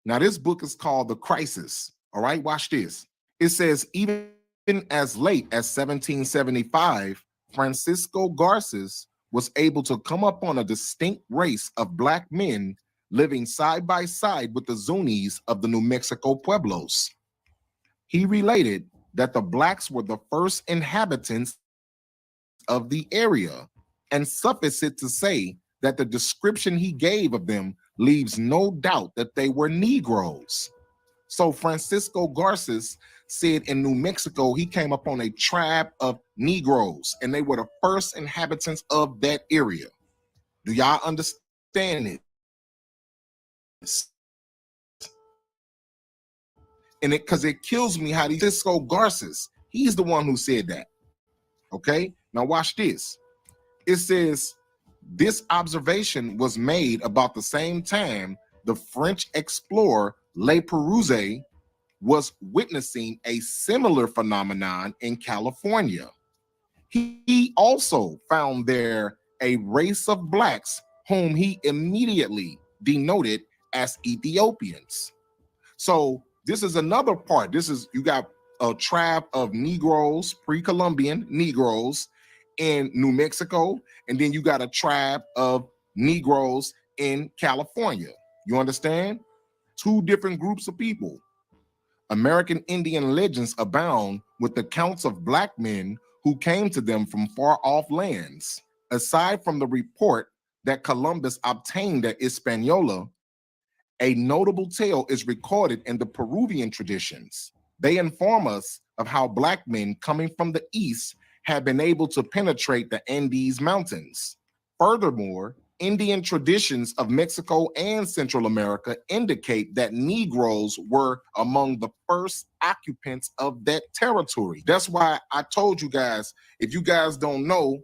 Now, this book is called The Crisis. All right, watch this. It says, even as late as 1775, Francisco Garces was able to come upon a distinct race of black men living side by side with the Zunis of the New Mexico pueblos. He related that the blacks were the first inhabitants of the area, and suffice it to say that the description he gave of them leaves no doubt that they were Negroes. So Francisco Garces said in New Mexico, he came upon a tribe of Negroes, and they were the first inhabitants of that area. Do y'all understand this? And because it kills me how Francisco Garces, he's the one who said that. Okay, now watch this. It says, this observation was made about the same time the French explorer Le Perouse was witnessing a similar phenomenon in California. He also found there a race of blacks whom he immediately denoted as Ethiopians. So this is another part. You got a tribe of Negroes, pre-Columbian Negroes in New Mexico, and then you got a tribe of Negroes in California. You understand? Two different groups of people. American Indian legends abound with accounts of black men who came to them from far-off lands. Aside from the report that Columbus obtained at Hispaniola, a notable tale is recorded in the Peruvian traditions. They inform us of how black men coming from the east have been able to penetrate the Andes Mountains. Furthermore, Indian traditions of Mexico and Central America indicate that Negroes were among the first occupants of that territory. That's why I told you guys, if you guys don't know,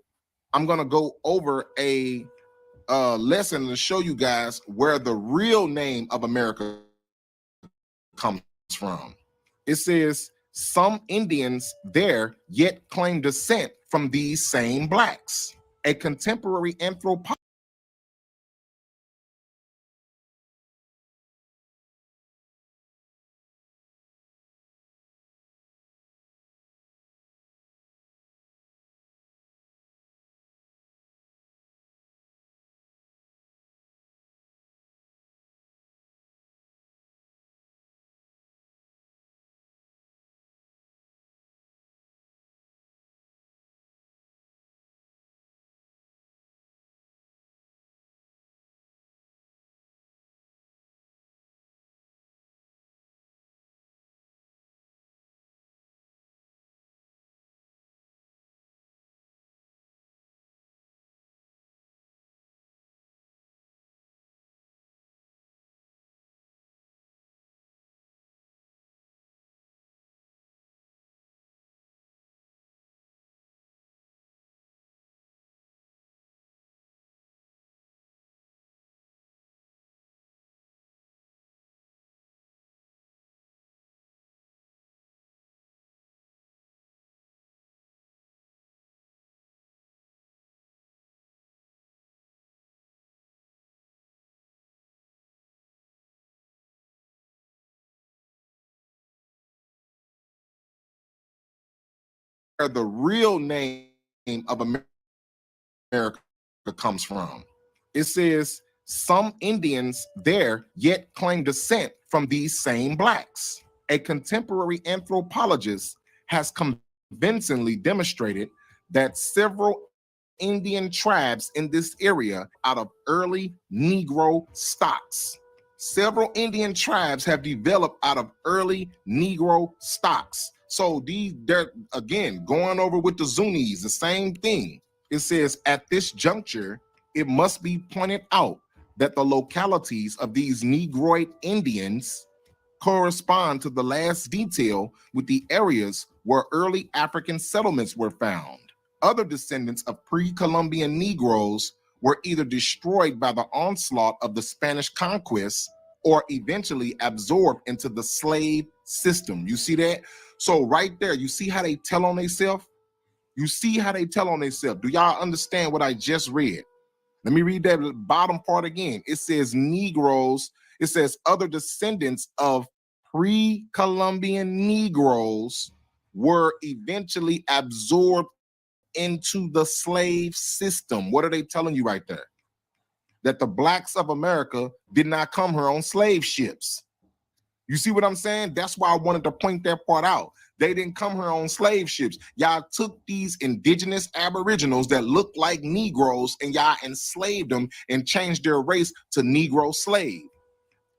I'm gonna go over a lesson to show you guys where the real name of America comes from. It says, some Indians there yet claim descent from these same blacks. A contemporary anthropologist where the real name of America comes from. It says, some Indians there yet claim descent from these same blacks. A contemporary anthropologist has convincingly demonstrated that several Indian tribes in this area out of early Negro stocks. Several Indian tribes have developed out of early Negro stocks. So they're, again, going over with the Zunis, the same thing. It says, at this juncture, it must be pointed out that the localities of these Negroid Indians correspond to the last detail with the areas where early African settlements were found. Other descendants of pre-Columbian Negroes were either destroyed by the onslaught of the Spanish conquest or eventually absorbed into the slave system. You see that? So right there, you see how they tell on themselves? You see how they tell on themselves. Do y'all understand what I just read? Let me read that bottom part again. It says Negroes It says other descendants of pre-Columbian Negroes were eventually absorbed into the slave system. What are they telling you right there? That the blacks of America did not come here on slave ships. You see what I'm saying? That's why I wanted to point that part out. They didn't come here on slave ships. Y'all took these indigenous aboriginals that looked like Negroes and y'all enslaved them and changed their race to Negro slave.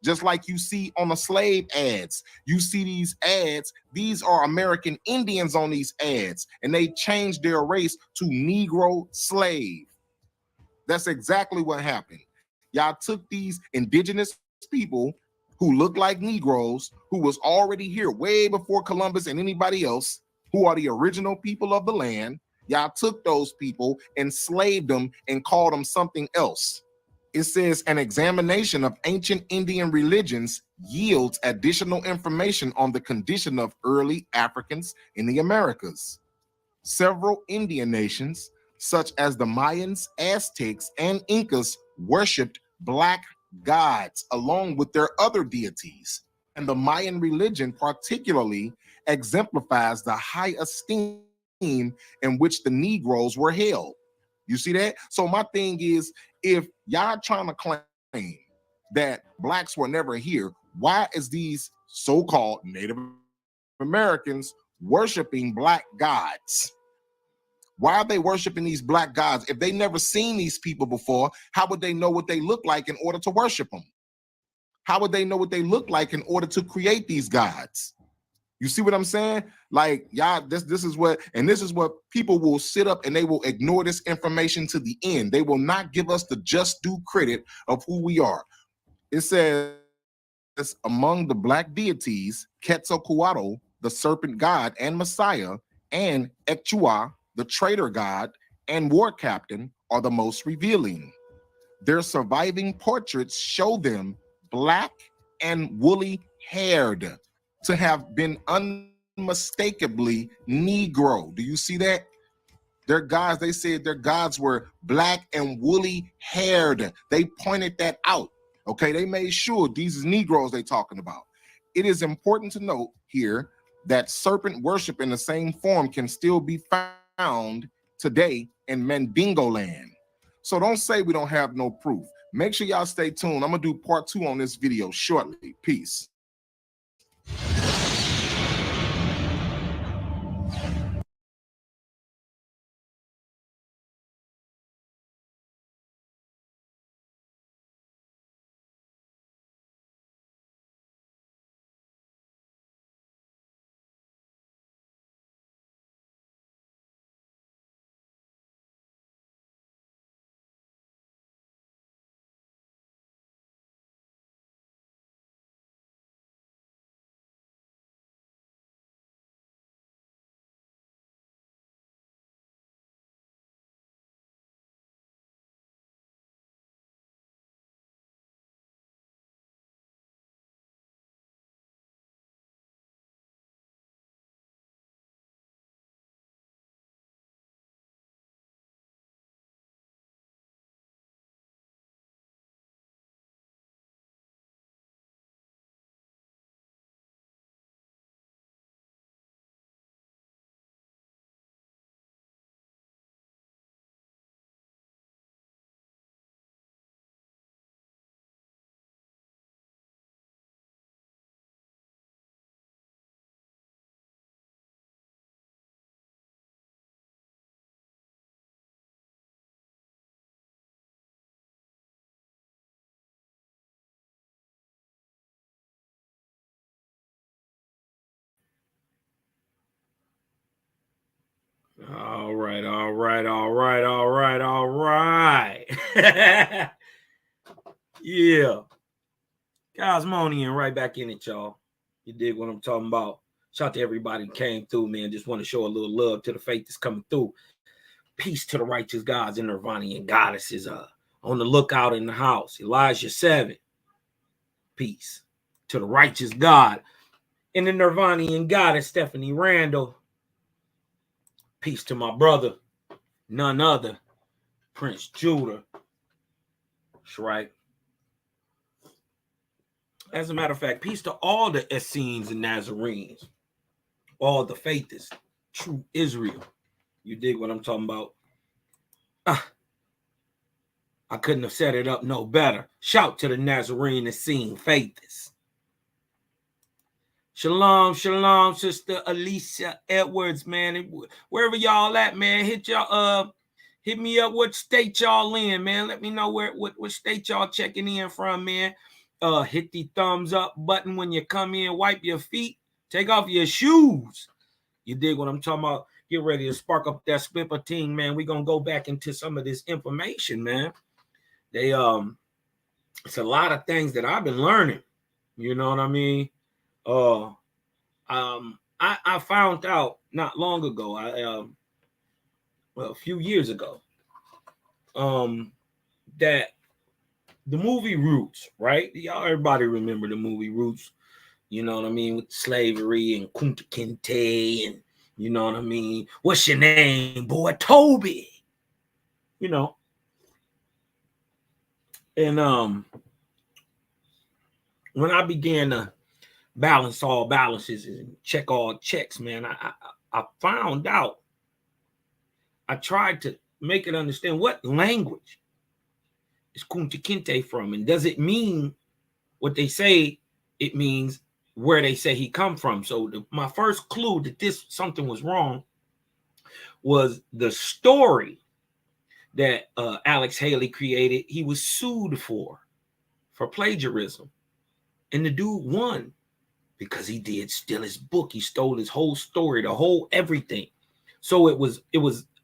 Just like you see on the slave ads. You see these ads, these are American Indians on these ads, and they changed their race to Negro slave. That's exactly what happened. Y'all took these indigenous people who look like Negroes, who was already here way before Columbus and anybody else, who are the original people of the land. Y'all took those people, enslaved them, and called them something else. It says an examination of ancient Indian religions yields additional information on the condition of early Africans in the Americas. Several Indian nations, such as the Mayans, Aztecs, and Incas, worshipped black gods along with their other deities. And the Mayan religion particularly exemplifies the high esteem in which the Negroes were held. You see that? So my thing is, if y'all trying to claim that blacks were never here, why is these so-called Native Americans worshiping black gods? Why are they worshiping these black gods? If they never seen these people before, how would they know what they look like in order to worship them? How would they know what they look like in order to create these gods? You see what I'm saying? Like, y'all, this is what people will sit up and they will ignore this information to the end. They will not give us the just due credit of who we are. It says, among the black deities, Quetzalcoatl, the serpent god and messiah, and Echua, the traitor god and war captain, are the most revealing. Their surviving portraits show them black and woolly haired, to have been unmistakably Negro. Do you see that? Their gods, they said their gods were black and woolly haired. They pointed that out. Okay, they made sure these is Negroes they talking about. It is important to note here that serpent worship in the same form can still be found today in Mandingo land. So don't say we don't have no proof. Make sure y'all stay tuned. I'm gonna do part 2 on this video shortly. Peace. All right. Yeah. Cosmonian right back in it, y'all. You dig what I'm talking about? Shout out to everybody who came through, man. Just want to show a little love to the faith that's coming through. Peace to the righteous gods and Nirvanian goddesses on the lookout in the house. Elijah 7. Peace to the righteous God and the Nirvanian goddess Stephanie Randall. Peace to my brother, none other, Prince Judah. That's right. As a matter of fact, peace to all the Essenes and Nazarenes, all the faithists, true Israel. You dig what I'm talking about? I couldn't have set it up no better. Shout to the Nazarene Essene faithists. Shalom, shalom, Sister Alicia Edwards, man. Wherever y'all at, man, hit me up. What state y'all in, man? Let me know what state y'all checking in from, man. Hit the thumbs up button when you come in. Wipe your feet. Take off your shoes. You dig what I'm talking about? Get ready to spark up that spipper team, man. We're gonna go back into some of this information, man. They it's a lot of things that I've been learning. You know what I mean? I found out not long ago, a few years ago, that the movie Roots, right? Y'all, everybody remember the movie Roots, you know what I mean, with slavery and Kunta Kinte, and you know what I mean? What's your name, boy? Toby. You know. And when I began to balance all balances and check all checks, man, I found out. I tried to make it understand what language is Kunta Kinte from, and does it mean what they say it means, where they say he come from. So my first clue that something was wrong was the story that Alex Haley created. He was sued for plagiarism, and the dude won because he did steal his book. He stole his whole story, the whole everything. So it was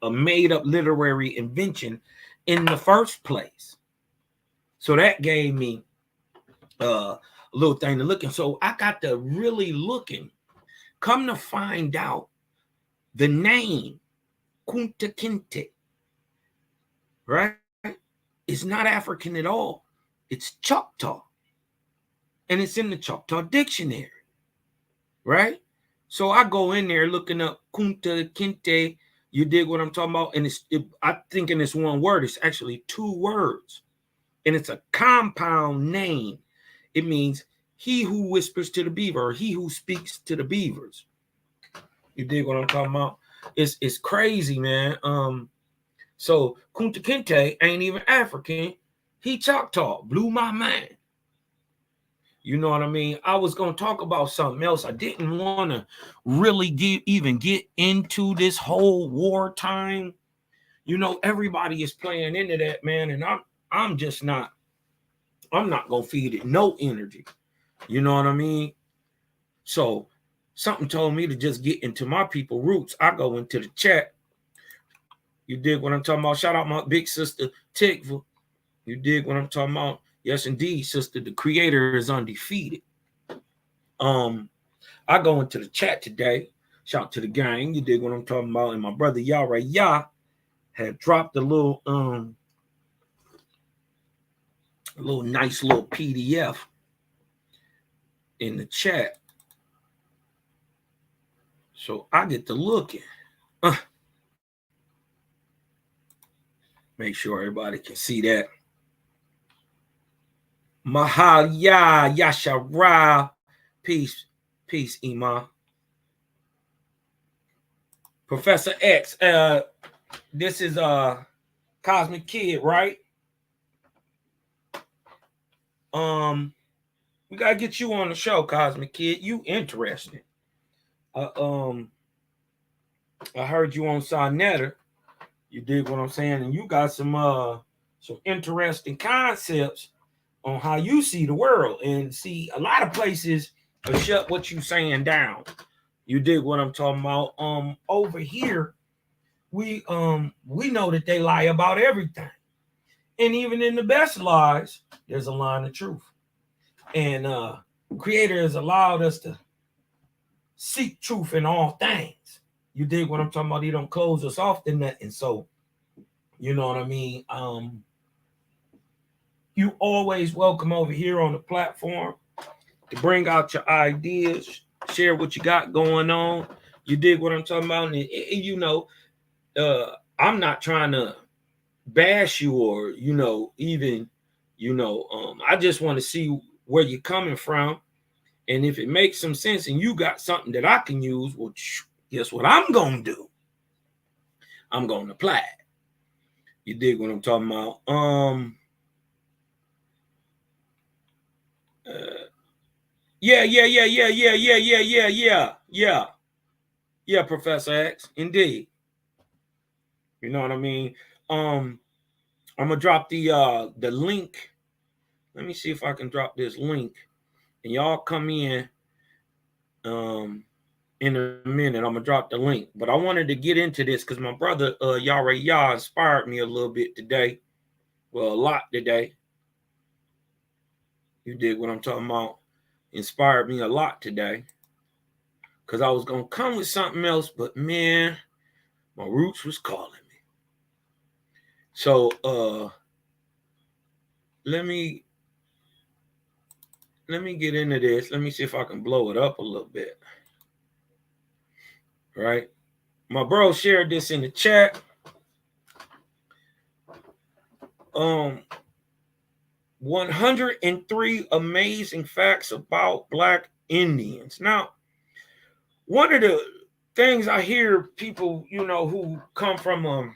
a made up literary invention in the first place. So that gave me a little thing to look at. So I got to really looking. Come to find out, the name Kunta Kinte, right, is not African at all. It's Choctaw. And it's in the Choctaw dictionary, right? So I go in there looking up Kunta Kinte. You dig what I'm talking about? And I think in this one word, it's actually two words. And it's a compound name. It means he who whispers to the beaver, or he who speaks to the beavers. You dig what I'm talking about? It's crazy, man. So Kunta Kinte ain't even African. He Choctaw. Blew my mind. You know what I mean? I was going to talk about something else. I didn't want to really even get into this whole wartime. You know, everybody is playing into that, man. And I'm just not. I'm not going to feed it no energy. You know what I mean? So something told me to just get into my people roots. I go into the chat. You dig what I'm talking about? Shout out my big sister, Tikva. You dig what I'm talking about? Yes, indeed, sister. The creator is undefeated. I go into the chat today. Shout to the gang. You dig what I'm talking about? And my brother Yara Ya had dropped a little nice little PDF in the chat. So I get to looking. Make sure everybody can see that. Mahaya Yashara. Peace, Ima. Professor X. This is Cosmic Kid, right? We gotta get you on the show, Cosmic Kid. You interesting. I heard you on Sonetta. You dig what I'm saying? And you got some interesting concepts on how you see the world. And see, a lot of places will shut what you saying down. You dig what I'm talking about? Over here, we know that they lie about everything. And even in the best lies, there's a line of truth. And Creator has allowed us to seek truth in all things. You dig what I'm talking about? He don't close us off to nothing. So, you know what I mean? You always welcome over here on the platform to bring out your ideas, share what you got going on. You dig what I'm talking about? And you know, I'm not trying to bash you or, you know, even, you know, I just want to see where you're coming from. And if it makes some sense and you got something that I can use, well, guess what I'm going to do? I'm going to apply it. You dig what I'm talking about? Yeah, Professor X, indeed. You know what I mean? I'm gonna drop the link. Let me see if I can drop this link, and y'all come in a minute. I'm gonna drop the link, but I wanted to get into this because my brother Yara inspired me a little bit today. Well, a lot today. You dig what I'm talking about? Inspired me a lot today. Because I was gonna come with something else, but man, my roots was calling me. So let me get into this. Let me see if I can blow it up a little bit. Right? My bro shared this in the chat. 103 amazing facts about Black Indians. Now, one of the things I hear people, who come from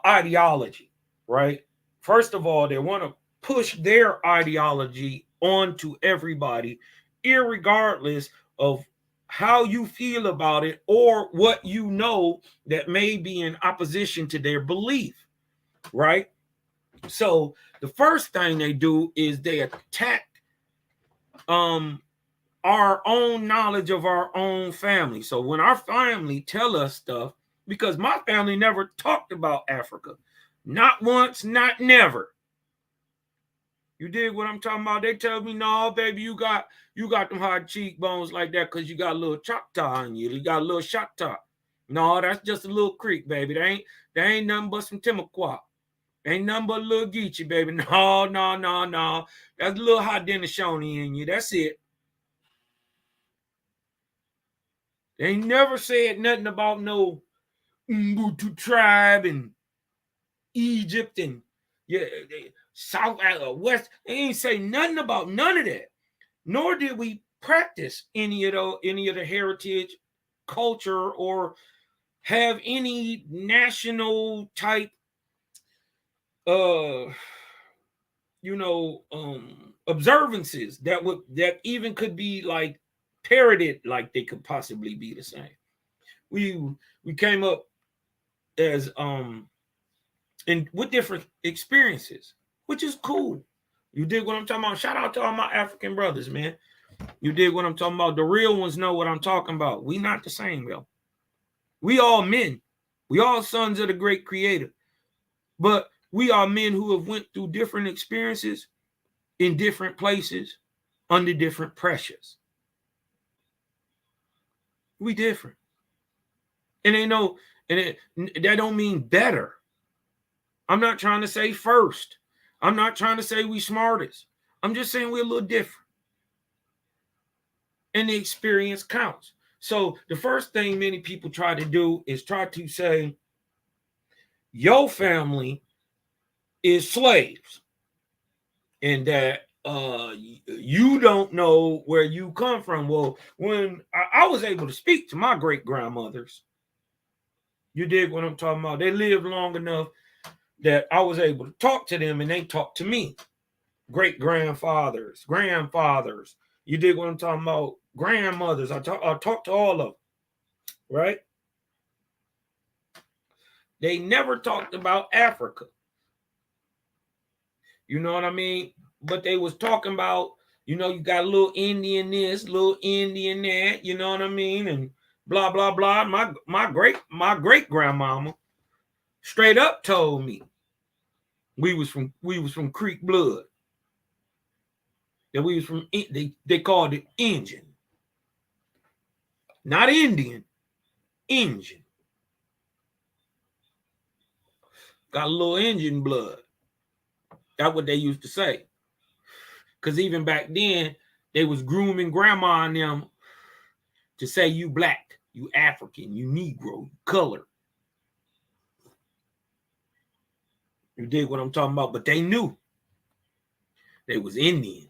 ideology, right? First of all, they want to push their ideology onto everybody, irregardless of how you feel about it or what you know that may be in opposition to their belief, right? So the first thing they do is they attack our own knowledge of our own family. So when our family tell us stuff, because my family never talked about Africa, not once, not never. You dig what I'm talking about? They tell me, no, baby, you got them hard cheekbones like that because you got a little Choctaw in you. You got a little Choctaw. No, that's just a little Creek, baby. They ain't nothing but some Timaquah. Ain't nothing but a little Geechee, baby. No. That's a little Haudenosaunee in you. That's it. They never said nothing about no Mbutu tribe and Egypt and South West. They ain't say nothing about none of that. Nor did we practice any of the heritage, culture, or have any national type observances that even could be like parroted, like they could possibly be the same. We came up as and with different experiences, which is cool. You dig what I'm talking about? Shout out to all my African brothers, man. You dig what I'm talking about? The real ones know what I'm talking about. We not the same, yo. We all men. We all sons of the great creator. But we are men who have went through different experiences in different places under different pressures. We different. And that don't mean better. I'm not trying to say first. I'm not trying to say we smartest. I'm just saying we're a little different. And the experience counts. So the first thing many people try to do is try to say, your family is slaves. And that you don't know where you come from. Well, when I was able to speak to my great-grandmothers, you dig what I'm talking about? They lived long enough that I was able to talk to them and they talked to me. Great-grandfathers, grandfathers, you dig what I'm talking about? Grandmothers, I talked to all of them, right? They never talked about Africa. You know what I mean? But they was talking about, you got a little Indian this, little Indian that, you know what I mean? And blah, blah, blah. My great grandmama straight up told me we was from Creek blood. That we was from, they called it Indian. Not Indian, Indian. Got a little Indian blood. That's what they used to say. Because even back then, they was grooming grandma and them to say you black, you African, you Negro, you colored. You dig what I'm talking about? But they knew. They was Indian.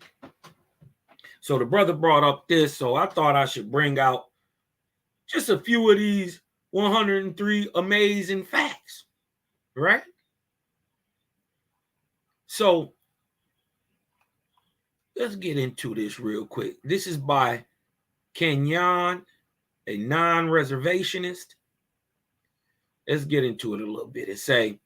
So the brother brought up this, so I thought I should bring out just a few of these 103 amazing facts, right? So let's get into this real quick. This is by Kenyon, a non-reservationist. Let's get into it a little bit. It say,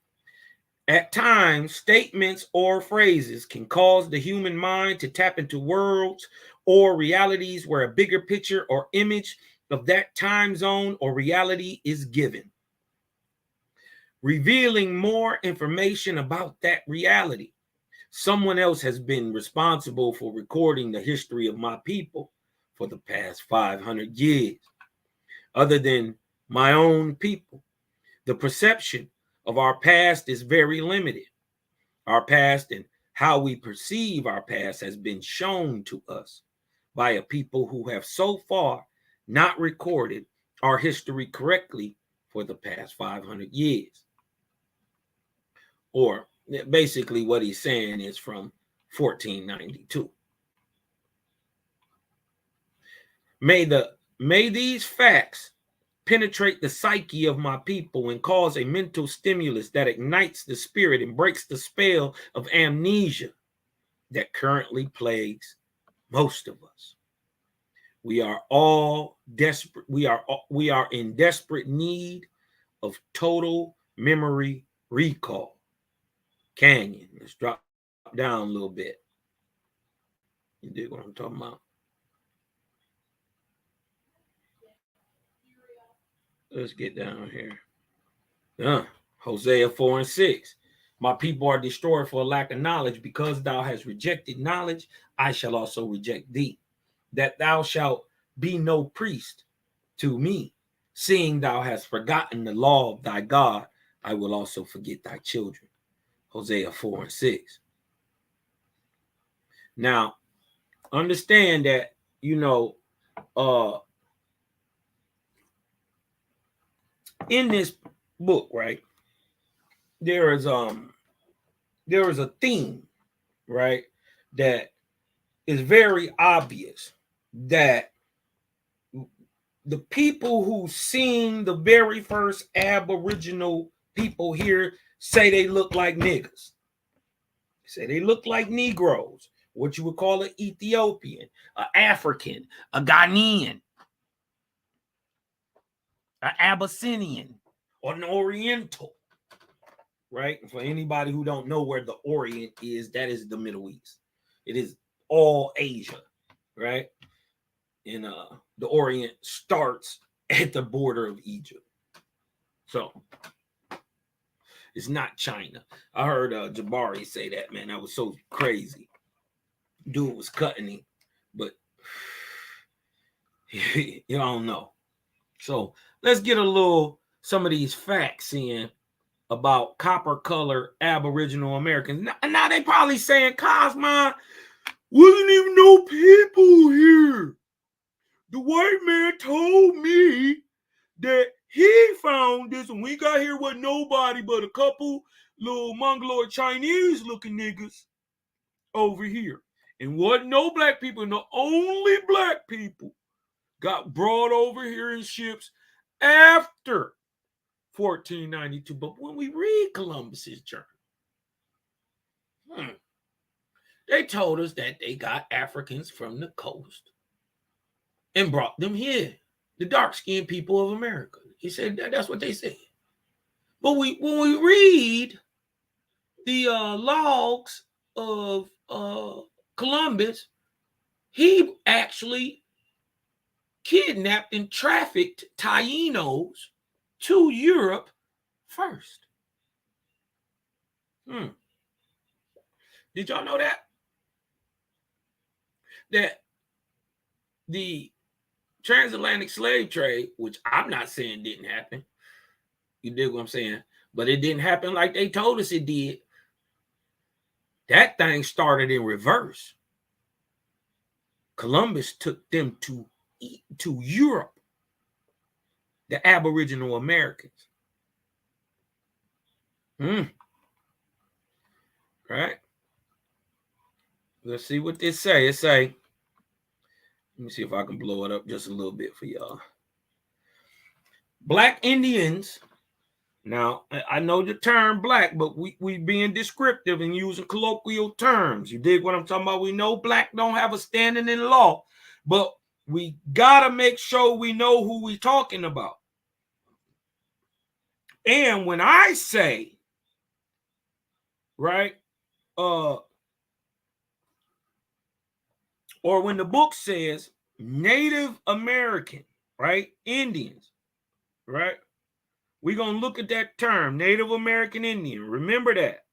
at times, statements or phrases can cause the human mind to tap into worlds or realities where a bigger picture or image of that time zone or reality is given, revealing more information about that reality. Someone else has been responsible for recording the history of my people for the past 500 years. Other than my own people, the perception of our past is very limited. Our past and how we perceive our past has been shown to us by a people who have so far not recorded our history correctly for the past 500 years. Or basically what he's saying is from 1492. May these facts penetrate the psyche of my people and cause a mental stimulus that ignites the spirit and breaks the spell of amnesia that currently plagues most of us. We are all desperate. We are in desperate need of total memory recall. Canyon. Let's drop down a little bit. You dig what I'm talking about? Let's get down here. Hosea 4 and 6. My people are destroyed for a lack of knowledge. Because thou hast rejected knowledge, I shall also reject thee. That thou shalt be no priest to me, seeing thou hast forgotten the law of thy God, I will also forget thy children. Hosea 4 and 6. Now, understand that, in this book, right, there is a theme, right, that is very obvious, that the people who seen the very first Aboriginal people here say they look like niggas. Say they look like Negroes, what you would call an Ethiopian, an African, a Ghanaian, an Abyssinian, or an Oriental, right? For anybody who don't know where the Orient is, that is the Middle East. It is all Asia, right? And the Orient starts at the border of Egypt. So it's not China. I heard Jabari say that, man. That was so crazy. Dude was cutting him, but you don't know. So let's get some of these facts in about copper color Aboriginal Americans. Now they probably saying, Cosmo, wasn't even no people here. The white man told me that he found this, and we got here with nobody but a couple little Mongoloid Chinese looking niggas over here. And wasn't no black people, and the only black people got brought over here in ships after 1492. But when we read Columbus's journal, they told us that they got Africans from the coast and brought them here, the dark-skinned people of America. He said that's what they said. But when we read the logs of Columbus, he actually kidnapped and trafficked Tainos to Europe first. Did y'all know that? That the transatlantic slave trade, which I'm not saying didn't happen, you dig what I'm saying? But it didn't happen like they told us it did. That thing started in reverse. Columbus took them to Europe, the Aboriginal Americans. Right? Let's see what they say. It say, let me see if I can blow it up just a little bit for y'all. Black Indians. Now, I know the term black, but we being descriptive and using colloquial terms. You dig what I'm talking about? We know black don't have a standing in law, but we got to make sure we know who we talking about. And when I say, right, or when the book says Native American, right, Indians, right, we're going to look at that term, Native American Indian. Remember that,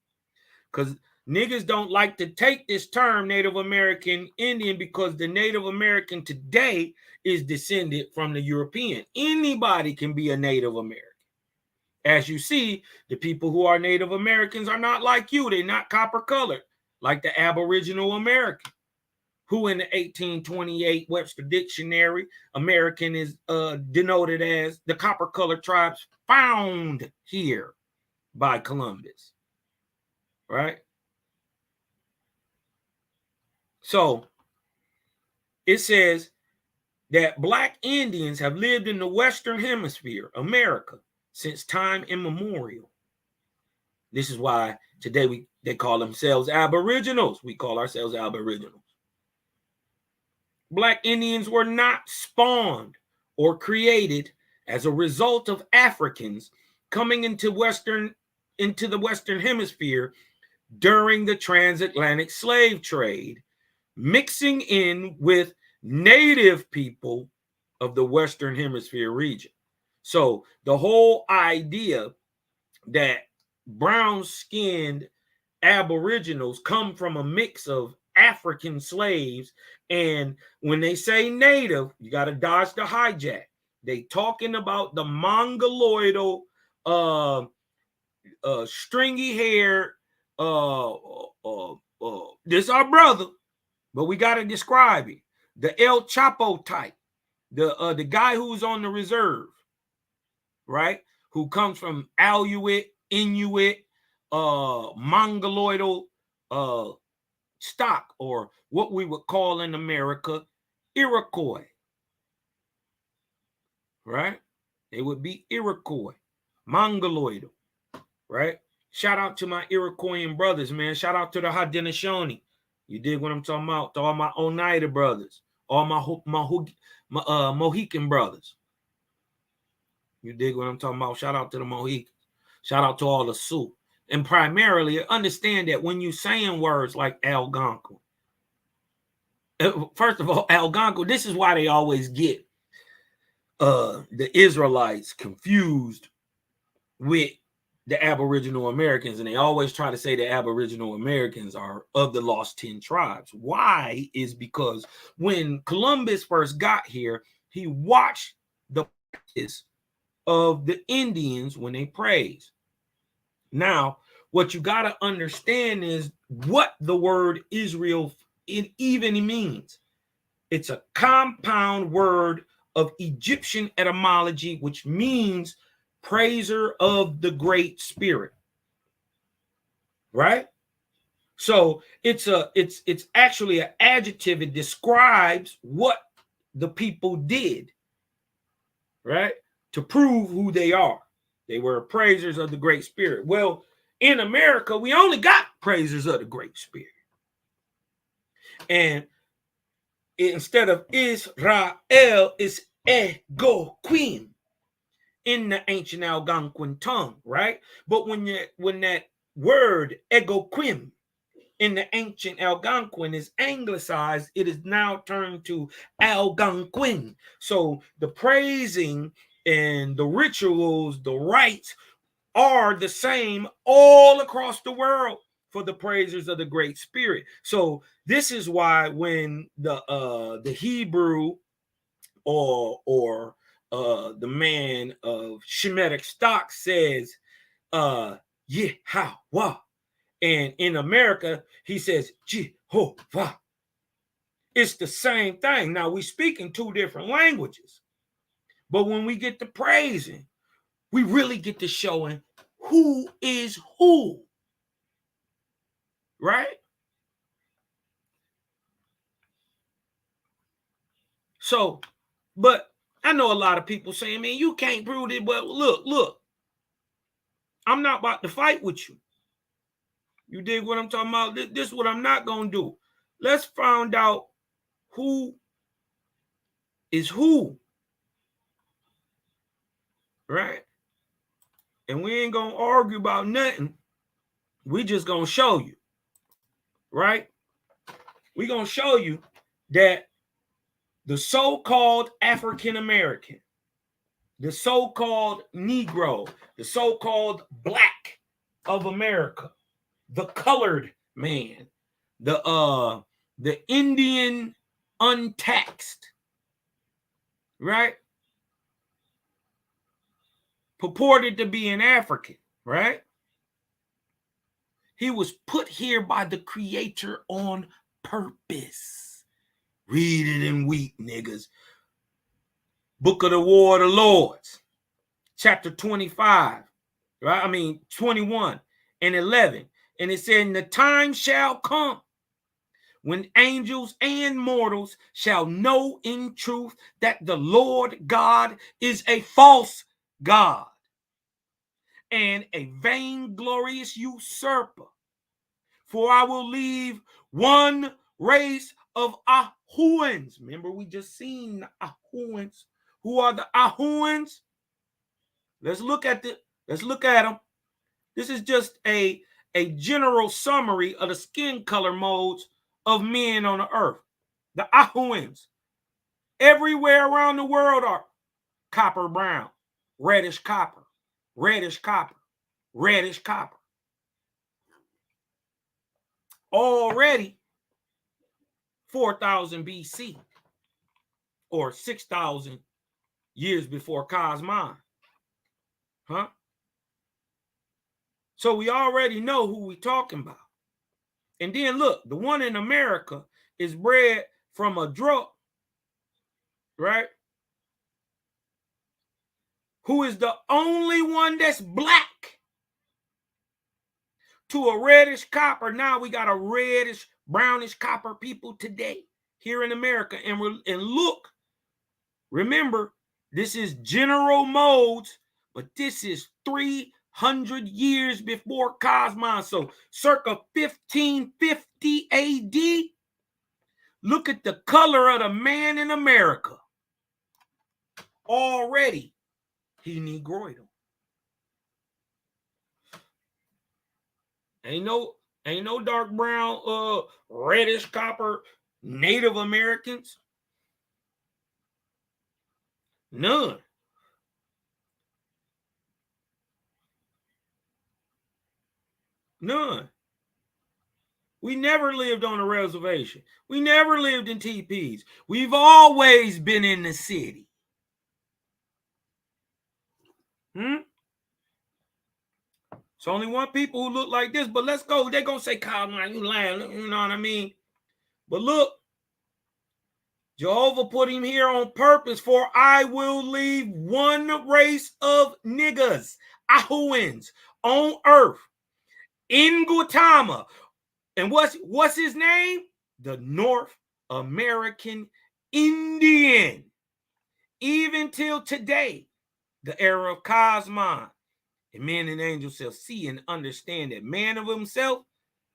because niggas don't like to take this term Native American Indian because the Native American today is descended from the European. Anybody can be a Native American. As you see, the people who are Native Americans are not like you. They're not copper colored like the Aboriginal American, who in the 1828 Webster Dictionary, American is denoted as the copper colored tribes found here by Columbus, right? So it says that Black Indians have lived in the Western Hemisphere, America, since time immemorial. This is why today they call themselves Aboriginals. We call ourselves Aboriginals. Black Indians were not spawned or created as a result of Africans coming into the Western Hemisphere during the transatlantic slave trade, mixing in with native people of the Western Hemisphere region. So the whole idea that brown-skinned Aboriginals come from a mix of African slaves, and when they say native, you got to dodge the hijack. They talking about the mongoloidal, stringy hair. This our brother, but we got to describe it. The El Chapo type, the guy who's on the reserve, right? Who comes from Aluit, Inuit, mongoloidal stock, or what we would call in America Iroquois, right? It would be Iroquois, mongoloidal, right? Shout out to my Iroquoian brothers, man. Shout out to the Haudenosaunee. You dig what I'm talking about? To all my Oneida brothers, all my Mohican brothers. You dig what I'm talking about? Shout out to the Mohicans. Shout out to all the Sioux. And primarily, understand that when you saying words like Algonquin, first of all, Algonquin, this is why they always get the Israelites confused with the Aboriginal Americans, and they always try to say the Aboriginal Americans are of the lost 10 tribes. Why? Is because when Columbus first got here, he watched the practice of the Indians when they praise. Now, what you got to understand is what the word Israel even means. It's a compound word of Egyptian etymology, which means praiser of the Great Spirit, right? So it's actually an adjective. It describes what the people did, right, to prove who they are. They were praisers of the Great Spirit. Well, in America, we only got praisers of the Great Spirit. And instead of Israel, it's Ego-Quim in the ancient Algonquin tongue, right? But when that word Ego-Quim in the ancient Algonquin is anglicized, it is now turned to Algonquin. So the praising and the rituals, the rites are the same all across the world for the praisers of the Great Spirit. So this is why when the Hebrew or the man of Shemitic stock says Yahweh, and in America he says Jehovah, it's the same thing. Now we speak in two different languages, but when we get to praising, we really get to showing who is who, right? So, but I know a lot of people saying, man, you can't prove it. But look, I'm not about to fight with you. You dig what I'm talking about? This is what I'm not going to do. Let's find out who is who. Right? And we ain't going to argue about nothing. We just going to show you. Right? We going to show you that the so-called African American, the so-called Negro, the so-called Black of America, the colored man, the Indian untaxed, right? Purported to be an African, right? He was put here by the Creator on purpose. Read it and weep, niggas. Book of the War of the Lords, chapter 25, right? I mean, 21 and 11. And it said, the time shall come when angels and mortals shall know in truth that the Lord God is a false God and a vainglorious usurper. For I will leave one race of Ahuans. Remember, we just seen the Ahuans. Who are the Ahuans? Let's look at them. This is just a general summary of the skin color modes of men on the earth. The Ahuans, everywhere around the world, are copper brown, reddish copper, reddish copper, reddish copper. Already 4,000 BC or 6,000 years before Cosmine. Huh? So we already know who we're talking about. And then look, the one in America is bred from a druk, right? Who is the only one that's black to a reddish copper. Now we got a reddish, brownish copper people today here in America. And look, remember, this is general modes, but this is 300 years before Cosmos. So circa 1550 AD. Look at the color of the man in America. Already, he negroid him. Ain't no dark brown, reddish copper Native Americans. None. None. We never lived on a reservation. We never lived in teepees. We've always been in the city. It's only one people who look like this, but let's go. They're going to say, Kyle, man, you lying. You know what I mean? But look, Jehovah put him here on purpose, for I will leave one race of niggas, Ahuans, on earth, in Guatemala. And what's his name? The North American Indian. Even till today, the era of Cosmon, and men and angels shall see and understand that man of himself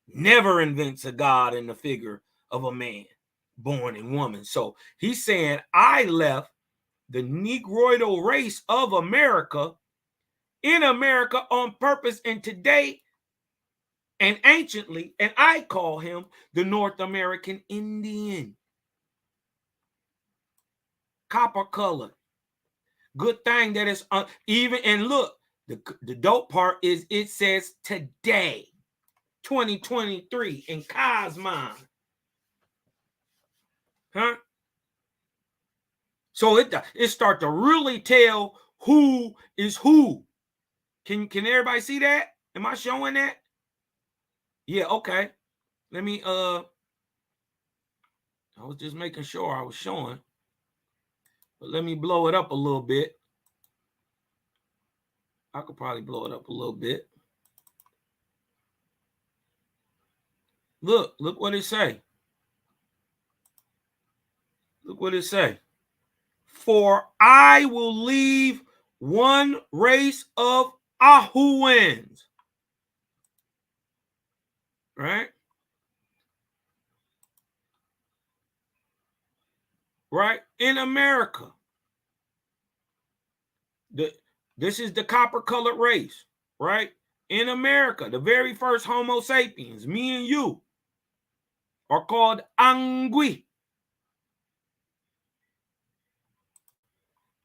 never invents a God in the figure of a man born in woman. So he's saying, I left the Negroidal race of America in America on purpose, and today and anciently, and I call him the North American Indian. Copper color. Good thing that it's even, and look, the dope part is it says today, 2023 in Cosmon. Huh? So it start to really tell who is who. Can everybody see that? Am I showing that? Yeah, okay. Let me I was just making sure I was showing. But let me blow it up a little bit. I could probably blow it up a little bit. Look what it say. Look what it say. For I will leave one race of Ahuans. Right? Right? In America. This is the copper-colored race. Right? In America, the very first Homo sapiens, me and you, are called Angui.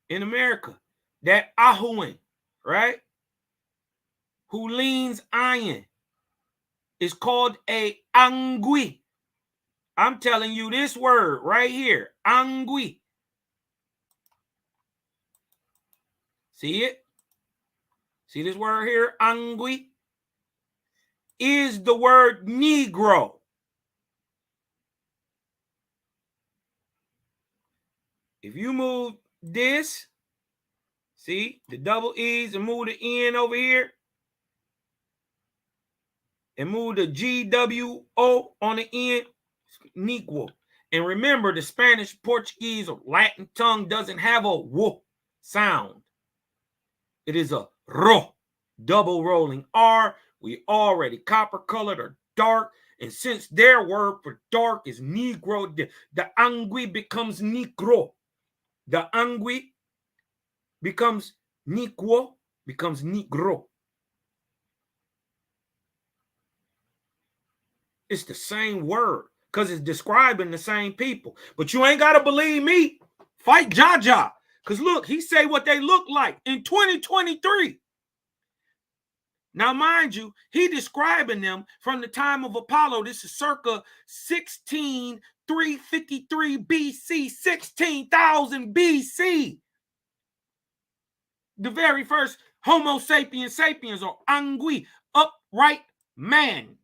In America, that Ahuan, right, who leans iron, is called a Angui. I'm telling you this word right here, Angui. See it? See this word here, Angui? Is the word Negro. If you move this, see, the double E's, and move the N over here, and move the GWO on the end, Negro. And remember, the Spanish, Portuguese, or Latin tongue doesn't have a W sound. It is a R, double rolling R. We already copper-colored or dark. And since their word for dark is Negro, the Angui becomes Negro. The Angui becomes Negro, becomes Negro. It's the same word because it's describing the same people. But you ain't got to believe me. Fight Jaja. Because look, he say what they look like in 2023. Now, mind you, he describing them from the time of Apollo. This is circa 16353 BC, 16,000 BC. The very first Homo sapiens sapiens, or Angui, upright man.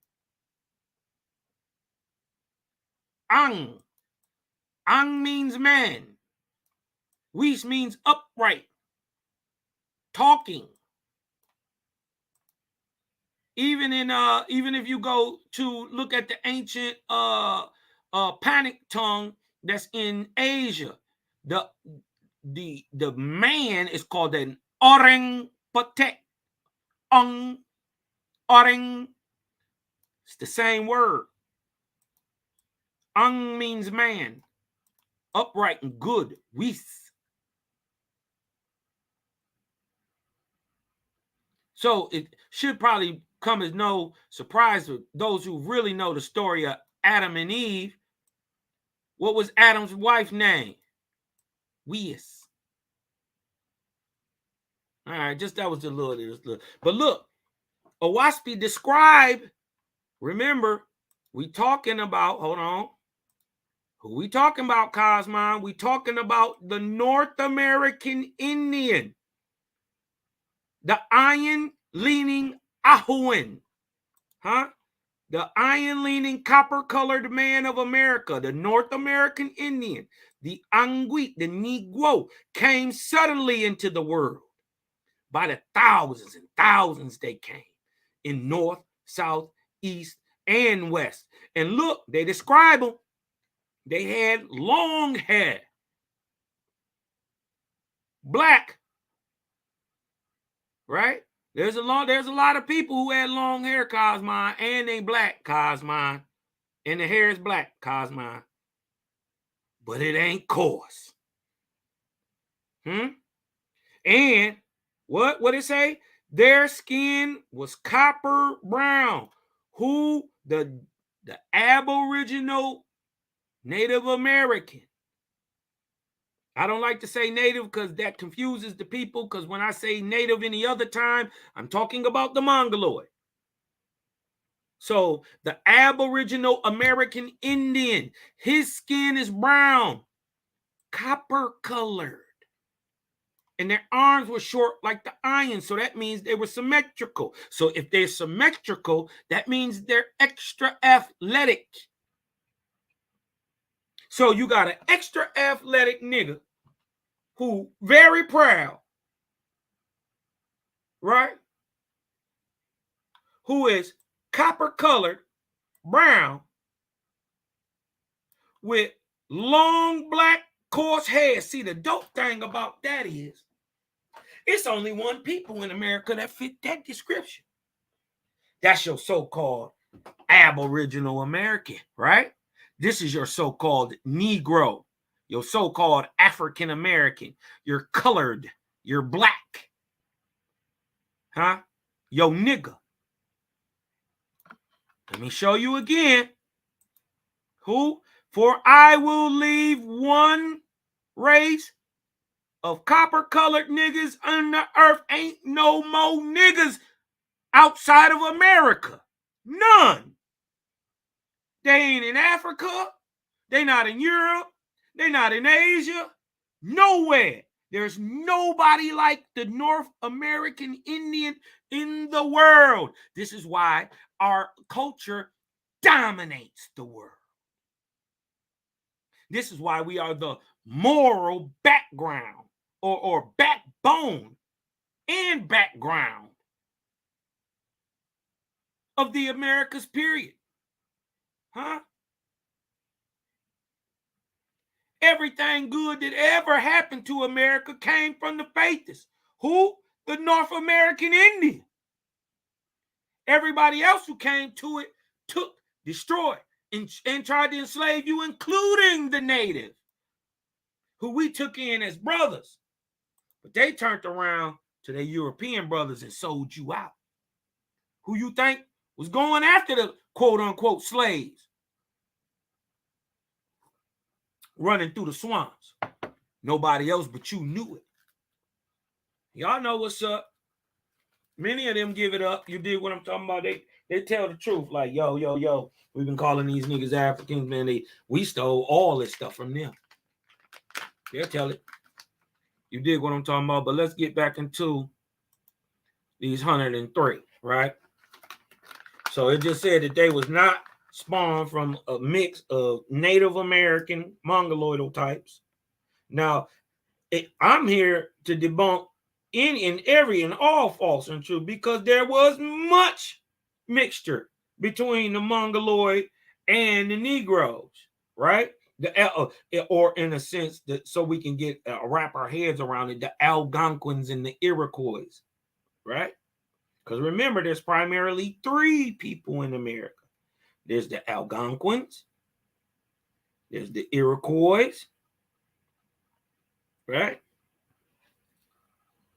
Ang. Ang means man. Whis means upright. Talking. Even if you go to look at the ancient Panic tongue that's in Asia, the man is called an orang patek. Orang. It's the same word. Ang means man, upright and good. Whis. So it should probably come as no surprise to those who really know the story of Adam and Eve. What was Adam's wife's name? Whis. All right, just that was the little. But look, Owaspi described, remember, we talking about, hold on. Who we talking about, Cosmon? We talking about the North American Indian. The iron-leaning Ahuan. Huh? The iron-leaning, copper-colored man of America, the North American Indian, the Angui, the Negro, came suddenly into the world. By the thousands and thousands they came in north, south, east, and west. And look, they describe them. They had long hair. Black. Right? There's a lot of people who had long hair, Cosmon, and they black, Cosmon. And the hair is black, Cosmon. But it ain't coarse. And what it say? Their skin was copper brown. Who? The Aboriginal Native American. I don't like to say native because that confuses the people, because when I say native any other time, I'm talking about the Mongoloid. So the Aboriginal American Indian, his skin is brown, copper colored. And their arms were short like the iron, so that means they were symmetrical. So if they're symmetrical, that means they're extra athletic. So you got an extra athletic nigga who very proud, right? Who is copper colored, brown, with long black coarse hair. See, the dope thing about that is it's only one people in America that fit that description. That's your so-called Aboriginal American, right? This is your so-called Negro, your so-called African American, you're colored, you're black, huh? Yo nigga. Let me show you again. Who? For I will leave one race of copper-colored niggas on the earth. Ain't no more niggas outside of America. None. They ain't in Africa. They not in Europe. They not in Asia. Nowhere. There's nobody like the North American Indian in the world. This is why our culture dominates the world. This is why we are the moral background or backbone and background of the Americas, period. Huh? Everything good that ever happened to America came from the faithists. Who? The North American Indian. Everybody else who came to it took, destroyed, and tried to enslave you, including the native, who we took in as brothers. But they turned around to their European brothers and sold you out. Who you think was going after the quote-unquote slaves? Running through the swamps. Nobody else but you knew it. Y'all know what's up. Many of them give it up. You dig what I'm talking about? They tell the truth. Like, yo, we've been calling these niggas Africans, man. We stole all this stuff from them. They'll tell it. You dig what I'm talking about? But let's get back into these 103, right? So it just said that they was not spawned from a mix of Native American Mongoloidal types. Now, I'm here to debunk any and every and all false and true, because there was much mixture between the Mongoloid and the Negroes, right? Or in a sense that, so we can get wrap our heads around it, the Algonquins and the Iroquois, right? Because remember, there's primarily three people in America. There's the Algonquins, there's the Iroquois, right?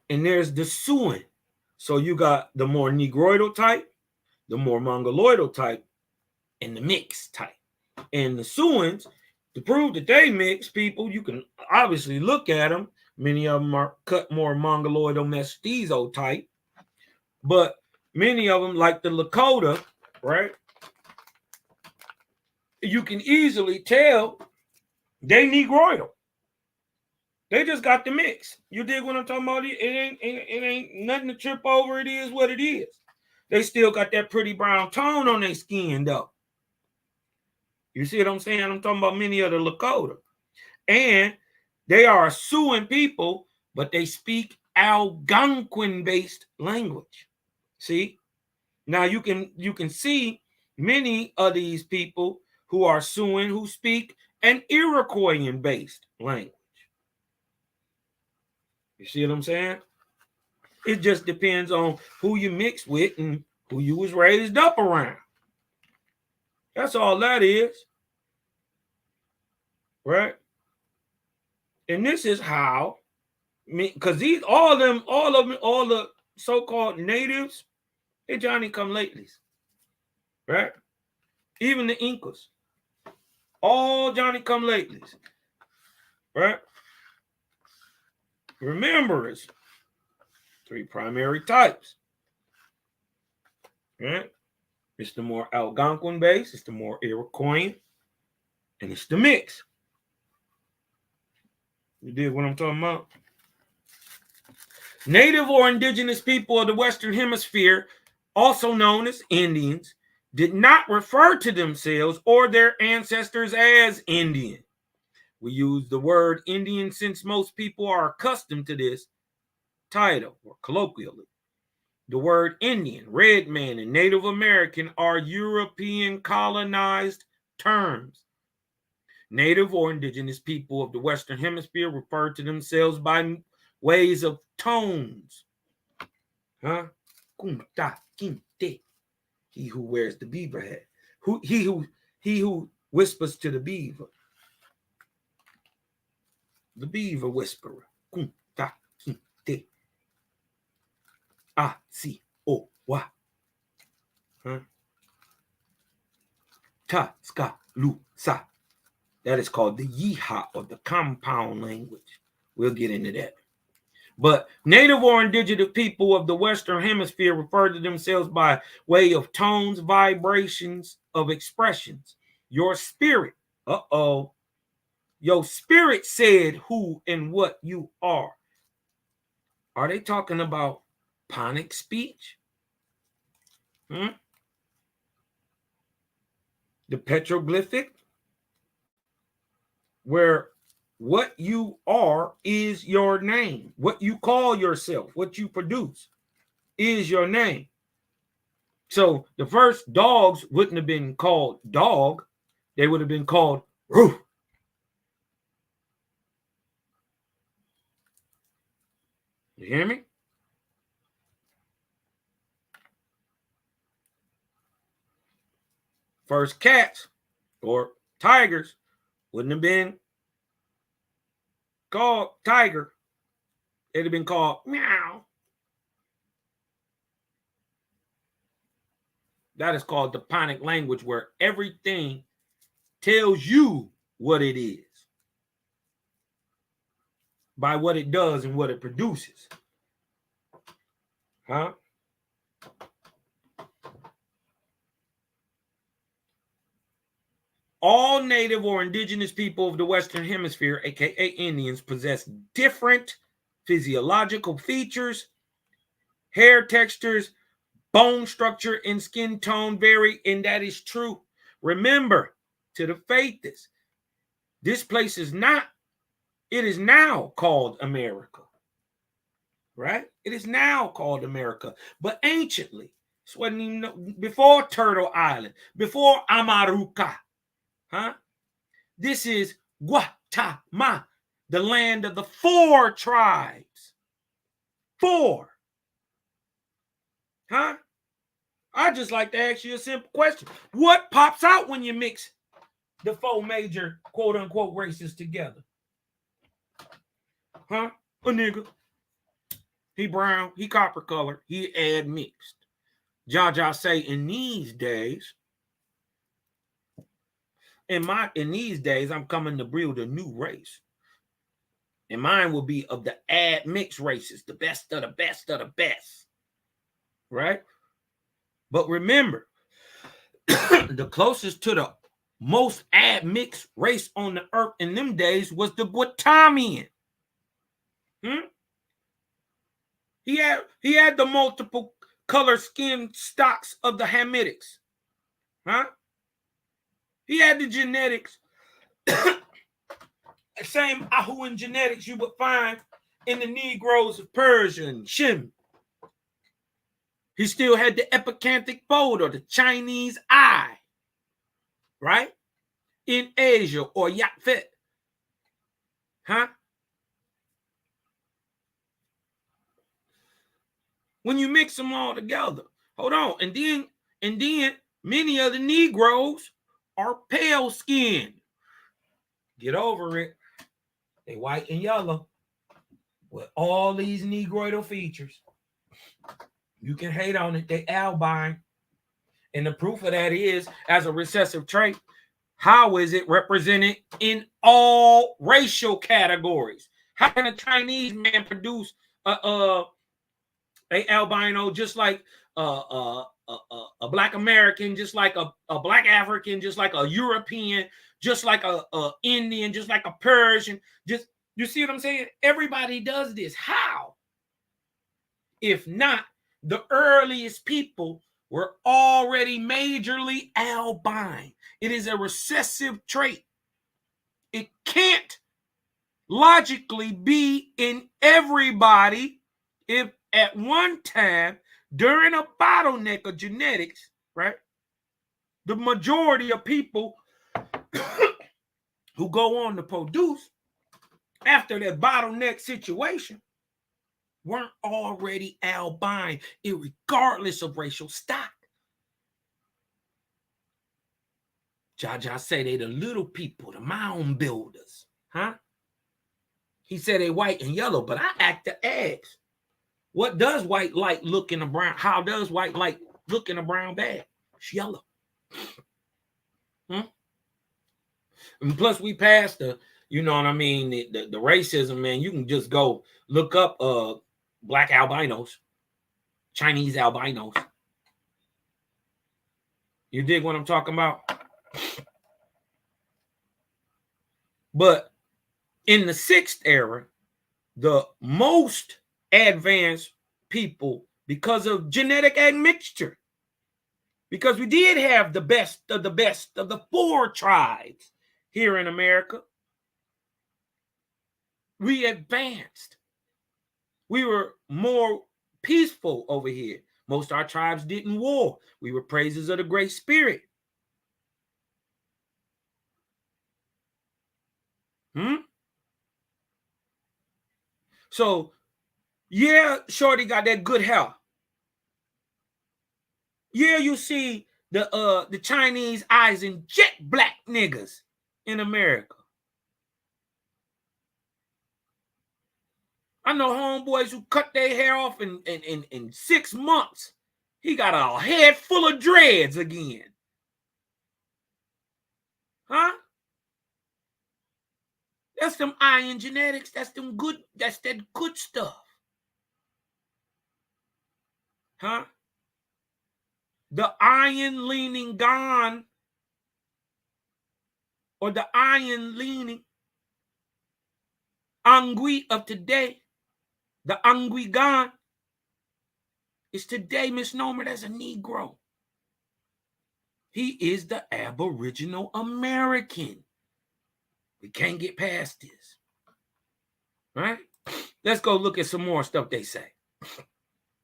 And there's the Siouan. So you got the more Negroidal type, the more Mongoloidal type, and the mixed type. And the Siouans, to prove that they mix people, you can obviously look at them. Many of them are cut more Mongoloidal mestizo type. But many of them, like the Lakota, right? You can easily tell they Negroidal. They just got the mix. You dig what I'm talking about? It ain't nothing to trip over. It is what it is. They still got that pretty brown tone on their skin, though. You see what I'm saying? I'm talking about many of the Lakota. And they are a Siouan people, but they speak Algonquin-based language. See? Now you can see many of these people who are Siouan who speak an Iroquoian-based language. You see what I'm saying? It just depends on who you mix with and who you was raised up around. That's all that is. Right? And this is how, because all the so-called natives, they Johnny come latelys. Right? Even the Incas. All Johnny come latelys. Right? Remember, it's three primary types. Right? It's the more Algonquin base, it's the more Iroquoian, and it's the mix. You dig what I'm talking about? Native or indigenous people of the Western Hemisphere, also known as Indians, did not refer to themselves or their ancestors as Indian. We use the word Indian since most people are accustomed to this title, or colloquially. The word Indian, red man, and Native American are European colonized terms. Native or indigenous people of the Western Hemisphere refer to themselves by ways of tones. Huh? Kunta, kinte. He who wears the beaver hat. He who whispers to the beaver. The beaver whisperer. Kunta, kinte. Ah, si, o, wa. Huh? Ta, ska, lu, sa. That is called the Yeehaw, or the compound language. We'll get into that. But native or indigenous people of the Western Hemisphere refer to themselves by way of tones, vibrations of expressions. Your spirit, your spirit said who and what you are. Are they talking about Ponic speech? The petroglyphic, where what you are is your name. What you call yourself, what you produce is your name. So the first dogs wouldn't have been called dog. They would have been called roof. You hear me? First cats or tigers wouldn't have been called tiger. It'd have been called meow. That is called the Ponic language, where everything tells you what it is by what it does and what it produces. Huh? All native or indigenous people of the Western Hemisphere, aka Indians, possess different physiological features, hair textures, bone structure, and skin tone vary, and that is true. Remember, to the faithists, this place is not, it is now called America, right? It is now called America, but anciently, this wasn't even before Turtle Island, before Amaruca, huh? This is Guatama, the land of the 4 tribes. 4. Huh? I just like to ask you a simple question. What pops out when you mix the 4 major quote-unquote races together? Huh? A nigga. He brown, he copper color, he add mixed. Jaja say in these days, in these days, I'm coming to build a new race. And mine will be of the add mixed races, the best of the best of the best. Right? But remember, the closest to the most add mixed race on the earth in them days was the Guatamian. He had the multiple color skin stocks of the Hamitics. Huh? He had the genetics, same Ahuan genetics you would find in the Negroes of Persia and Shim. He still had the epicanthic fold, or the Chinese eye, right? In Asia, or Yaphet. Huh? When you mix them all together, hold on, and then many of the Negroes are pale skinned. Get over it. They white and yellow with all these Negroidal features. You can hate on it. They albine. And the proof of that is, as a recessive trait, how is it represented in all racial categories? How can a Chinese man produce a albino just like a Black American, just like a Black African, just like a European, just like a Indian, just like a Persian? Just, you see what I'm saying? Everybody does this. How? If not, the earliest people were already majorly albine. It is a recessive trait. It can't logically be in everybody if at one time during a bottleneck of genetics, right, the majority of people who go on to produce after that bottleneck situation weren't already albino, regardless of racial stock. Jaja say they the little people, the mound builders, huh? He said they white and yellow, but I act to ask, what does white light look in a brown? How does white light look in a brown bag? It's yellow. And plus, we passed the, you know what I mean, the racism, man. You can just go look up black albinos, Chinese albinos. You dig what I'm talking about? But in the 6th era, the most advanced people, because of genetic admixture, because we did have the best of the 4 tribes here in America, we advanced. We were more peaceful over here. Most of our tribes didn't war. We were praisers of the Great Spirit. So, yeah, Shorty got that good health. Yeah, you see the Chinese eyes and jet black niggas in America. I know homeboys who cut their hair off in 6 months. He got a head full of dreads again. Huh? That's them iron genetics. That's that good stuff. Huh? The iron leaning gone, or the iron leaning Angui of today, the Angui gone, is today misnomered as a Negro. He is the Aboriginal American. We can't get past this. Right? Let's go look at some more stuff they say.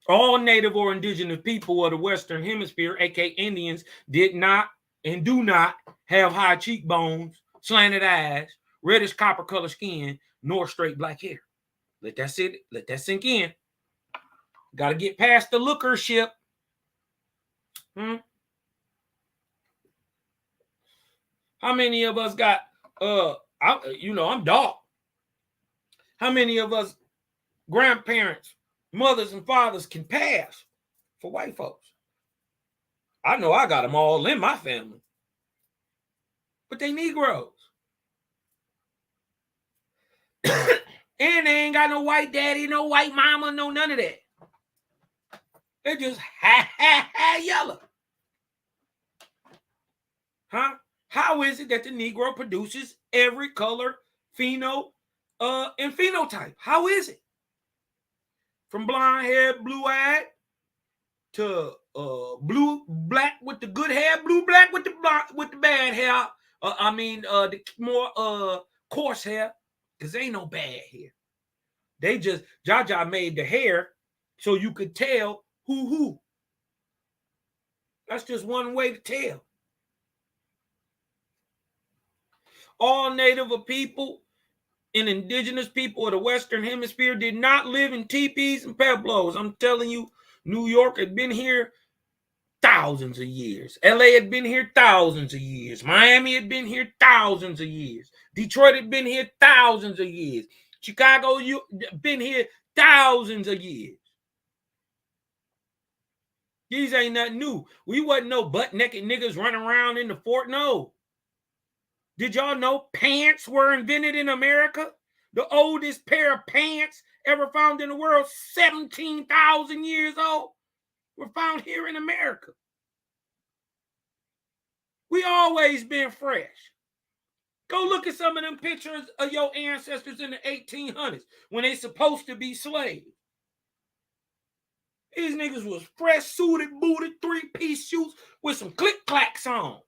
All native or indigenous people of the Western Hemisphere, aka Indians, did not and do not have high cheekbones, slanted eyes, reddish copper color skin, nor straight black hair. Let that sink in. Got to get past the lookership. How many of us got I'm dark. How many of us grandparents, mothers and fathers can pass for white folks? I know I got them all in my family. But they Negroes. And they ain't got no white daddy, no white mama, no none of that. They're just yellow. Huh? How is it that the Negro produces every color, pheno, and phenotype? How is it? From blonde hair, blue eyed, to blue black with the good hair, blue black with the bad hair. The more coarse hair, because ain't no bad hair. They just Jaja made the hair so you could tell who. That's just one way to tell. All native people and indigenous people of the Western Hemisphere did not live in teepees and pueblos. I'm telling you, New York had been here thousands of years. LA had been here thousands of years. Miami had been here thousands of years. Detroit had been here thousands of years. Chicago, you been here thousands of years. These ain't nothing new. We wasn't no butt-naked niggas running around in the fort. No. Did y'all know pants were invented in America? The oldest pair of pants ever found in the world, 17,000 years old, were found here in America. We always been fresh. Go look at some of them pictures of your ancestors in the 1800s when they supposed to be slaves. These niggas was fresh, suited, booted, 3-piece suits with some click-clacks on.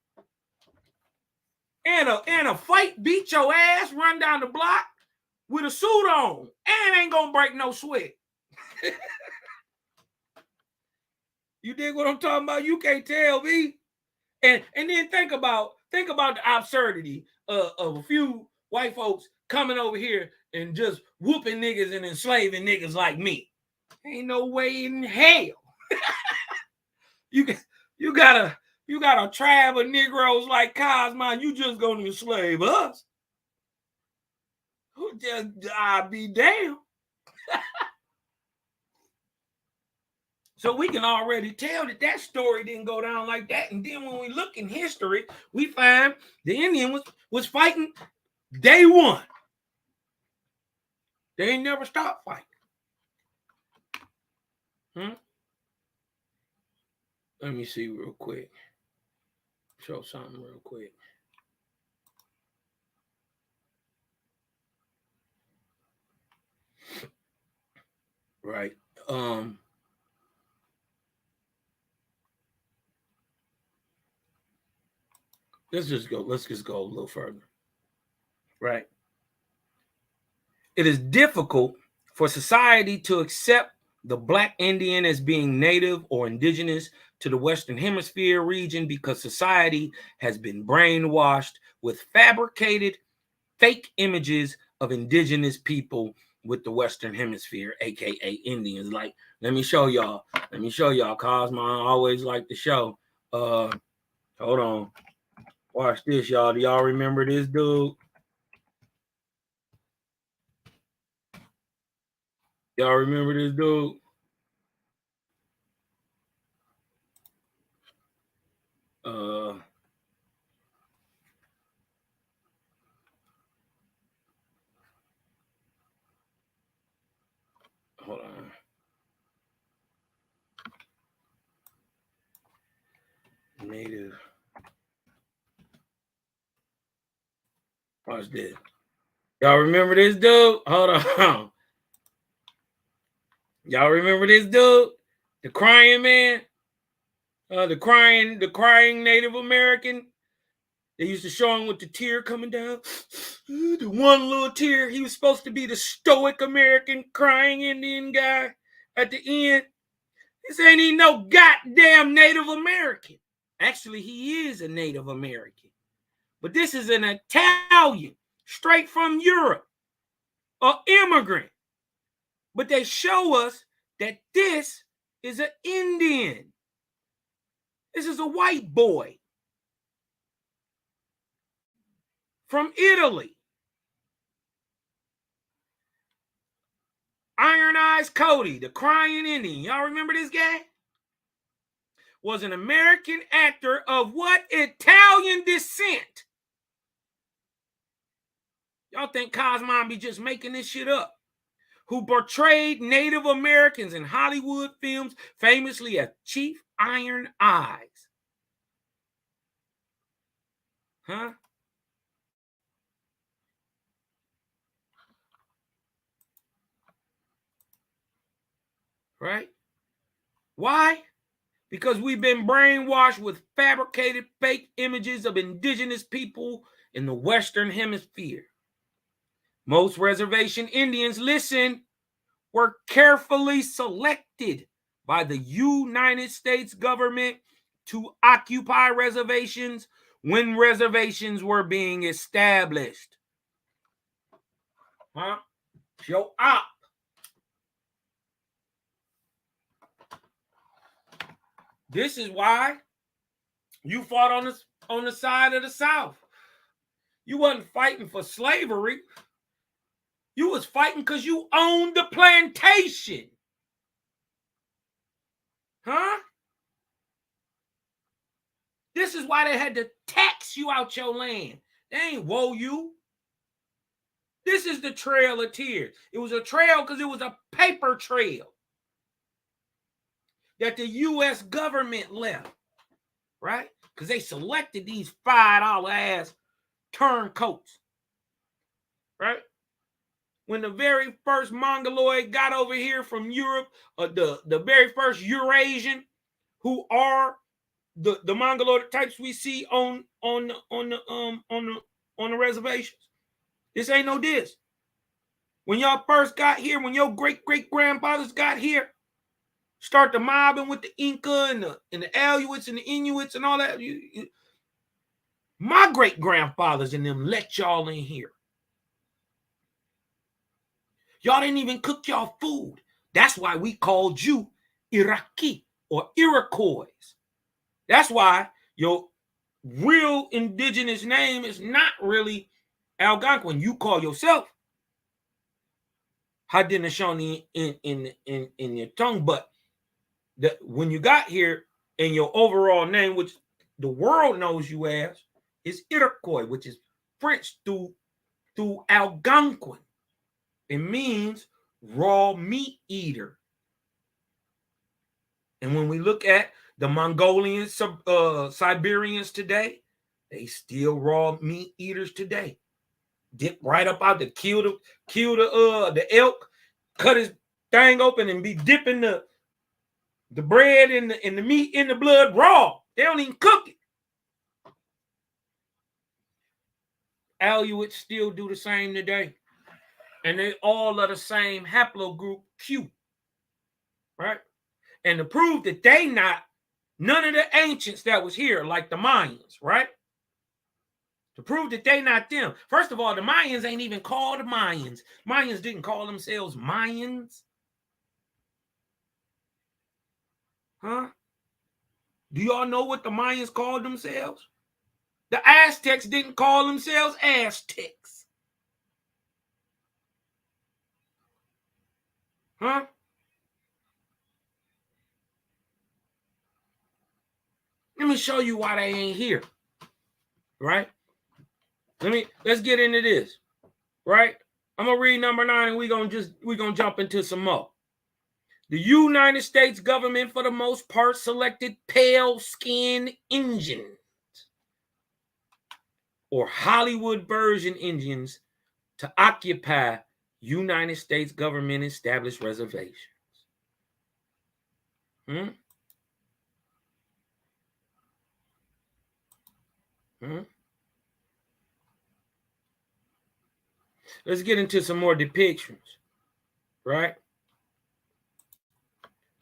And a fight beat your ass, run down the block with a suit on, and ain't gonna break no sweat. You dig what I'm talking about? You can't tell me. And then think about the absurdity of a few white folks coming over here and just whooping niggas and enslaving niggas like me. Ain't no way in hell. you got a tribe of Negroes like Cosmo, you just gonna enslave us? I'll be damned. So we can already tell that story didn't go down like that. And then when we look in history, we find the Indian was fighting day one. They ain't never stopped fighting. Let me see real quick. Show something real quick. Right. Let's just go a little further. Right. It is difficult for society to accept the Black Indian as being native or indigenous to the Western Hemisphere region because society has been brainwashed with fabricated fake images of indigenous people with the Western Hemisphere, aka Indians. Like, let me show y'all. Cosmo always like to show. Hold on. Watch this, y'all. Do y'all remember this dude? Y'all remember this dude? Hold on. Native. Watch this. Y'all remember this dude? Hold on. Y'all remember this dude? The crying man? The crying Native American. They used to show him with the tear coming down. The one little tear. He was supposed to be the stoic American crying Indian guy at the end. This ain't even no goddamn Native American. Actually, he is a Native American. But this is an Italian, straight from Europe, an immigrant. But they show us that this is an Indian. This is a white boy from Italy. Iron Eyes Cody, the crying Indian. Y'all remember this guy? Was an American actor of what Italian descent? Y'all think Cosmo be just making this shit up? Who portrayed Native Americans in Hollywood films, famously as Chief Iron Eyes. Huh? Right? Why? Because we've been brainwashed with fabricated fake images of indigenous people in the Western Hemisphere. Most reservation Indians, listen, were carefully selected by the United States government to occupy reservations when reservations were being established. Huh? Show up. This is why you fought on the side of the South. You wasn't fighting for slavery. You was fighting because you owned the plantation. Huh? This is why they had to tax you out your land. They ain't woe you. This is the Trail of Tears. It was a trail because it was a paper trail that the U.S. government left, right? Because they selected these $5 ass turncoats, right? When the very first Mongoloid got over here from Europe, the very first Eurasian, who are the Mongoloid types we see on the reservations. This ain't no diss. When y'all first got here, when your great-great-grandfathers got here, start the mobbing with the Inca and the Aleuts and the Inuits and all that. My great-grandfathers and them let y'all in here. Y'all didn't even cook y'all food. That's why we called you Iraqi or Iroquois. That's why your real indigenous name is not really Algonquin. You call yourself Haudenosaunee in your tongue, but when you got here, and your overall name, which the world knows you as, is Iroquois, which is French through Algonquin. It means raw meat eater. And when we look at the Mongolian Siberians today, they still raw meat eaters today. Dip right up out to kill the elk, cut his thing open, and be dipping the bread and the meat in the blood raw. They don't even cook it. Aleuts still do the same today. And they all are the same haplogroup Q. Right? And to prove that they not none of the ancients that was here, like the Mayans, right? To prove that they not them. First of all, the Mayans ain't even called the Mayans. Mayans didn't call themselves Mayans. Huh? Do y'all know what the Mayans called themselves? The Aztecs didn't call themselves Aztecs. Huh? Let me show you why they ain't here. Right? Let's get into this. Right? I'm gonna read number 9 and we're gonna jump into some more. The United States government, for the most part, selected pale-skinned Indians or Hollywood version Indians to occupy United States government established reservations. Let's get into some more depictions, right,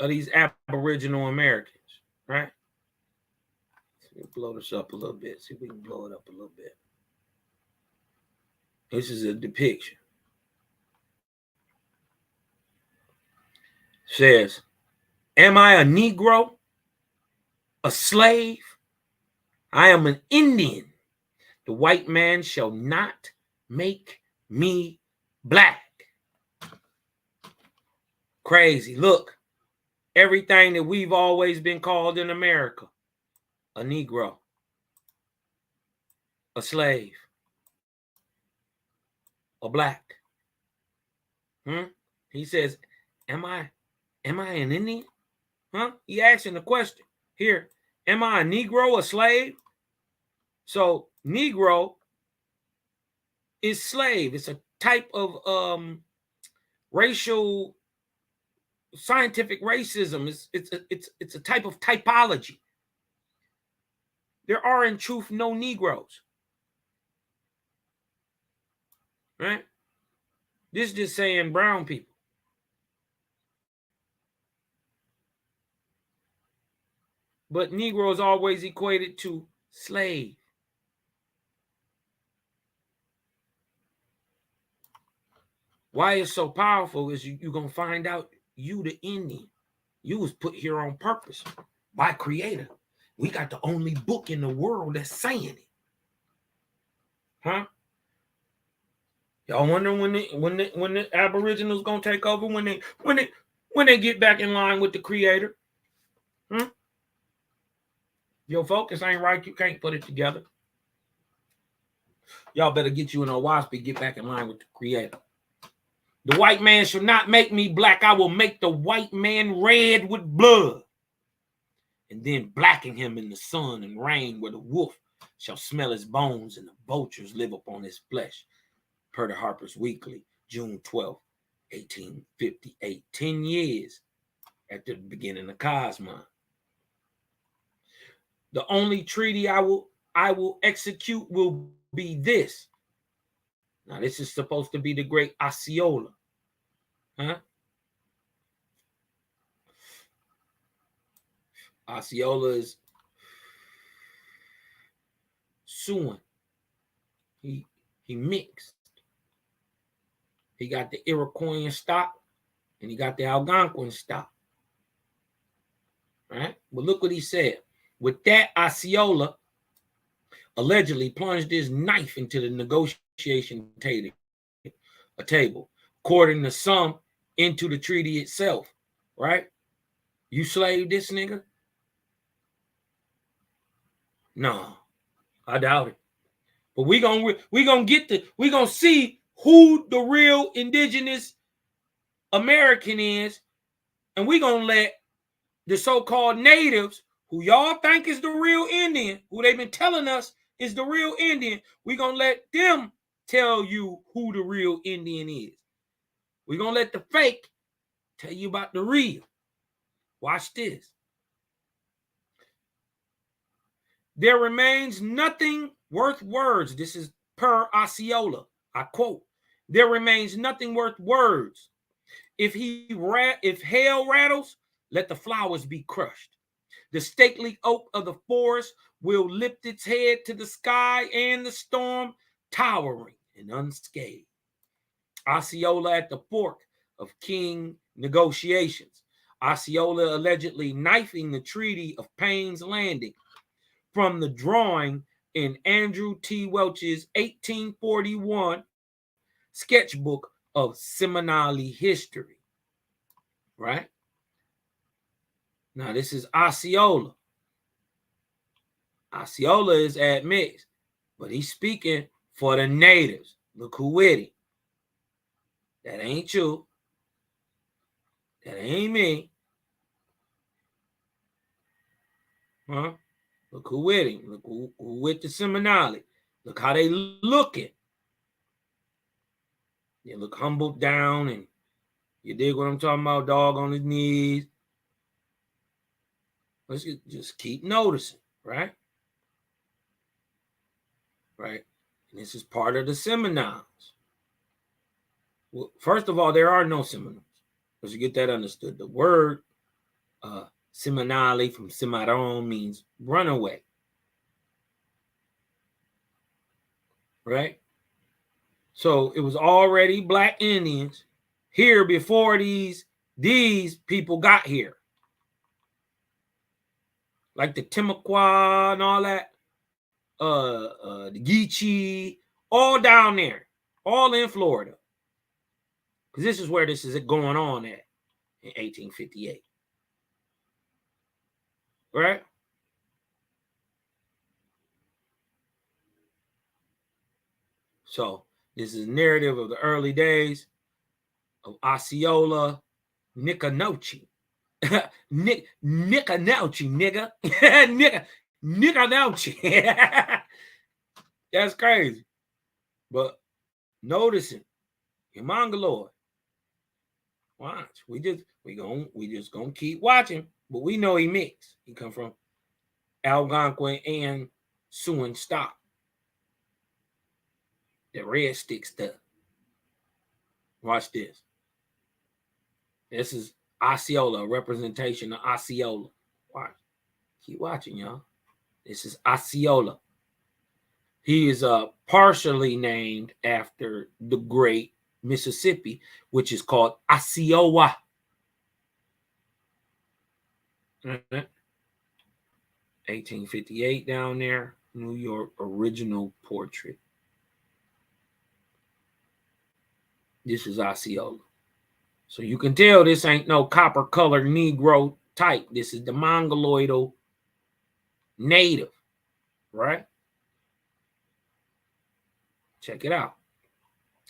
of these Aboriginal Americans, right? Let's blow this up a little bit. See if we can blow it up a little bit. This is a depiction. It says, am I a Negro? A slave? I am an Indian. The white man shall not make me black. Crazy. Look, everything that we've always been called in America. A Negro. A slave. A black. He says, am I an Indian? He asking the question. Here, am I a Negro, a slave? So Negro is slave. It's a type of racial scientific racism. It's a type of typology. There are in truth no Negroes. Right? This is just saying brown people. But Negro is always equated to slave. Why it's so powerful is you're going to find out you the Indian. You was put here on purpose by Creator. We got the only book in the world that's saying it. Huh? Y'all wondering when the Aboriginals gonna take over, when they get back in line with the Creator? Your focus ain't right, you can't put it together. Y'all better get you in a wasp and get back in line with the Creator. The white man shall not make me black. I will make the white man red with blood, and then blacken him in the sun and rain, where the wolf shall smell his bones and the vultures live upon his flesh. Per the Harper's Weekly, June 12th, 1858. 10 years after the beginning of Cosmon. The only treaty I will execute will be this. Now, this is supposed to be the great Osceola. Osceola is Siouan. He mixed. He got the Iroquoian stock and he got the Algonquin stock. Right? But look what he said. With that, Osceola allegedly plunged his knife into the negotiation table, according to some, into the treaty itself. Right? You slave this nigga? No, I doubt it. But we gonna see who the real indigenous American is, and we gonna let the so-called natives, who y'all think is the real Indian, who they've been telling us is the real Indian, we gonna let them tell you who the real Indian is. We gonna let the fake tell you about the real. Watch this. There remains nothing worth words. This is per Osceola. I quote, there remains nothing worth words. If hail rattles, let the flowers be crushed. The stately oak of the forest will lift its head to the sky and the storm, towering and unscathed. Osceola at the fork of King negotiations. Osceola allegedly knifing the Treaty of Payne's Landing from the drawing in Andrew T. Welch's 1841 sketchbook of Seminole history. Right? Now, this is Osceola. Osceola is admixed, but he's speaking for the natives. Look who with him. That ain't you. That ain't me. Huh? Look who with him. Look who with the Seminole. Look how they looking. They look humbled down, and you dig what I'm talking about? Dog on his knees. Let's just keep noticing, right? Right? And this is part of the Seminoles. Well, first of all, there are no Seminoles. Let's get that understood. The word Seminole from Cimarron means runaway. Right? So it was already black Indians here before these people got here. Like the Timucua and all that. The Geechee, all down there. All in Florida. Because this is where this is going on at in 1858. Right? So this is a narrative of the early days of Osceola Nicanochi. Nicanochi, nigga. Nicanochi. That's crazy. But noticing in Mongoloid. Watch. We just gonna keep watching. But we know he mixed. He come from Algonquin and Siouan stock. The red stick stuff. Watch this. This is Osceola, representation of Osceola. Watch. Keep watching, y'all. This is Osceola. He is partially named after the great Mississippi, which is called Osceola. 1858 down there, New York original portrait. This is Osceola. So you can tell this ain't no copper colored Negro type. This is the Mongoloidal native, right? Check it out.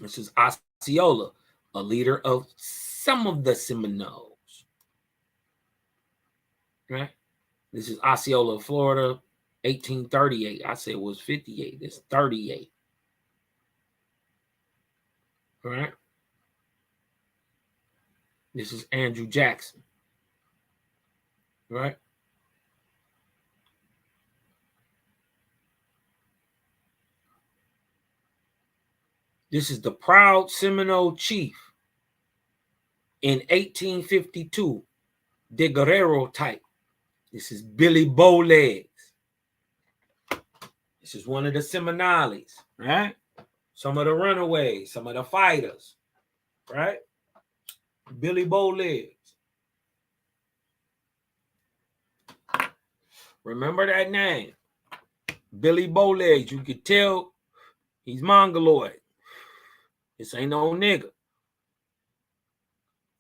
This is Osceola, a leader of some of the Seminoles, right? This is Osceola, Florida, 1838. I said it was 58. It's 38. All right. This is Andrew Jackson. Right? This is the proud Seminole chief in 1852, De Guerrero type. This is Billy Bowlegs. This is one of the Seminoles, right? Some of the runaways, some of the fighters, right? Billy Bowlegs. Remember that name, Billy Bowlegs. You could tell he's mongoloid. This ain't no nigga,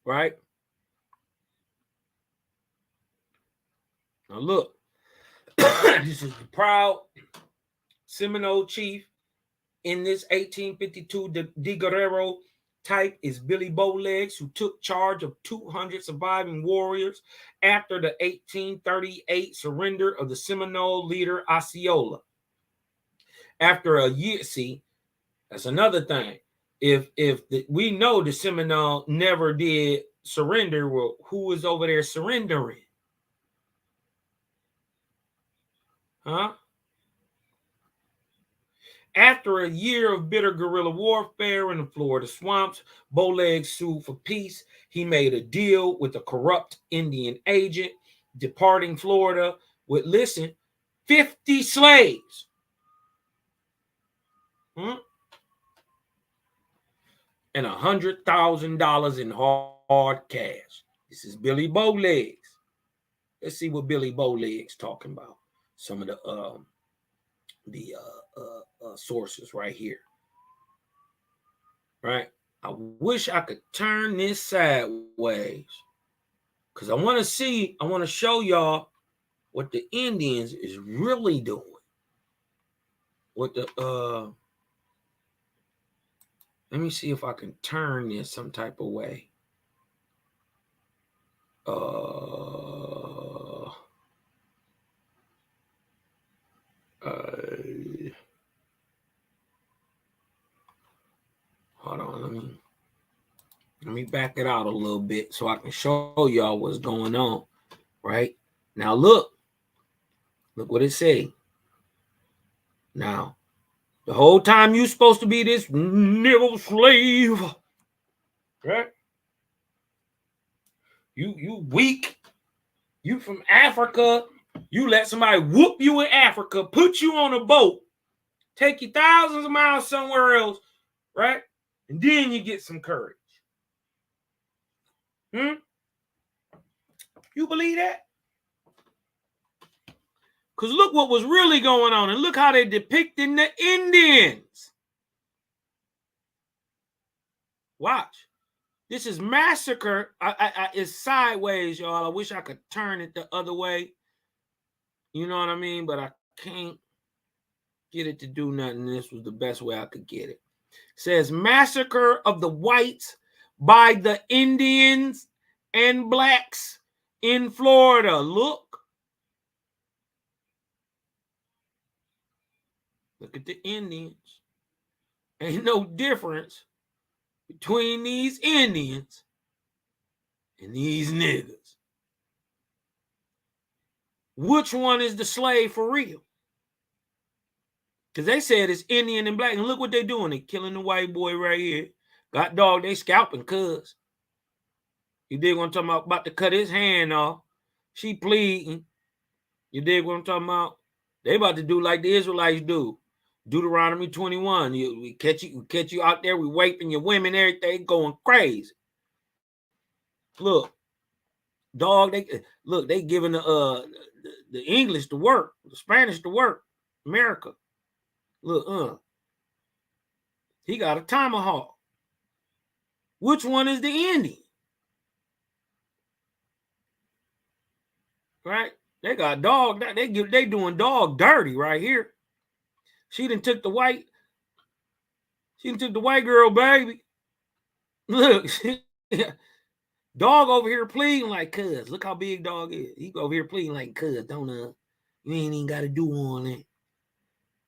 right? Now look, this is the proud Seminole chief in this 1852 De Guerrero type is Billy Bowlegs, who took charge of 200 surviving warriors after the 1838 surrender of the Seminole leader Osceola. After a year, see, that's another thing. We know the Seminole never did surrender, well, who was over there surrendering? Huh? After a year of bitter guerrilla warfare in the Florida swamps, Bowlegs sued for peace. He made a deal with a corrupt Indian agent, departing Florida with, listen, 50 slaves. And $100,000 in hard cash. This is Billy Bowlegs. Let's see what Billy Bowlegs talking about. Some of the sources right here. Right? I wish I could turn this sideways because I want to show y'all what the Indians is really doing. What the let me see if I can turn this some type of way. Hold on, let me back it out a little bit so I can show y'all what's going on. Right now, look what it say. Now, the whole time you supposed to be this nigga slave, right? You weak. You from Africa. You let somebody whoop you in Africa, put you on a boat, take you thousands of miles somewhere else, right? And then you get some courage. You believe that? Because look what was really going on, and look how they depicting the Indians. Watch. This is massacre. It's sideways, y'all. I wish I could turn it the other way. You know what I mean? But I can't get it to do nothing. This was the best way I could get it. It says massacre of the whites by the Indians and blacks in Florida. Look at the Indians. Ain't no difference between these Indians and these niggas. Which one is the slave for real? Because they said it's Indian and black. And look what they're doing. They're killing the white boy right here. Got dog, they scalping cuz. You dig what I'm talking about to cut his hand off. She pleading. You dig what I'm talking about? They about to do like the Israelites do. Deuteronomy 21. We catch you out there. We raping your women, everything going crazy. Look, dog. They giving the English to work, the Spanish to work. America. Look, he got a tomahawk. Which one is the Indian? Right? They got dog. They doing dog dirty right here. She done took the white girl, baby. Look, dog over here pleading like cuz. Look how big dog is. He over here pleading like cuz, don't you ain't even got to do all that.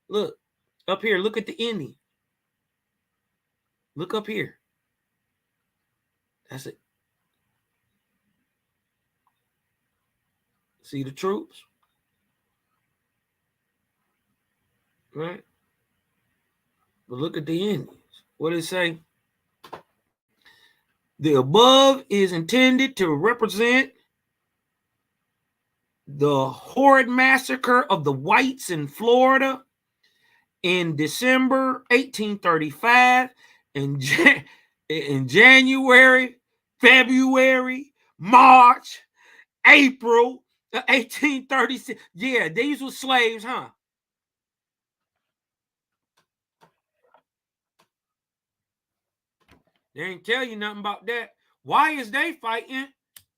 Look, up here, look at the Indian. Look up here. That's it. See the troops? Right? But look at the Indians. What did it say? The above is intended to represent the horrid massacre of the whites in Florida in December 1835, in January, February, March, April 1836. Yeah, these were slaves, huh? They ain't tell you nothing about that. Why is they fighting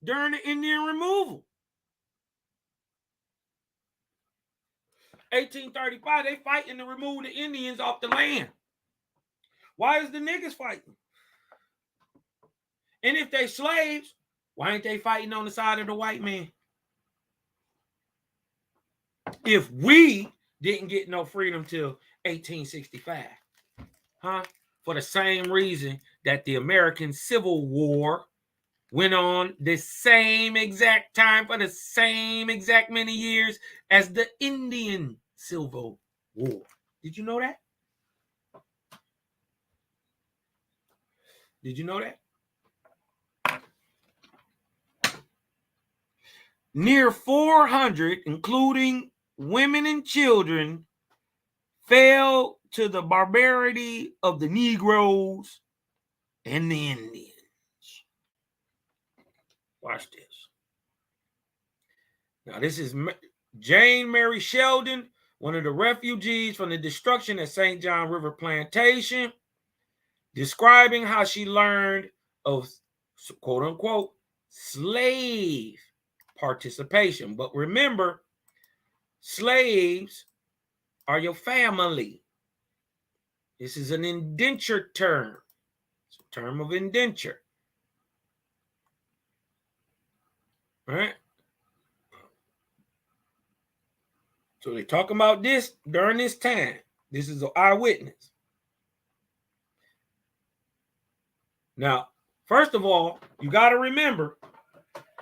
during the Indian removal? 1835, they fighting to remove the Indians off the land. Why is the niggas fighting? And if they slaves, why ain't they fighting on the side of the white man? If we didn't get no freedom till 1865, huh? For the same reason that the American Civil War went on the same exact time for the same exact many years as the Indian Civil War. Did you know that? Did you know that? Near 400, including women and children, fell to the barbarity of the Negroes and the Indians. Watch this. Now, this is Jane Mary Sheldon, one of the refugees from the destruction at St. John River Plantation, describing how she learned of, quote unquote, slave participation. But remember, slaves are your family. This is an indenture term. It's a term of indenture. Right? So they talk about this during this time. This is an eyewitness. Now, first of all, you got to remember,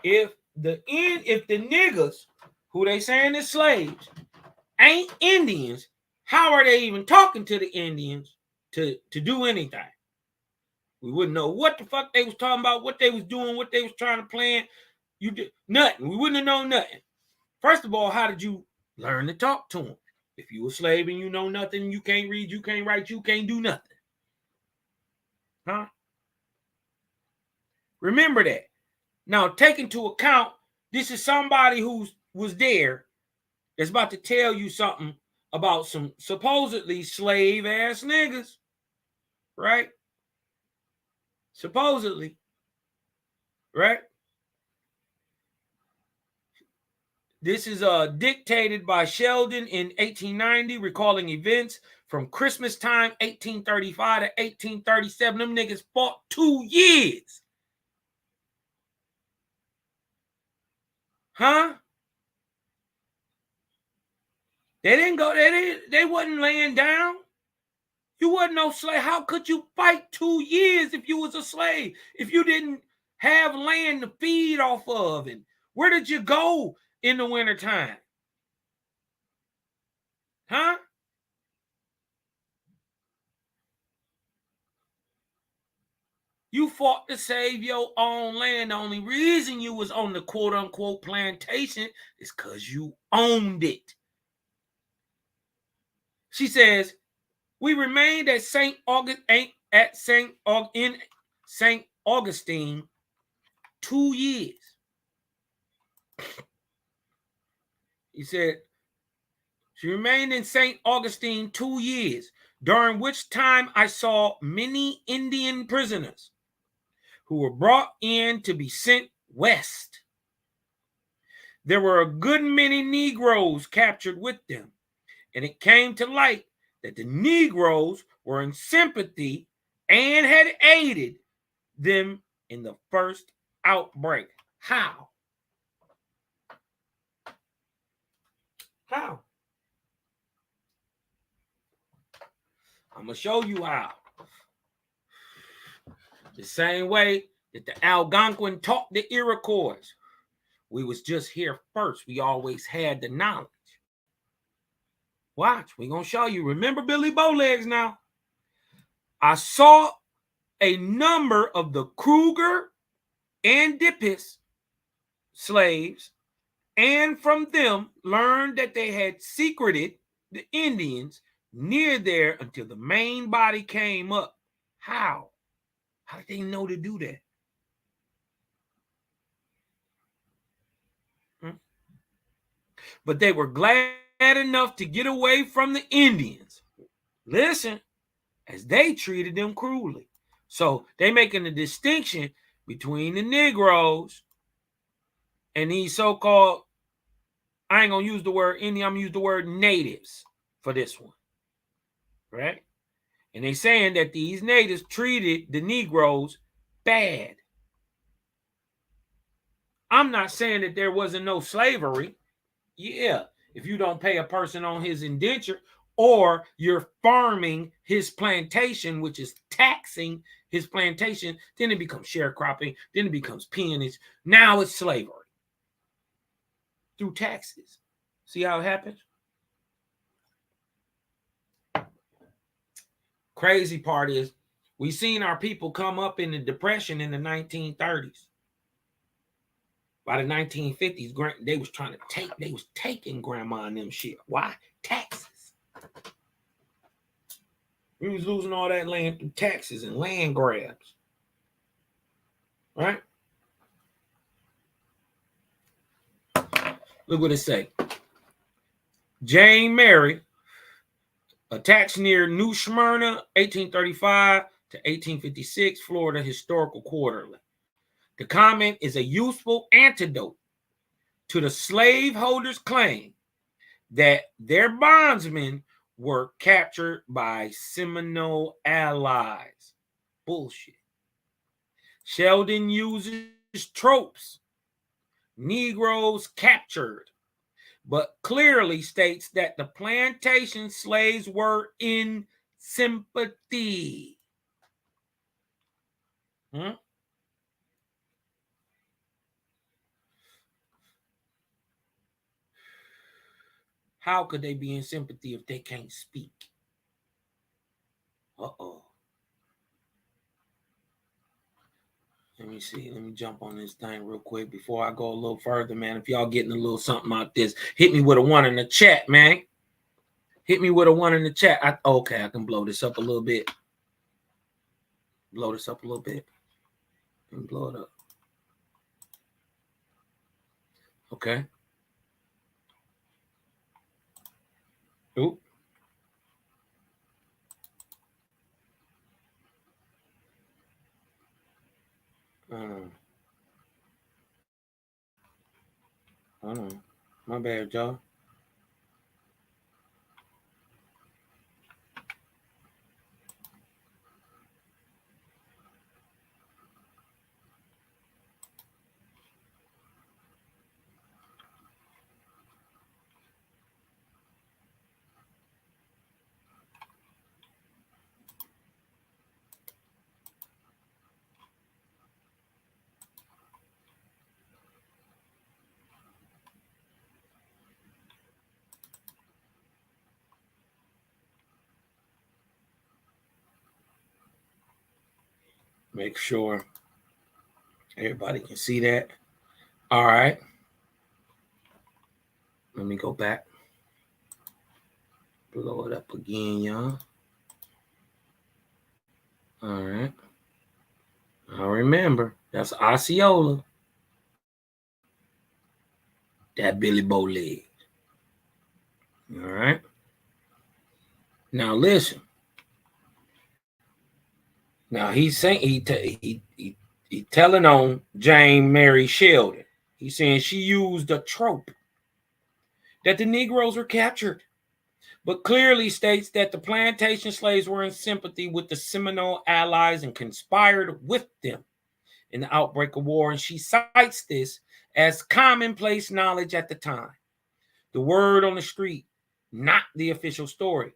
if the niggas who they saying is slaves ain't Indians, how are they even talking to the Indians to do anything? We wouldn't know what the fuck they was talking about, what they was doing, what they was trying to plan. You did nothing. We wouldn't have known nothing. First of all, how did you learn to talk to them? If you a slave and you know nothing, you can't read, you can't write, you can't do nothing. Huh? Remember that. Now, take into account, this is somebody who was there that's about to tell you something about some supposedly slave-ass niggas, right? Supposedly, right? This is dictated by Sheldon in 1890, recalling events from Christmas time, 1835 to 1837. Them niggas fought 2 years. Huh? They didn't go, they wasn't laying down. You wasn't no slave. How could you fight 2 years if you was a slave? If you didn't have land to feed off of? And where did you go in the wintertime? Huh? You fought to save your own land. The only reason you was on the quote-unquote plantation is because you owned it. She says, we remained at St. Augustine 2 years. He said, she remained in St. Augustine 2 years, during which time I saw many Indian prisoners who were brought in to be sent west. There were a good many Negroes captured with them, and it came to light that the Negroes were in sympathy and had aided them in the first outbreak. How? How? I'm going to show you how. The same way that the Algonquin taught the Iroquois. We was just here first. We always had the knowledge. Watch, we're going to show you. Remember Billy Bowlegs now. I saw a number of the Kruger and Dippis slaves, and from them learned that they had secreted the Indians near there until the main body came up. How? How did they know to do that? But they were glad enough to get away from the Indians. Listen, as they treated them cruelly. So they making a distinction between the Negroes and these so-called, I ain't gonna use the word Indian, I'm gonna use the word natives for this one. Right? And they saying that these natives treated the Negroes bad. I'm not saying that there wasn't no slavery. Yeah, if you don't pay a person on his indenture, or you're farming his plantation, which is taxing his plantation, then it becomes sharecropping, then it becomes peonage. Now it's slavery through taxes. See how it happens? Crazy part is we seen our people come up in the Depression in the 1930s. By the 1950s, they was taking grandma and them shit. Why? Taxes. We was losing all that land through taxes and land grabs. Right? Look what it say. Jane Mary, attacks near New Smyrna, 1835 to 1856, Florida Historical Quarterly. The comment is a useful antidote to the slaveholders' claim that their bondsmen were captured by Seminole allies. Bullshit. Sheldon uses tropes, Negroes captured, but clearly states that the plantation slaves were in sympathy. How could they be in sympathy if they can't speak? Uh-oh. Let me see. Let me jump on this thing real quick before I go a little further, man. If y'all getting a little something out this, hit me with a 1 in the chat, man. Hit me with a 1 in the chat. Okay, I can blow this up a little bit. Blow this up a little bit. And blow it up. Okay. Oop. Hold on. My bad, y'all. Make sure everybody can see that. All right. Let me go back. Blow it up again, y'all. All right. I remember. That's Osceola. That Billy Bowleg. All right. Now listen. Now he's saying he telling on Jane Mary Sheldon. He's saying she used a trope that the Negroes were captured, but clearly states that the plantation slaves were in sympathy with the Seminole allies and conspired with them in the outbreak of war. And she cites this as commonplace knowledge at the time. The word on the street, not the official story,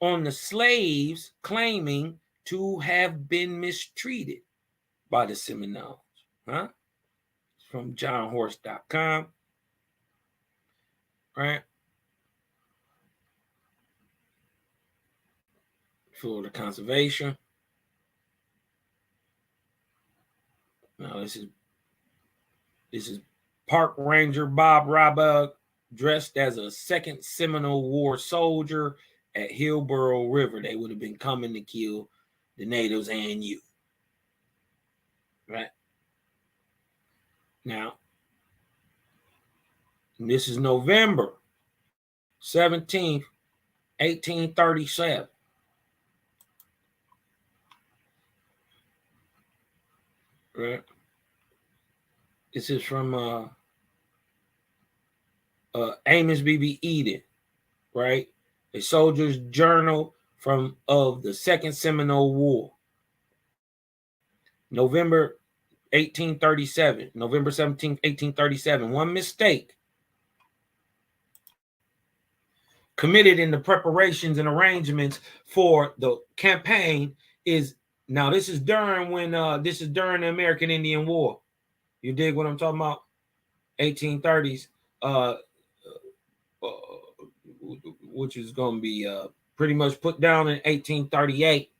on the slaves claiming to have been mistreated by the Seminoles. Huh? From johnhorse.com. Right? Florida Conservation. Now this is Park Ranger Bob Rabug dressed as a second Seminole War soldier at Hillsborough River, they would have been coming to kill the natives and you. Right? Now, this is November 17th, 1837. Right? This is from Amos B.B. Eden, right? A soldier's journal of the Second Seminole War. November 1837, November 17th, 1837. One mistake committed in the preparations and arrangements for the campaign is, now this is during the American Indian War. You dig what I'm talking about? 1830s, which is going to be pretty much put down in 1838.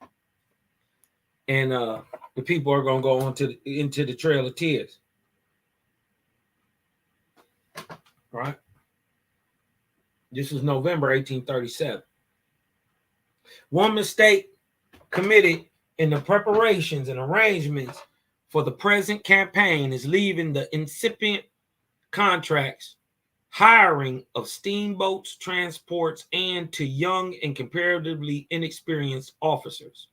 And the people are going to go into the Trail of Tears. Right? This is November 1837. One mistake committed in the preparations and arrangements for the present campaign is leaving the incipient contracts, hiring of steamboats, transports, and to young and comparatively inexperienced officers,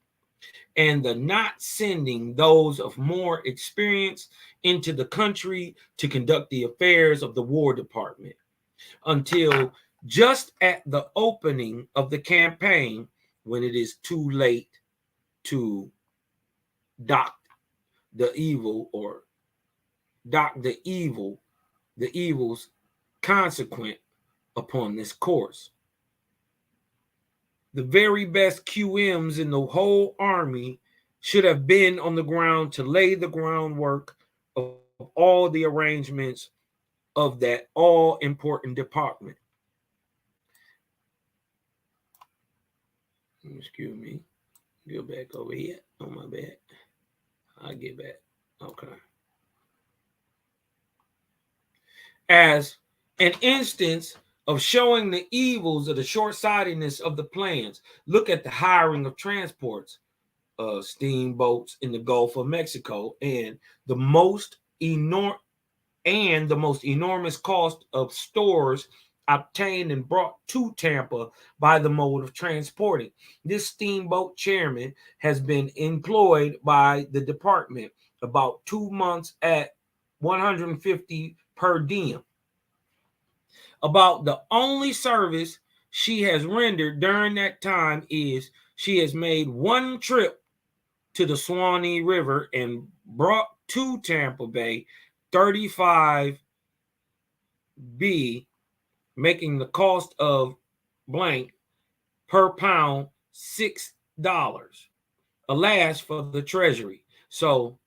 and the not sending those of more experience into the country to conduct the affairs of the War Department until just at the opening of the campaign, when it is too late to dock the evil or dock the evils consequent upon this course. The very best QMs in the whole army should have been on the ground to lay the groundwork of all the arrangements of that all-important department. Excuse me. Get back over here. Oh, my bad. I'll get back. Okay. As an instance of showing the evils of the short-sightedness of the plans, look at the hiring of transports, steamboats in the Gulf of Mexico, and the most enormous cost of stores obtained and brought to Tampa by the mode of transporting. This steamboat chairman has been employed by the department about 2 months at $150 per diem. About the only service she has rendered during that time is she has made one trip to the Suwannee River and brought to Tampa Bay 35 B, making the cost of blank per pound $6. Alas for the Treasury. So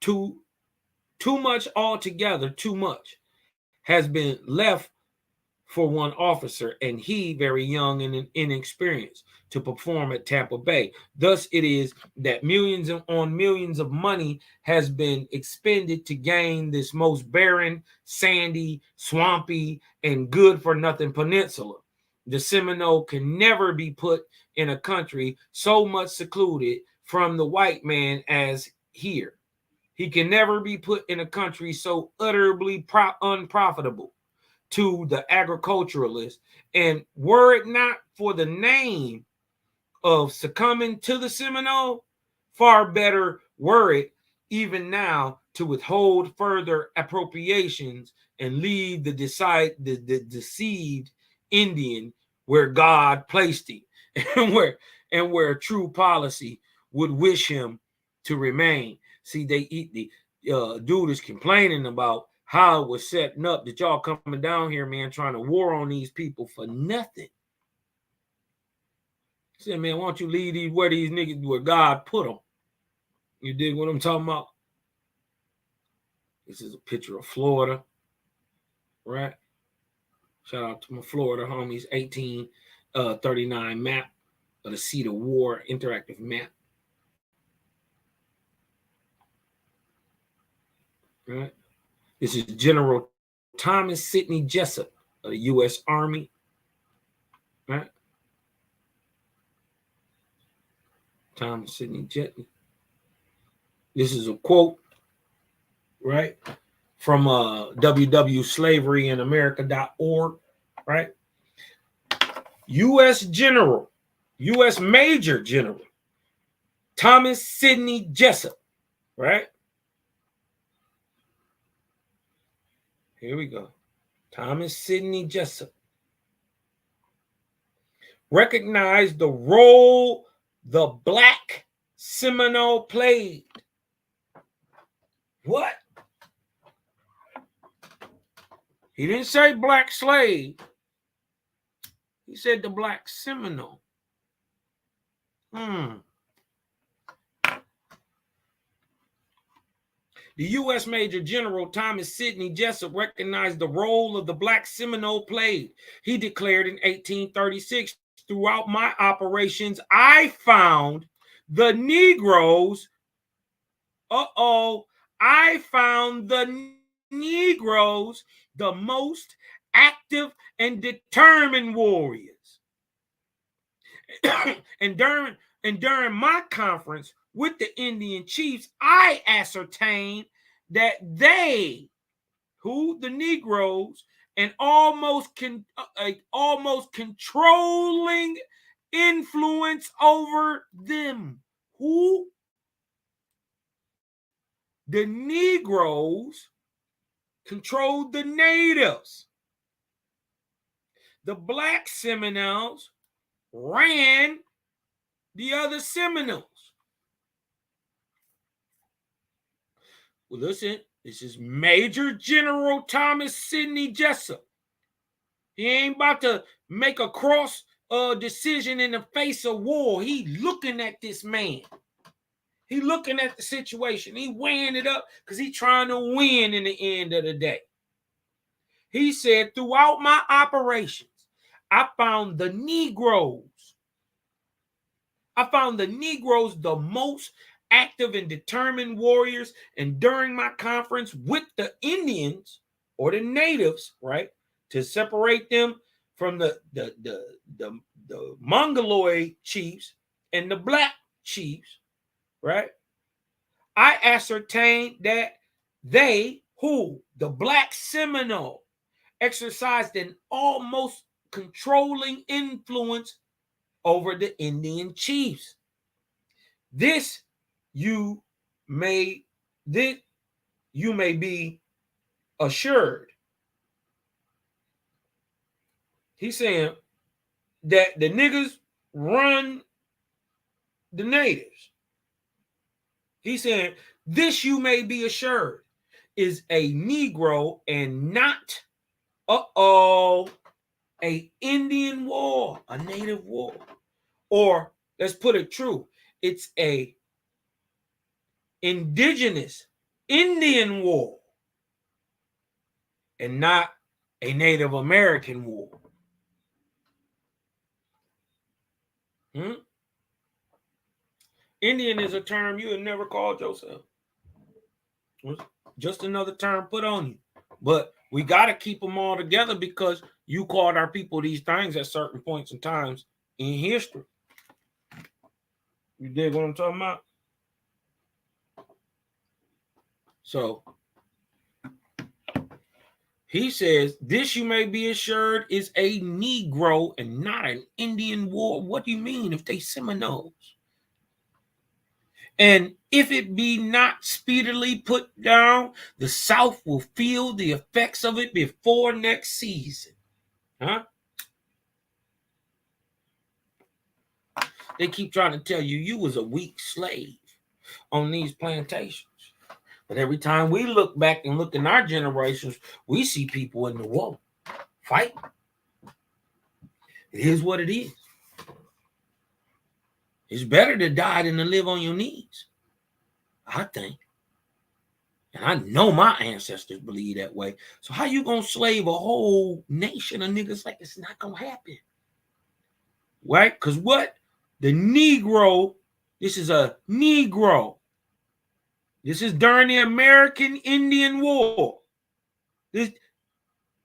too much altogether, too much has been left for one officer, and he very young and inexperienced, to perform at Tampa Bay. Thus it is that millions on millions of money has been expended to gain this most barren, sandy, swampy, and good-for-nothing peninsula. The Seminole can never be put in a country so much secluded from the white man as here. He can never be put in a country so utterly unprofitable to the agriculturalist, and were it not for the name of succumbing to the Seminole, far better were it even now to withhold further appropriations and leave the deceived Indian where God placed him, and where true policy would wish him to remain. See, the dude is complaining about how it was setting up, that y'all coming down here, man, trying to war on these people for nothing. He said, man, why don't you leave these niggas where God put them? You dig what I'm talking about? This is a picture of Florida, right? Shout out to my Florida homies, 1839 map of the seat of war, interactive map. Right? This is General Thomas Sidney Jessup of the U.S. Army. Right? Thomas Sidney Jetney. This is a quote, right, from www.slaveryinamerica.org, right? U.S. Major General Thomas Sidney Jessup, right? Here we go. Thomas Sidney Jessup recognized the role the Black Seminole played. What? He didn't say Black slave. He said the Black Seminole. The U.S. Major General Thomas Sidney Jessup recognized the role of the Black Seminole played. He declared in 1836, throughout my operations, I found the Negroes, I found the Negroes the most active and determined warriors. and during my conference with the Indian chiefs, I ascertained that they, the Negroes, an almost controlling influence over them. Who? The Negroes controlled the natives. The Black Seminoles ran the other Seminoles. Well, listen, this is Major General Thomas Sidney Jessup. He ain't about to make a cross decision in the face of war. He looking at this man. He looking at the situation. He weighing it up because he trying to win in the end of the day. He said, throughout my operations, I found the Negroes the most active and determined warriors. And during my conference with the Indians or the natives, right, to separate them from the Mongoloid chiefs and the Black chiefs, right, I ascertained that they, the Black Seminole, exercised an almost controlling influence over the Indian chiefs. This you may be assured. He's saying that the niggas run the natives. He's saying this you may be assured is a Negro and not a Indian war, a native war. Or let's put it true, it's a indigenous Indian war and not a Native American war. Indian is a term you had never called yourself. Just another term put on you. But we got to keep them all together because you called our people these things at certain points in times in history. You dig what I'm talking about? So he says, this you may be assured is a Negro and not an Indian war. What do you mean if they Seminoles? And if it be not speedily put down, the South will feel the effects of it before next season. Huh? They keep trying to tell you was a weak slave on these plantations. But every time we look back and look in our generations, we see people in the war fighting. It is what it is. It's better to die than to live on your knees, I think. And I know my ancestors believe that way. So how you gonna slave a whole nation of niggas? Like, it's not gonna happen. Right? Because what? The Negro, this is a Negro. This is during the American Indian War. The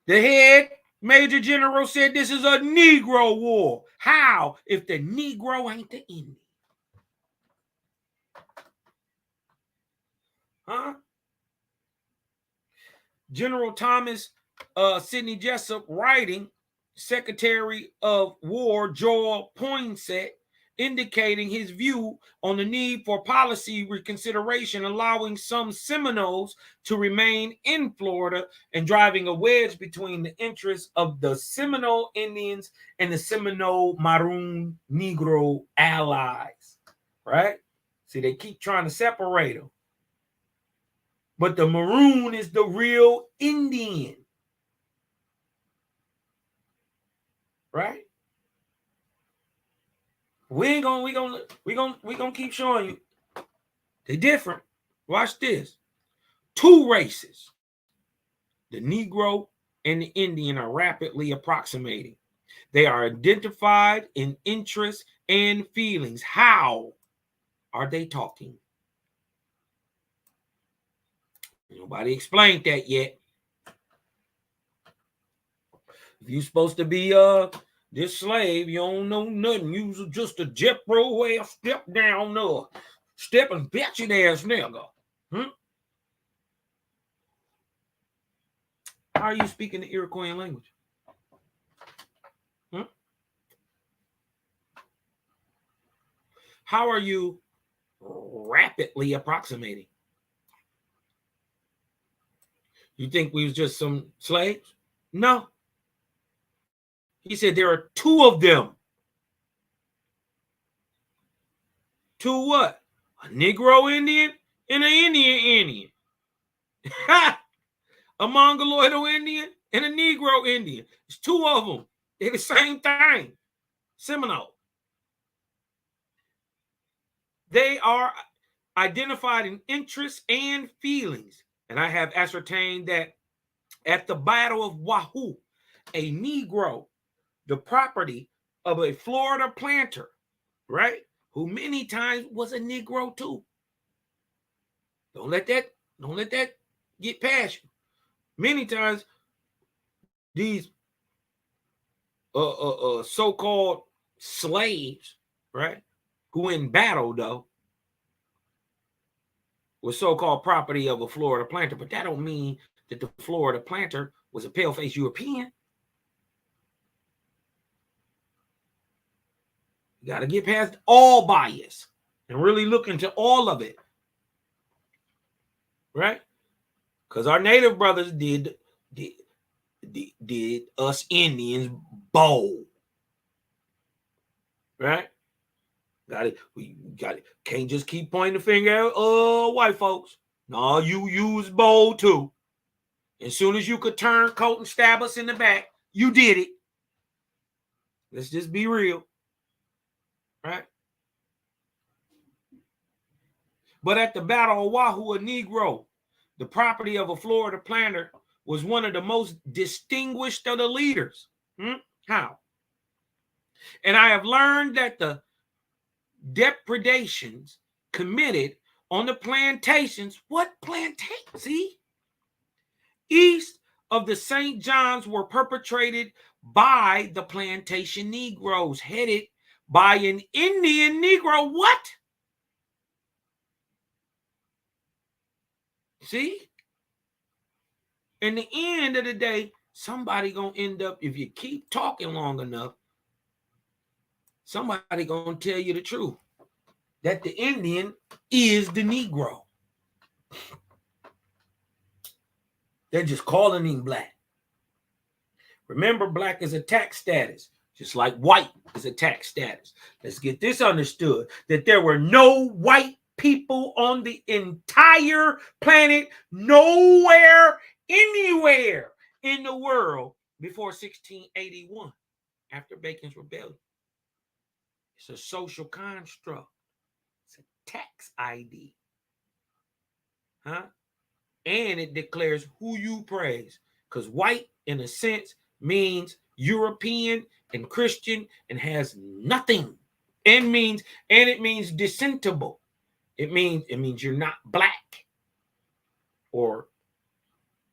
head Major General said this is a Negro war. How? If the Negro ain't the Indian. Huh? General Thomas Sidney Jessup, writing, Secretary of War Joel Poinsett, indicating his view on the need for policy reconsideration, allowing some Seminoles to remain in Florida and driving a wedge between the interests of the Seminole Indians and the Seminole Maroon Negro allies. Right? See, they keep trying to separate them. But the Maroon is the real Indian. Right? We gonna keep showing you they're different. Watch this. Two races, the Negro and the Indian, are rapidly approximating. They are identified in interests and feelings. How are they talking? Nobody explained that yet. If you're supposed to be this slave, you don't know nothing. You're just a Jethro way step down step and bet your ass nigga. How are you speaking the Iroquois language? How are you rapidly approximating? You think we was just some slaves? No. He said there are two of them. Two what? A Negro Indian and an Indian Indian. A Mongoloid Indian and a Negro Indian. It's two of them. They're the same thing. Seminole. They are identified in interests and feelings. And I have ascertained that at the Battle of Wahoo, a Negro, the property of a Florida planter, right, who many times was a Negro too. Don't let that get past you. Many times these so-called slaves, right, who in battle though, was so-called property of a Florida planter, but that don't mean that the Florida planter was a pale-faced European. You got to get past all bias and really look into all of it, right? Because our native brothers did us Indians bold, right? Got it. We got it. Can't just keep pointing the finger at white folks. No, you use bold too. As soon as you could turn coat and stab us in the back, you did it. Let's just be real, right? But at the Battle of Wahoo, a Negro, the property of a Florida planter, was one of the most distinguished of the leaders. How? And I have learned that the depredations committed on the plantations, what plantations? See? East of the St. Johns were perpetrated by the plantation Negroes, headed by an Indian Negro. What? See? In the end of the day, somebody gonna end up, if you keep talking long enough, somebody gonna tell you the truth, that the Indian is the Negro. They're just calling him black. Remember, black is a tax status, just like white is a tax status. Let's get this understood, that there were no white people on the entire planet, nowhere, anywhere in the world before 1681, after Bacon's Rebellion. It's a social construct. It's a tax ID. And it declares who you praise. Because white, in a sense, means European and Christian and has nothing. It means dissentable. It means you're not black. Or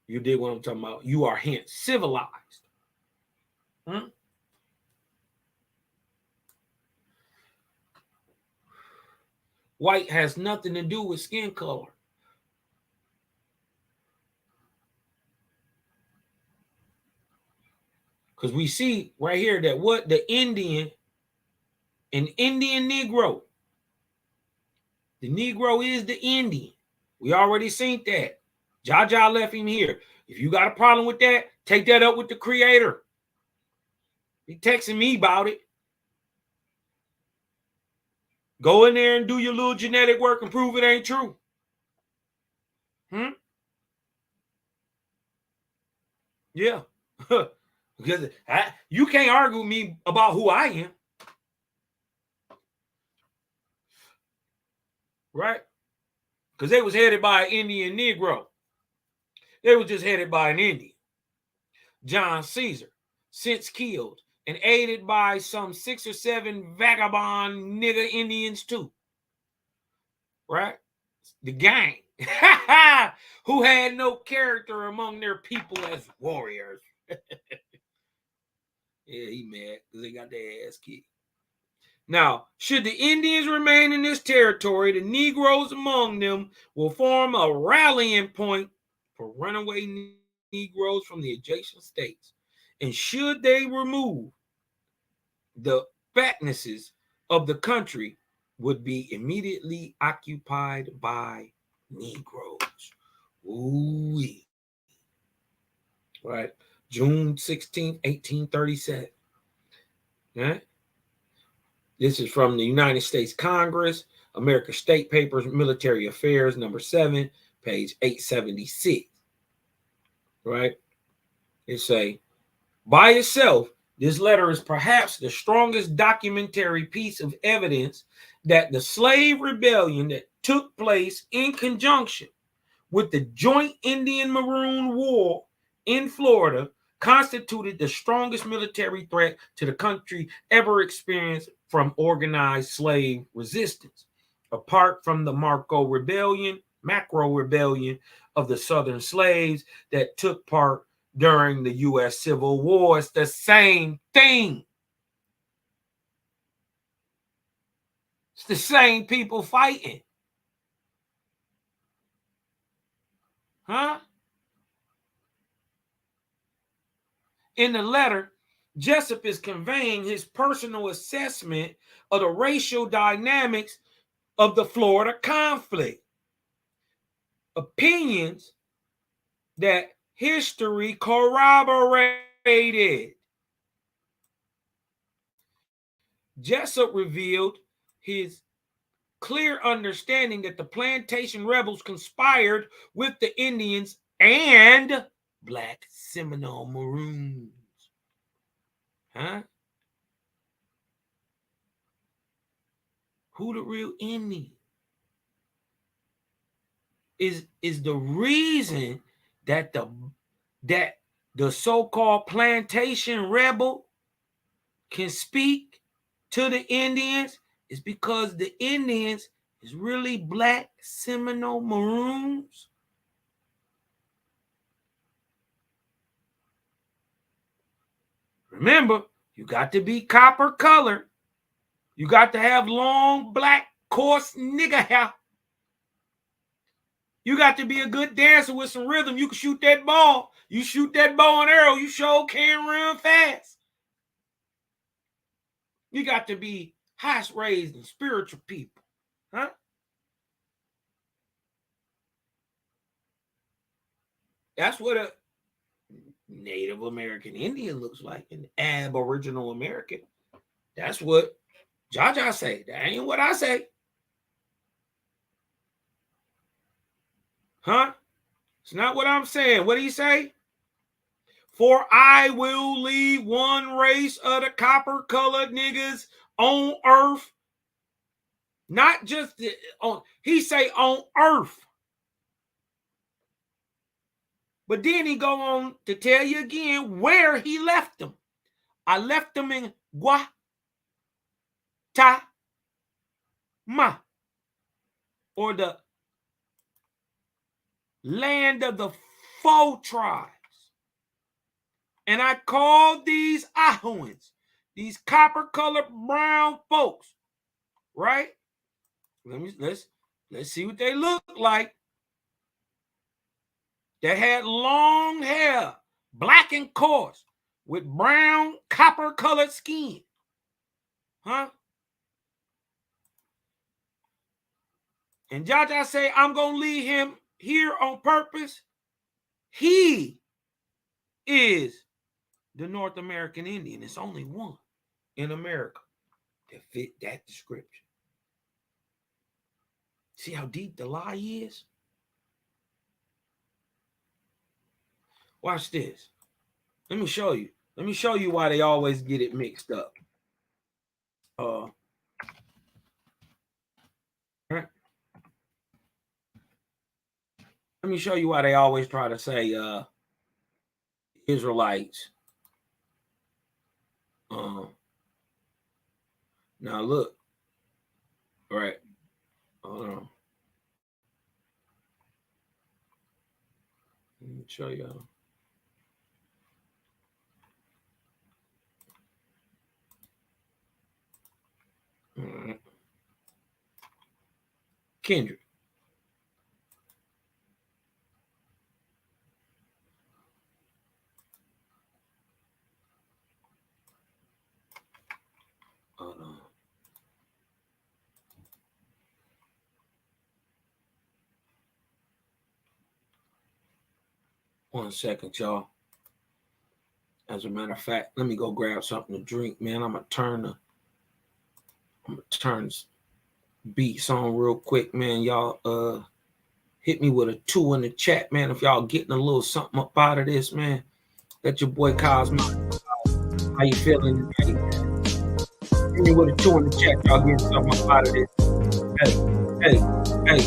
you did what I'm talking about. You are hence civilized. White has nothing to do with skin color. Because we see right here that what the Indian, an Indian Negro, the Negro is the Indian. We already seen that. Jaja left him here. If you got a problem with that, take that up with the creator. He texting me about it. Go in there and do your little genetic work and prove it ain't true. Yeah. Because you can't argue with me about who I am. Right? Because they was headed by an Indian Negro. They were just headed by an Indian. John Caesar, since killed and aided by some 6 or 7 vagabond nigger Indians too. Right? The gang. Who had no character among their people as warriors. Yeah, he mad because they got their ass kicked. Now, should the Indians remain in this territory, the Negroes among them will form a rallying point for runaway Negroes from the adjacent states. And should they remove, the fatnesses of the country would be immediately occupied by Negroes. Ooh-wee. Right? June 16, 1837. Right? This is from the United States Congress, American State Papers, Military Affairs, number 7, page 876. Right? It say, by itself, this letter is perhaps the strongest documentary piece of evidence that the slave rebellion that took place in conjunction with the joint Indian Maroon War in Florida constituted the strongest military threat to the country ever experienced from organized slave resistance. Apart from the macro rebellion of the Southern slaves that took part during the U.S. Civil War, it's the same thing. It's the same people fighting. Huh? In the letter, Jessup is conveying his personal assessment of the racial dynamics of the Florida conflict. Opinions that history corroborated. Jessup revealed his clear understanding that the plantation rebels conspired with the Indians and Black Seminole Maroons. Huh? Who the real Indian? Is the reason that the so-called plantation rebel can speak to the Indians is because the Indians is really Black Seminole Maroons. Remember, you got to be copper colored. You got to have long, black, coarse nigger hair. You got to be a good dancer with some rhythm. You can shoot that ball. You shoot that bow and arrow, you sure can run fast. You got to be high-raised and spiritual people. Huh? That's what a Native American Indian looks like, an Aboriginal American. That's what Jaja say. That ain't what I say. Huh? It's not what I'm saying. What do you say? For I will leave one race of the copper-colored niggas on earth. Not just on, he say on earth. But then he go on to tell you again where he left them. I left them in Guatama, or the land of the 4 tribes. And I called these Ahuans, these copper-colored brown folks, right? Let's see what they look like. They had long hair, black and coarse, with brown, copper-colored skin. Huh? And Jaja say, I'm going to leave him here on purpose. He is the North American Indian. It's only one in America that fit that description. See how deep the lie is? Watch this. Let me show you. Let me show you why they always get it mixed up. Right. Let me show you why they always try to say Israelites. Now look. All right. Hold on. Let me show you. Kendrick. Hold on. One second, y'all. As a matter of fact, let me go grab something to drink, man. I'm gonna turn beats on real quick, man. Y'all hit me with a 2 in the chat, man. If y'all getting a little something up out of this, man. Let your boy Cosmo. How you feeling tonight? Hit me with a 2 in the chat, y'all getting something up out of this. Hey.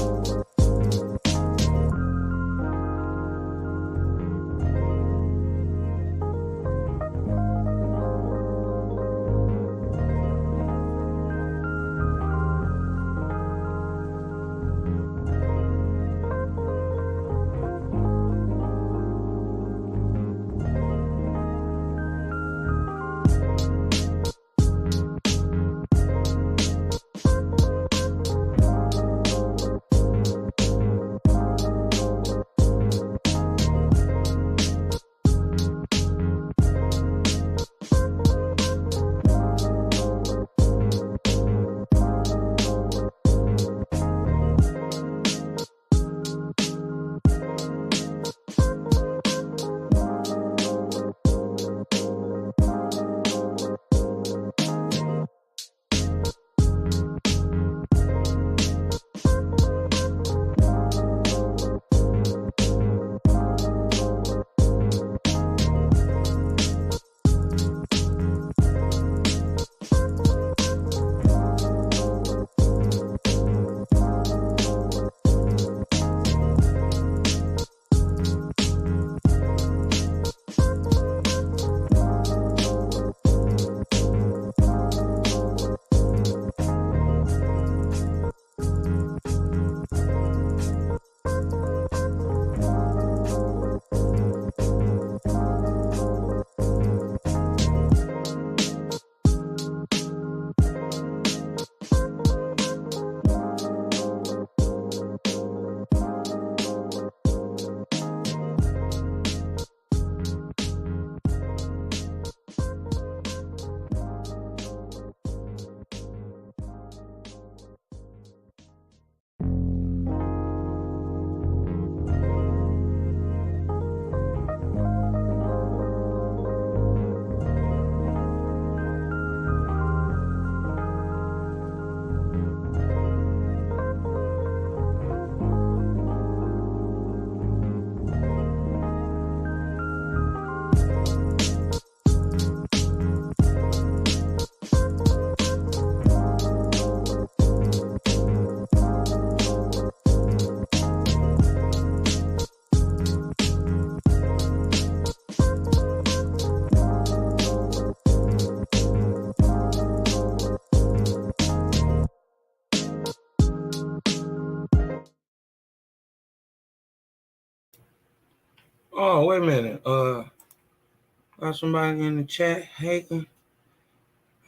Oh, wait a minute. Got somebody in the chat hating.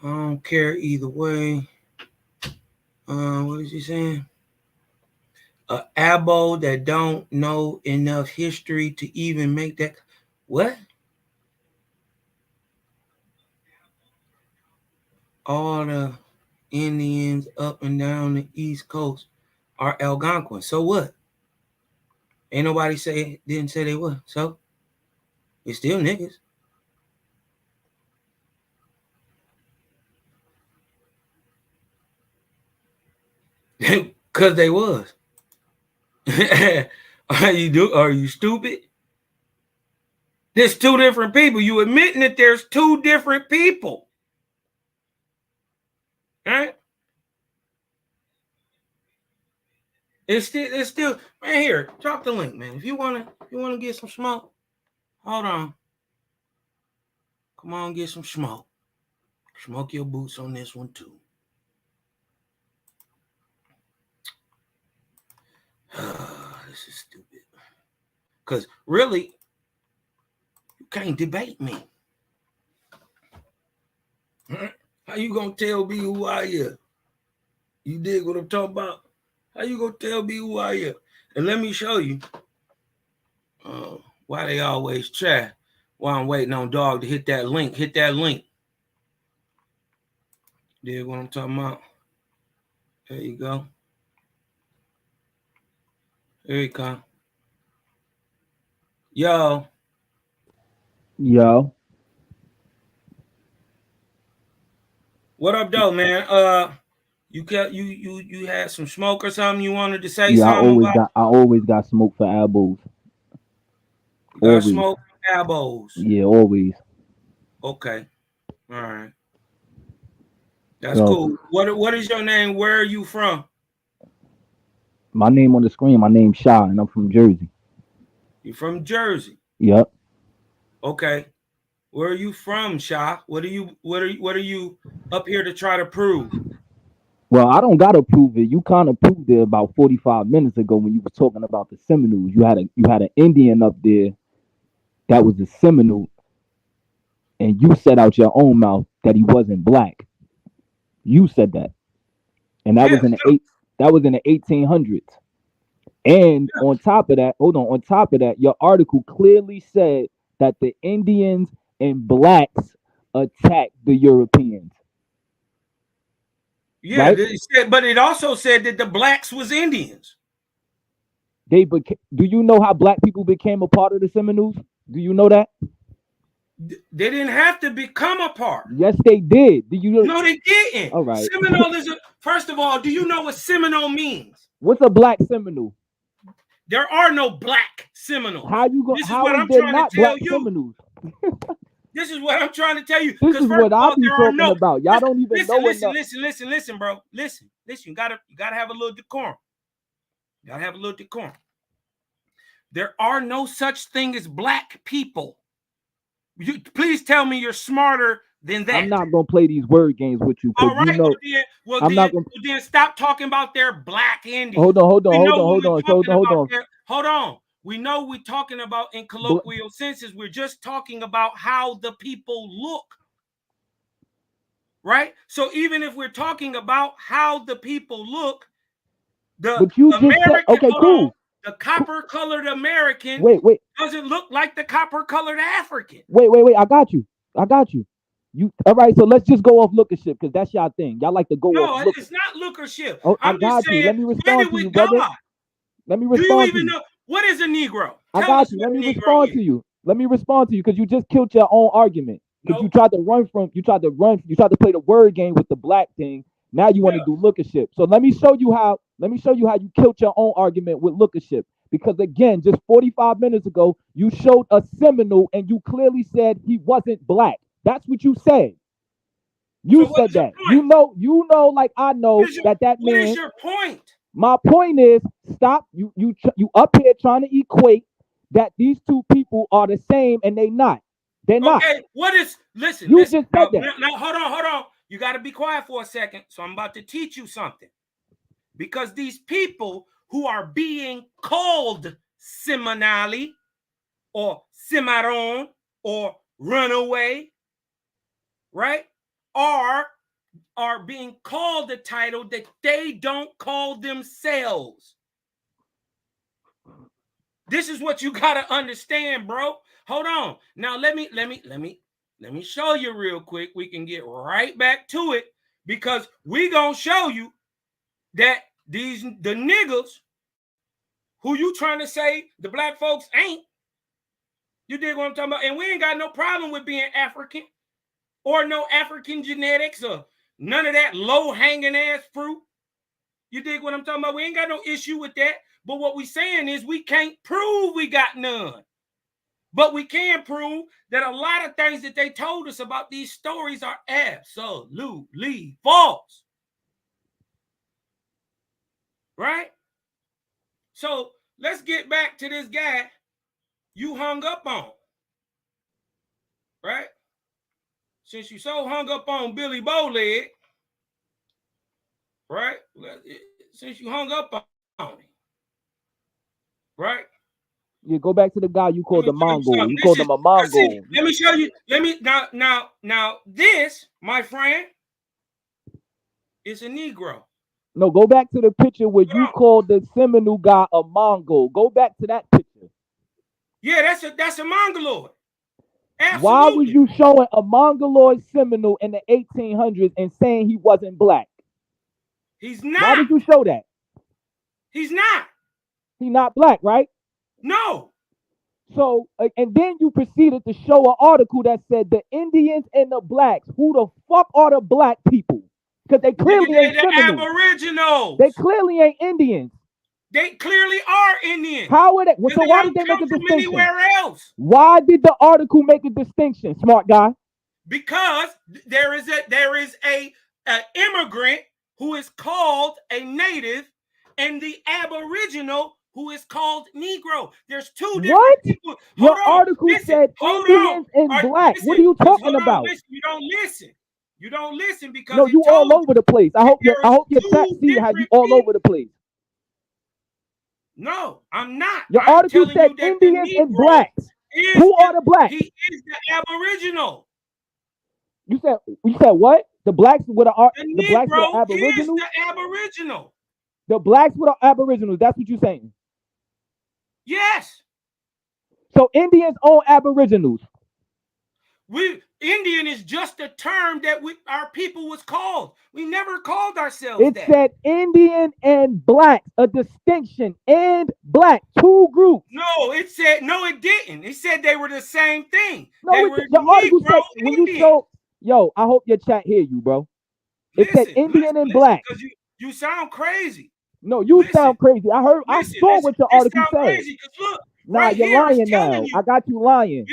I don't care either way. What is he saying? A abo that don't know enough history to even make that. What? all the Indians up and down the East Coast are Algonquins. So what? Ain't nobody didn't say they were. So it's still niggas. Cause they was. Are you stupid? There's two different people. You admitting that there's two different people. Right? It's still man, here. Drop the link, man. If you wanna get some smoke, hold on. Come on, get some smoke. Smoke your boots on this one too. This is stupid. Because really, you can't debate me. How you gonna tell me who I am? You dig what I'm talking about? How you gonna tell me who I am? And let me show you why they always try. While I'm waiting on Dog to hit that link. Hit that link. Dig what I'm talking about? There you go. Here you come. Yo. What up, though, man? You had some smoke or something you wanted to say something about? I always got smoke for elbows. You got smoke for elbows. Yeah, always. Okay. All right. That's cool. What is your name? Where are you from? My name on the screen, my name's Shy, and I'm from Jersey. You from Jersey? Yep. Okay. Where are you from, Shy? What are you up here to try to prove? Well, I don't gotta prove it. You kind of proved it about 45 minutes ago when you were talking about the Seminoles. You had an Indian up there that was a Seminole, and you said out your own mouth that he wasn't black. You said that, and that was in the 1800s. And on top of that, your article clearly said that the Indians and blacks attacked the Europeans. Yeah, right? But it also said that the blacks was Indians. Do you know how black people became a part of the Seminoles? Do you know that? They didn't have to become a part. Yes, they did. Do you know? No, they didn't. All right. Seminole is first of all, do you know what Seminole means? What's a black Seminole? There are no black Seminoles. How you going? This is what I'm trying to tell you. Seminoles? This is what I'm trying to tell you. This is what I be talking about. Y'all don't even know enough. Listen, bro. Listen. You gotta have a little decorum. You gotta have a little decorum. There are no such thing as black people. Please tell me you're smarter than that. I'm not gonna play these word games with you. All right, you know, then stop talking about their black Indians. Hold on. We know we're talking about in colloquial senses. We're just talking about how the people look. Right? So even if we're talking about how the people look, the copper-colored American doesn't look like the copper-colored African. Wait. I got you. You all right? So let's just go off lookership because that's y'all thing. Y'all like to go off. No, it's not lookership. Oh, I got you. Let me respond to you, brother. Let me respond to you. Know what is a Negro? I got you. Let me respond to you. Let me respond to you because you just killed your own argument. Because you tried to play the word game with the black thing. Now you want to do lookership. So let me show you how you killed your own argument with lookership. Because again, just 45 minutes ago, you showed a Seminole and you clearly said he wasn't black. That's what you said. You said that. You know, like I know that man. What is your point? My point is, stop. You up here trying to equate that these two people are the same and they not. They're not. Okay, what is? Listen. You just said that. Now, hold on. You got to be quiet for a second. So I'm about to teach you something. Because these people who are being called Seminole or Cimarron or Runaway, right, are being called the title that they don't call themselves. This is what you got to understand, bro. Hold on. Now let me Let me show you real quick. We can get right back to it because we gonna show you that the niggas who you trying to say the black folks ain't. You dig what I'm talking about? And we ain't got no problem with being African or no African genetics or none of that low-hanging ass fruit. You dig what I'm talking about? We ain't got no issue with that. But what we saying is we can't prove we got none. But we can prove that a lot of things that they told us about these stories are absolutely false. Right? So let's get back to this guy you hung up on. Right? Since you so hung up on Billy Bowleg, right? Since you hung up on him, right? Yeah, go back to the guy you called the Mongol. You called him a Mongol. Let me show you. Let me now. This, my friend, is a Negro. No, go back to the picture where you called the Seminole guy a Mongol. Go back to that picture. Yeah, that's a Mongoloid. Absolutely. Why was you showing a Mongoloid Seminole in the 1800s and saying he wasn't black? He's not. Why did you show that? He's not. He's not black, right? No. So, and then you proceeded to show an article that said the Indians and the blacks. Who the fuck are the black people? Because they clearly ain't Seminoles. Aboriginals. They clearly ain't Indians. They clearly are Indians. How are they? Well, so why did they make a distinction? Anywhere else? Why did the article make a distinction, smart guy? Because there is a immigrant who is called a native, and the Aboriginal who is called Negro. There's two different people. Your article said Indians and black. What are you talking about? Listen. You don't listen. You don't listen because no, you all over the place. I hope your chat see how you all over the place. No, I'm not. Your article said Indians and blacks. Who are the blacks? He is the Aboriginal. You said what? The blacks with the blacks with the Negro is Aboriginals? the Aboriginal. The blacks with the Aboriginals. That's what you're saying. Yes. So Indians own Aboriginals. Indian is just a term that our people was called. We never called ourselves that. It said Indian and black, a distinction, and black, two groups. No, it didn't. It said they were the same thing. No, they were the article said when you show. Yo, I hope your chat hear you, bro. It said Indian and black. Because you sound crazy. No, you sound crazy. I saw what your article said. Crazy, look, nah, right you're lying now. I got you lying.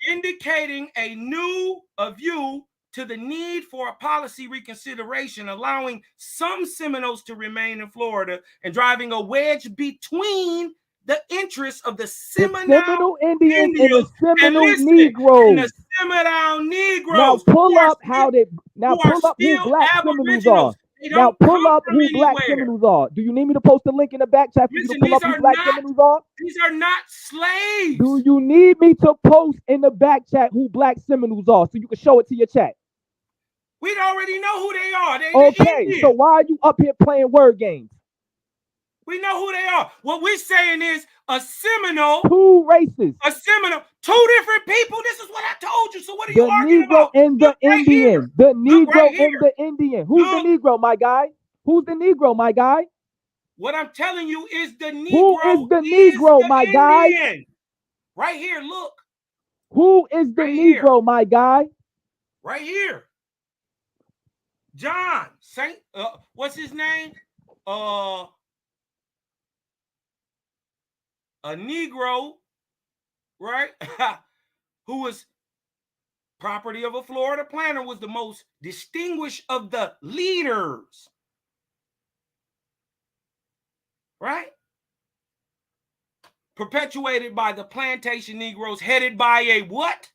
Indicating a new view to the need for a policy reconsideration, allowing some Seminoles to remain in Florida and driving a wedge between the interests of the Seminole Indians and the Seminole Negroes. And the Seminole Negroes. Now pull up who black Seminoles are. Now pull up who black Seminoles are. Do you need me to post a link in the back chat for you to pull up who black Seminoles are? These are not slaves. Do you need me to post in the back chat who black Seminoles are so you can show it to your chat? We already know who they are. Okay, so why are you up here playing word games? We know who they are. What we're saying is a Seminole. Two races. A Seminole. Two different people. This is what I told you. So what are you arguing about? The Negro and the Indian. The Negro and the Indian. Who's the Negro, my guy? Who's the Negro, my guy? What I'm telling you is the Negro. Who is the Negro, my guy? Right here, look. Who is the Negro, my guy? Right here. John Saint. What's his name? A Negro, right, who was property of a Florida planter, was the most distinguished of the leaders, right? Perpetuated by the plantation Negroes, headed by a what?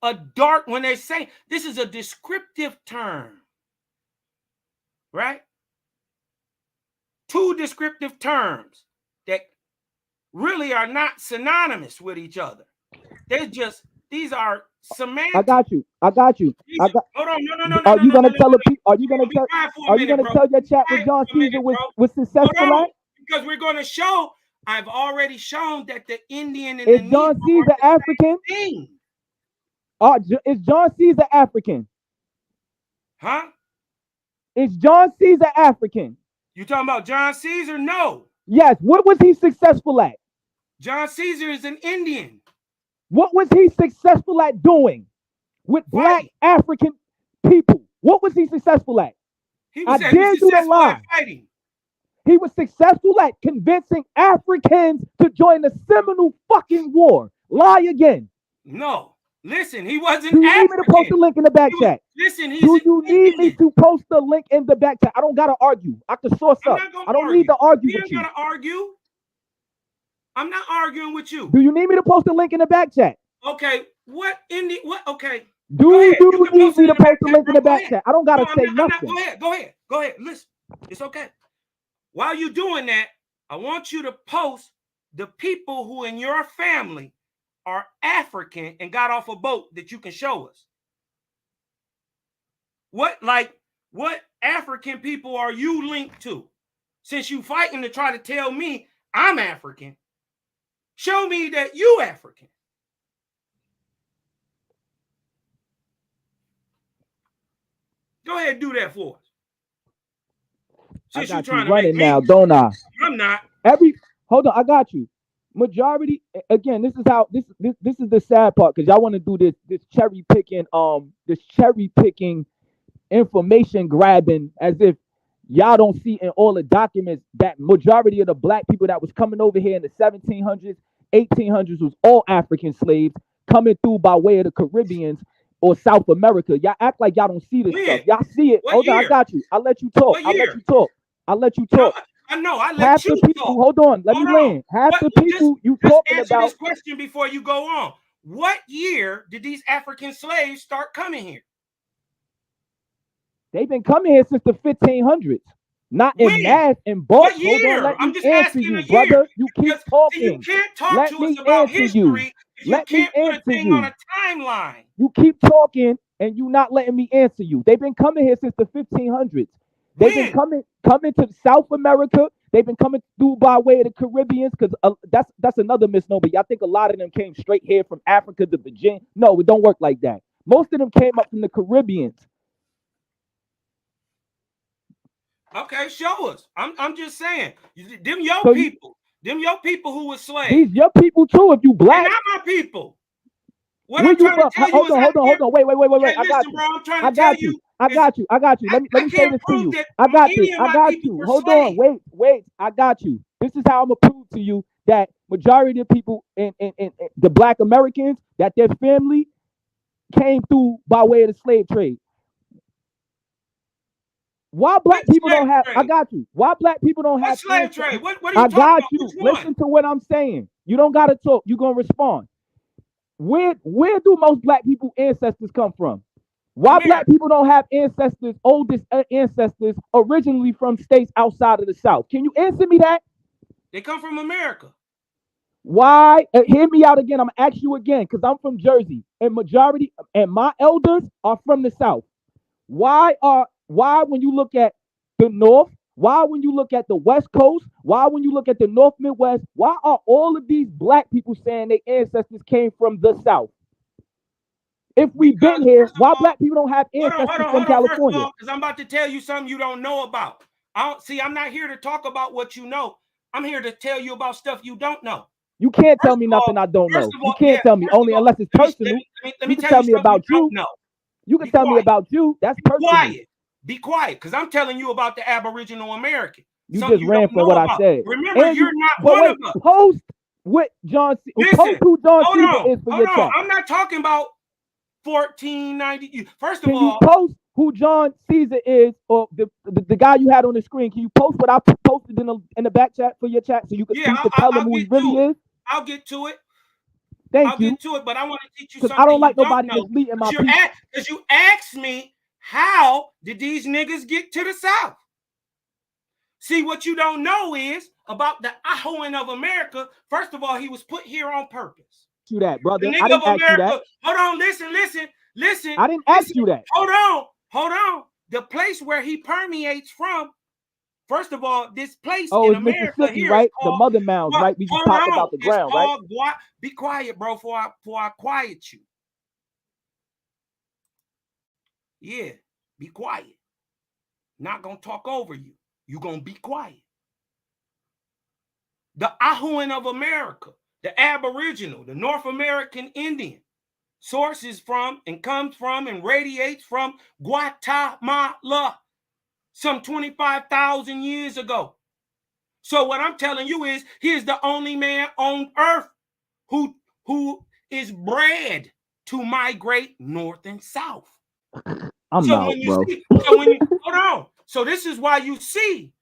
A dark, when they say, this is a descriptive term, right? Two descriptive terms that really are not synonymous with each other. These are semantics. I got you. Hold on, no. Are you gonna tell your chat with John Caesar was successful at? Because we're gonna show I've already shown that the Indian and Is the John Negro Caesar are the African? same thing. Is John Caesar African? Huh? Is John Caesar African? You talking about John Caesar? No. Yes. What was he successful at? John Caesar is an Indian. What was he successful at doing with black Fighting. African people? What was he successful at? He was I dare you to successful lie. at fighting. He was successful at convincing Africans to join the Seminole fucking war. Lie again. No. Listen, he wasn't Do you need African. me to post the link in the back chat? Listen, he's Do you need Indian. me to post the link in the back chat? I don't gotta argue. I can source I'm up. not gonna I don't argue. need to argue We with ain't you. gonna argue. I'm not arguing with you. Do you need me to post the link in the back chat? Okay, what Indian? What? Okay. Do Go ahead. you You can need post me it to in the post the link in the bro. Go back ahead. chat? I don't gotta No, say I'm not. nothing. Go ahead. Go ahead. Go ahead. Listen, it's okay. While you're doing that, I want you to post the people who in your family are African and got off a boat that you can show us. What African people are you linked to? Since you fighting to try to tell me I'm African, show me that you African. Go ahead and do that for us. I Since got you're trying you to running make me, now, don't I? I'm not. Hold on, I got you. Majority again. This is how this is the sad part because y'all want to do this cherry picking information grabbing as if y'all don't see in all the documents that majority of the black people that was coming over here in the 1700s, 1800s was all African slaves coming through by way of the Caribbeans or South America. Y'all act like y'all don't see this When? stuff. Y'all see it. What Hold on, I year? got you. I'll let you talk. What I'll let year? you talk. I'll let you No, talk. I know. I let Half you the people, talk. hold on, let Hold me on. land. Half What- the just- people you Just talking answer about. this question before you go on. What year did these African slaves start coming here? They've been coming here since the 1500s. Not When? in mass and bulk. What Hold on, year? let I'm me just answer asking you, a year. brother. You keep Because, see, you talking. can't talk Let to me us about answer you. history if you Let me can't put a answer thing you. on a timeline. You keep talking and you not letting me answer you. They've been coming here since the 1500s. They've been coming to South America. They've been coming through by way of the Caribbeans because that's another misnomer. Y'all think a lot of them came straight here from Africa to Virginia. No, it don't work like that. Most of them came up from the Caribbeans. Okay, show us. I'm just saying. Them your So people. Them your people who were slaves. These your people too. If you They're black, not my people. What where I'm you trying from? to tell you Hold is on, hold on. Wait. Okay, I got listen, you. bro. I'm trying I to tell got you. you. I got you. I got you. Let me say can't this to prove you. that I got this. any of I my got people you. were Hold on. slaves. Wait. I got you. This is how I'm gonna prove to you that majority of people in the black Americans that their family came through by way of the slave trade. Why black What people don't slave have? trade? I got you. Why black people don't What have? slave trade? What are you I talking got about? you. Which one? Listen to what I'm saying. You don't gotta talk. You gonna respond. Where do most black people ancestors come from? Why America. black people don't have ancestors, oldest ancestors, originally from states outside of the South? Can you answer me that? They come from America. Why? Hear me out again. I'm gonna ask you again because I'm from Jersey, and majority and my elders are from the South. Why when you look at the North? Why when you look at the West Coast? Why when you look at the North Midwest? Why are all of these black people saying their ancestors came from the South? If we've been here, why black people don't have ancestors from California? First of all, because I'm about to tell you something you don't know about. I'm not here to talk about what you know. I'm here to tell you about stuff you don't know. You can't tell me nothing I don't know. You can't tell me only unless it's personal. Let me You can tell me about you. No, You can tell me about you. That's personal. Be quiet, because I'm telling you about the Aboriginal American. You just ran from what I said. Remember, you're not one of us. Post what John. Post who John Caesar is for your chat. I'm not talking about 1490. First of Can all, you post who John Caesar is, or the guy you had on the screen? Can you post what I posted in the back chat for your chat so you can tell them who he really is? I'll get to it. Thank you. Get to it, but I want to teach you because something. I don't like you nobody don't misleading my people. Because you asked me, how did these niggas get to the South? See, what you don't know is about the Ahoan of America. First of all, he was put here on purpose. You that, brother. The I didn't ask you that. Hold on, listen. I didn't ask you that. Hold on. The place where he permeates from First of all, this place Oh, in it's America Mississippi, here right? is The called, mother mounds, right? We just hold talked on. about the It's ground, right? called be quiet, bro, before I quiet you. Yeah, be quiet. Not gonna talk over you. You gonna be quiet. The Ahuan of America, the Aboriginal, the North American Indian, sources from and comes from and radiates from Guatemala some 25,000 years ago. So what I'm telling you is, he is the only man on earth who is bred to migrate north and south. I'm So out, when you bro. see, so when you hold on, so this is why you see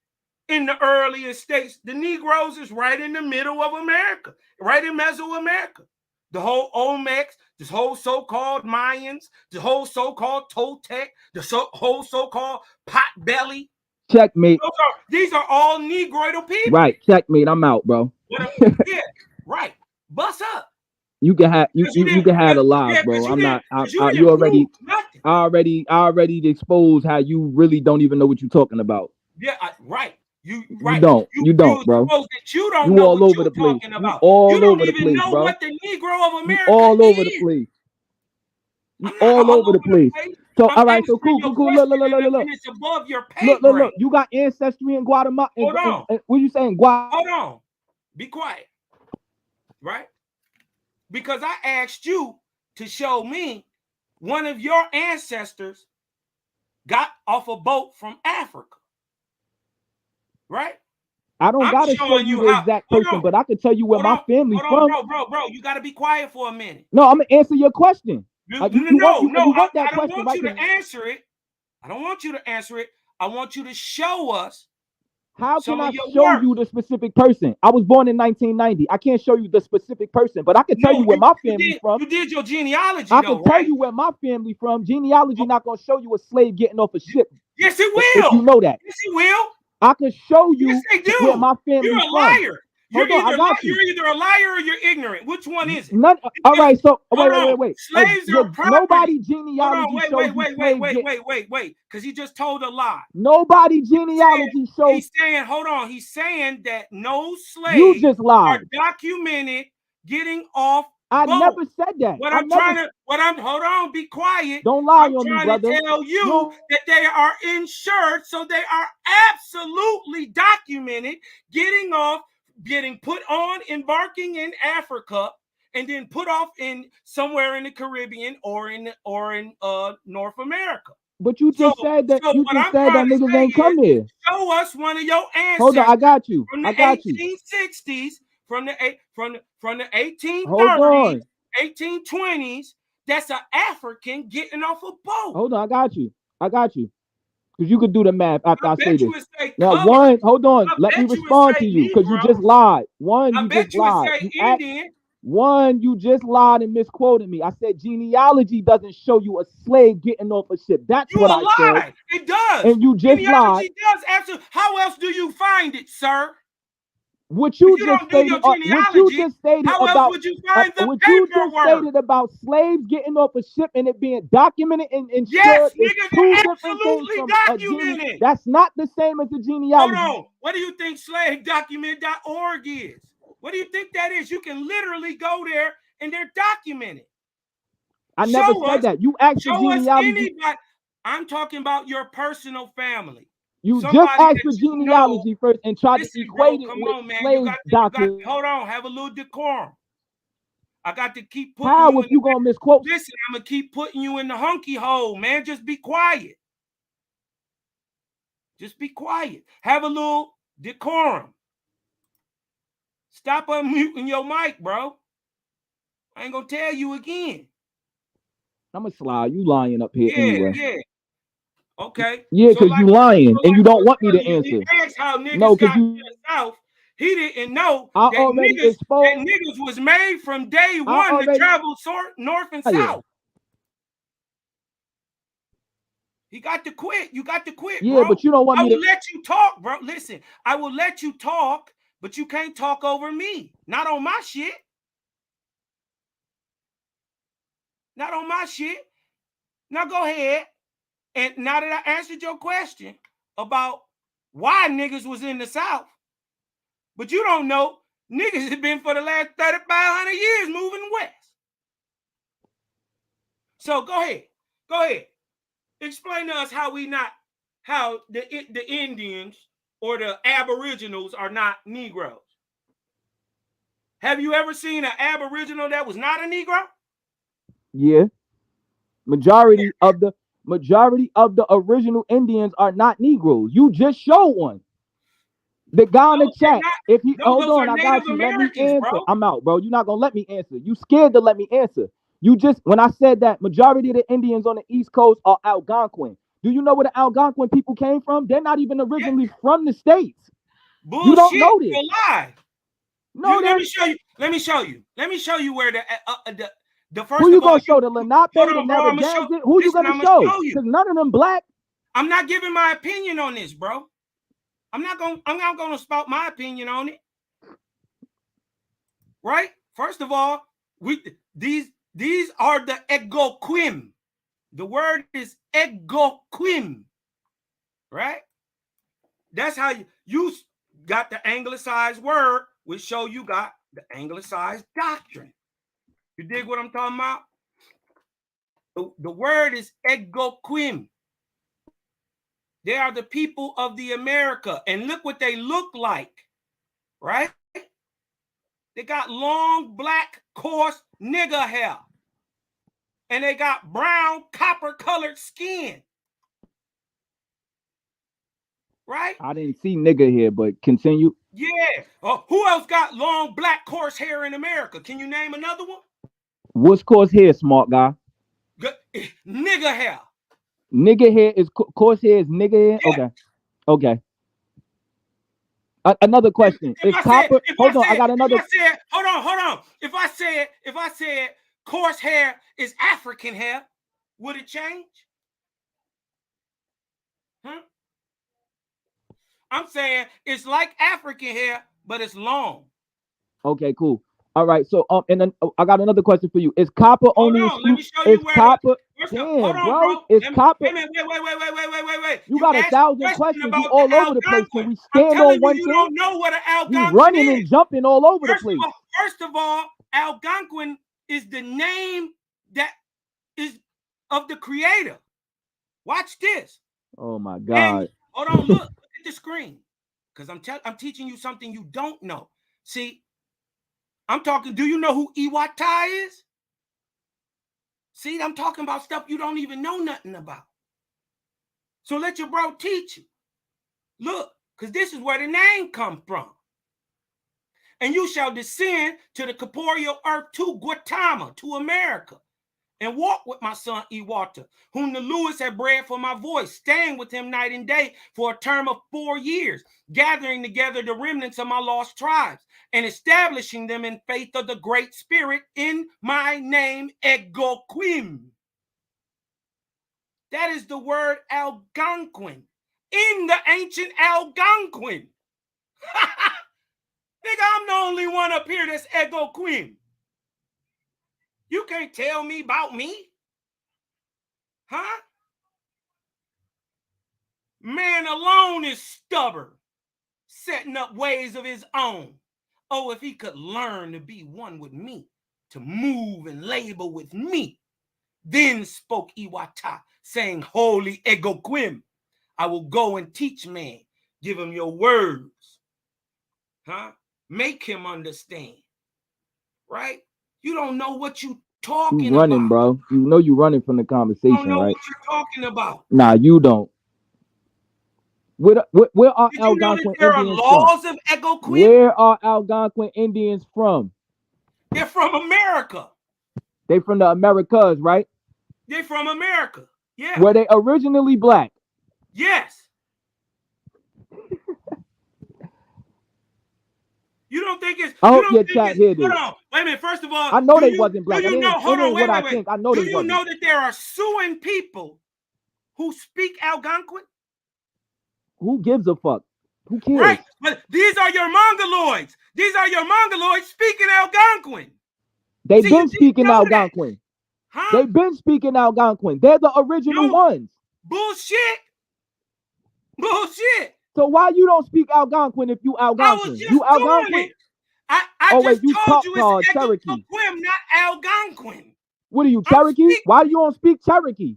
in the earlier states, the Negroes is right in the middle of America, right in Mesoamerica. The whole Olmecs, this whole so-called Mayans, the whole so-called Toltec, the whole so-called Potbelly. Checkmate. These are all Negroidal people. Right, checkmate. I'm out, bro. Yeah, right. Bust up. You can have you can have the lies, Yeah, bro. I'm not. you already. nothing. I already exposed how you really don't even know what you're talking about. Yeah, right. You don't. You don't, bro. That you don't You know all what over you're the place. talking about. You all you don't over the even place, know bro. what the Negro of America you all over is. the place. You I'm not all over the place. So I'm all right, so cool. Look. And it's above your pay grade. Look. You got ancestry in Guatemala. Hold on. What you saying, Guatemala? Hold on. Be quiet. Right? Because I asked you to show me one of your ancestors got off a boat from Africa. Right? I don't gotta show you the exact person, but I can tell you where my family's from. Bro. You gotta be quiet for a minute. No, I'm gonna answer your question. I don't want you to answer it. I don't want you to answer it. I want you to show us. How can I show you the specific person? I was born in 1990. I can't show you the specific person, but I can tell you where my family's from. You did your genealogy, I can tell you where my family from. Genealogy not gonna show you a slave getting off a ship. Yes, it will. If you know that. Yes, it will. I can show you where my family's You're a liar. Hold on, You're either a liar or you're ignorant. Which one is it? All right, so wait. Slaves are property. Nobody genealogy shows wait. Because he just told a lie. Nobody genealogy shows. He's saying, hold on. He's saying that no slaves you just lied. are documented getting off. I never said that. Hold on, be quiet. Don't lie on me, brother. brother. I'm trying to tell you that they are insured, so they are absolutely documented getting off, getting put on, embarking in Africa, and then put off in somewhere in the Caribbean or in North America. But you just said that niggas ain't come here. Show us one of your ancestors. Hold on, I got you. From the 1860s, from the 1830s, hold on. 1820s. That's an African getting off a boat. Hold on, I got you. Because you could do the math after I say this. Now, hold on. Let me respond to you because you just lied. You just lied. You just lied and misquoted me. I said genealogy doesn't show you a slave getting off a ship. That's what I said. It does. And you just lied. Does answer. How else do you find it, sir? What you just stated about slaves getting off a ship and it being documented and yes, niggas, absolutely documented. That's not the same as the genealogy. Hold on. What do you think slavedocument.org is? What do you think that is? You can literally go there and they're documented. I never said that. You asked for genealogy. I'm talking about your personal family. You just asked for genealogy first and tried to equate it with slave documents. Hold on, have a little decorum. I got to keep putting you if you gonna misquote. Listen, I'm gonna keep putting you in the hunky hole, man. Just be quiet. Just be quiet. Have a little decorum. Stop unmuting your mic, bro. I ain't gonna tell you again. I'm gonna slide. You lying up here anyway. Yeah. Okay. Yeah, because you lying and you don't want me to answer. Ask how niggas got to the South. He didn't know that niggas was made from day one to travel north and south. He got to quit. You got to quit, bro. Yeah, but you don't want me to. I will let you talk, bro. Listen, I will let you talk, but you can't talk over me. Not on my shit. Not on my shit. Now go ahead. And now that I answered your question about why niggas was in the South. But you don't know niggas have been for the last 3,500 years moving west. So go ahead. Explain to us how the Indians or the Aboriginals are not Negroes. Have you ever seen an Aboriginal that was not a Negro? Yeah. Majority of the original Indians are not Negroes. You just showed one. The guy in the chat, if he hold on, I got you. Let me answer. Bro. I'm out, bro. You're not gonna let me answer. You scared to let me answer. You just when I said that majority of the Indians on the East Coast are Algonquin. Do you know where the Algonquin people came from? They're not even originally from the States. Bullshit, you don't know this. You're lie. No, let me show you. Let me show you where the first. Who you gonna show? The Lenape, the Narragansett? Who you gonna show? Because none of them black. I'm not giving my opinion on this, bro. I'm not gonna spout my opinion on it. Right? First of all, these are the Egoquim. The word is Egoquim. Right? That's how you got the anglicized word, which show you got the anglicized doctrine. You dig what I'm talking about? The word is Egoquim. They are the people of the America. And look what they look like, right? They got long, black, coarse nigger hair. And they got brown, copper-colored skin. Right? I didn't see nigger here, but continue. Yeah. Who else got long, black, coarse hair in America? Can you name another one? What's coarse hair, smart guy? Nigger hair. Nigger hair is coarse hair is nigger hair? Yeah. Okay. Another question. Hold on. If I said coarse hair is African hair, would it change? I'm saying it's like African hair, but it's long. Okay, cool. All right, so and then I got another question for you. Is copper only? Let me show you where. Copper? Hold on, bro. Is copper? Wait. You got 1,000 questions. You all over the place. Can we stand on one thing? You don't know what an Algonquin is. You running and jumping all over the place. First of all, Algonquin is the name that is of the creator. Watch this. Oh my God. And, hold on, look at the screen. Because I'm teaching you something you don't know. See, I'm talking, do you know who Iwata is? See, I'm talking about stuff you don't even know nothing about. So let your bro teach you. Look, because this is where the name comes from. And you shall descend to the corporeal earth to Guatemala, to America, and walk with my son Iwata, whom the Lewis had bred for my voice, staying with him night and day for a term of 4 years, gathering together the remnants of my lost tribes, and establishing them in faith of the Great Spirit in my name, Egoquim. That is the word Algonquin, in the ancient Algonquin. Nigga, I'm the only one up here that's Egoquim. You can't tell me about me. Huh? Man alone is stubborn, setting up ways of his own. Oh, if he could learn to be one with me, to move and labor with me. Then spoke Iwata, saying, Holy Egoquim, I will go and teach man, give him your words. Huh? Make him understand. Right? You don't know what you talking you running, about. Bro. You know you running from the conversation, you don't know right? what you're talking about. Nah, you don't. Where are Algonquin there Indians are laws from? Of Egoquim? Where are Algonquin Indians from? They're from America. They from the Americas, right? They're from America. Yeah. Were they originally black? Yes. You don't think it's? I hope your chat here. Hold on. Wait a minute. First of all, I know they wasn't black. Do you know? Hold on. Wait. I know do they you wasn't. know that there are Siouan people who speak Algonquin? Who gives a fuck? Who cares? Right. But these are your Mongoloids. These are your Mongoloids speaking Algonquin. They've been speaking Algonquin. Huh? They've been speaking Algonquin. They're the original ones. Bullshit. So why you don't speak Algonquin if you I was Algonquin? just You doing Algonquin? it. I Oh just wait, you told you it's Cherokee. Egaquim, not Algonquin. What are you, I'm Cherokee? speaking Why do you don't speak Cherokee?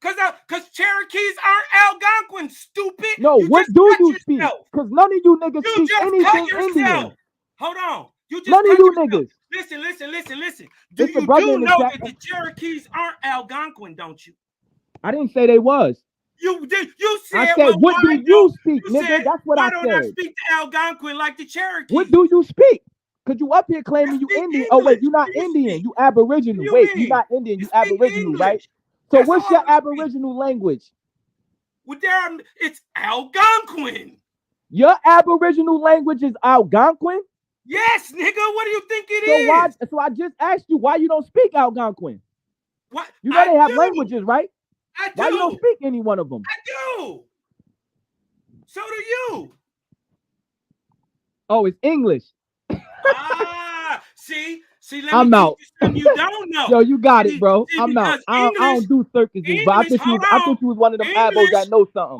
because Cherokees aren't Algonquin, stupid. No, You what just do cut you speak? yourself. Because none of you niggas You speak just cut anything yourself. Indian. Hold on. You just None of cut you yourself. niggas. Listen. It's the You brother do in the know chat. that the Cherokees aren't Algonquin, don't you? I didn't say they was. You did. You said, I said, well, what why do you speak, you nigga? said, That's what why I don't I said. speak the Algonquin like the Cherokees? What do you speak? Because you up here claiming you speak Indian. Oh, wait, English. you're not What do you Indian. speak? You Aboriginal. What do you Wait, you're mean? not Indian. You speak Aboriginal, right? English. So That's what's all your I speak. Aboriginal language? Well, it's Algonquin. Your Aboriginal language is Algonquin? Yes, nigga. What do you think it So why? is? So I just asked you why you don't speak Algonquin. What? You know they have languages, right? I do. Why you don't speak any one of them? I do. So do you. Oh, it's English. See, I'm me out. teach you something you don't know. Yo, you got it, bro. I'm out. Because I don't do circuses, but I think you was one of them abos that know something.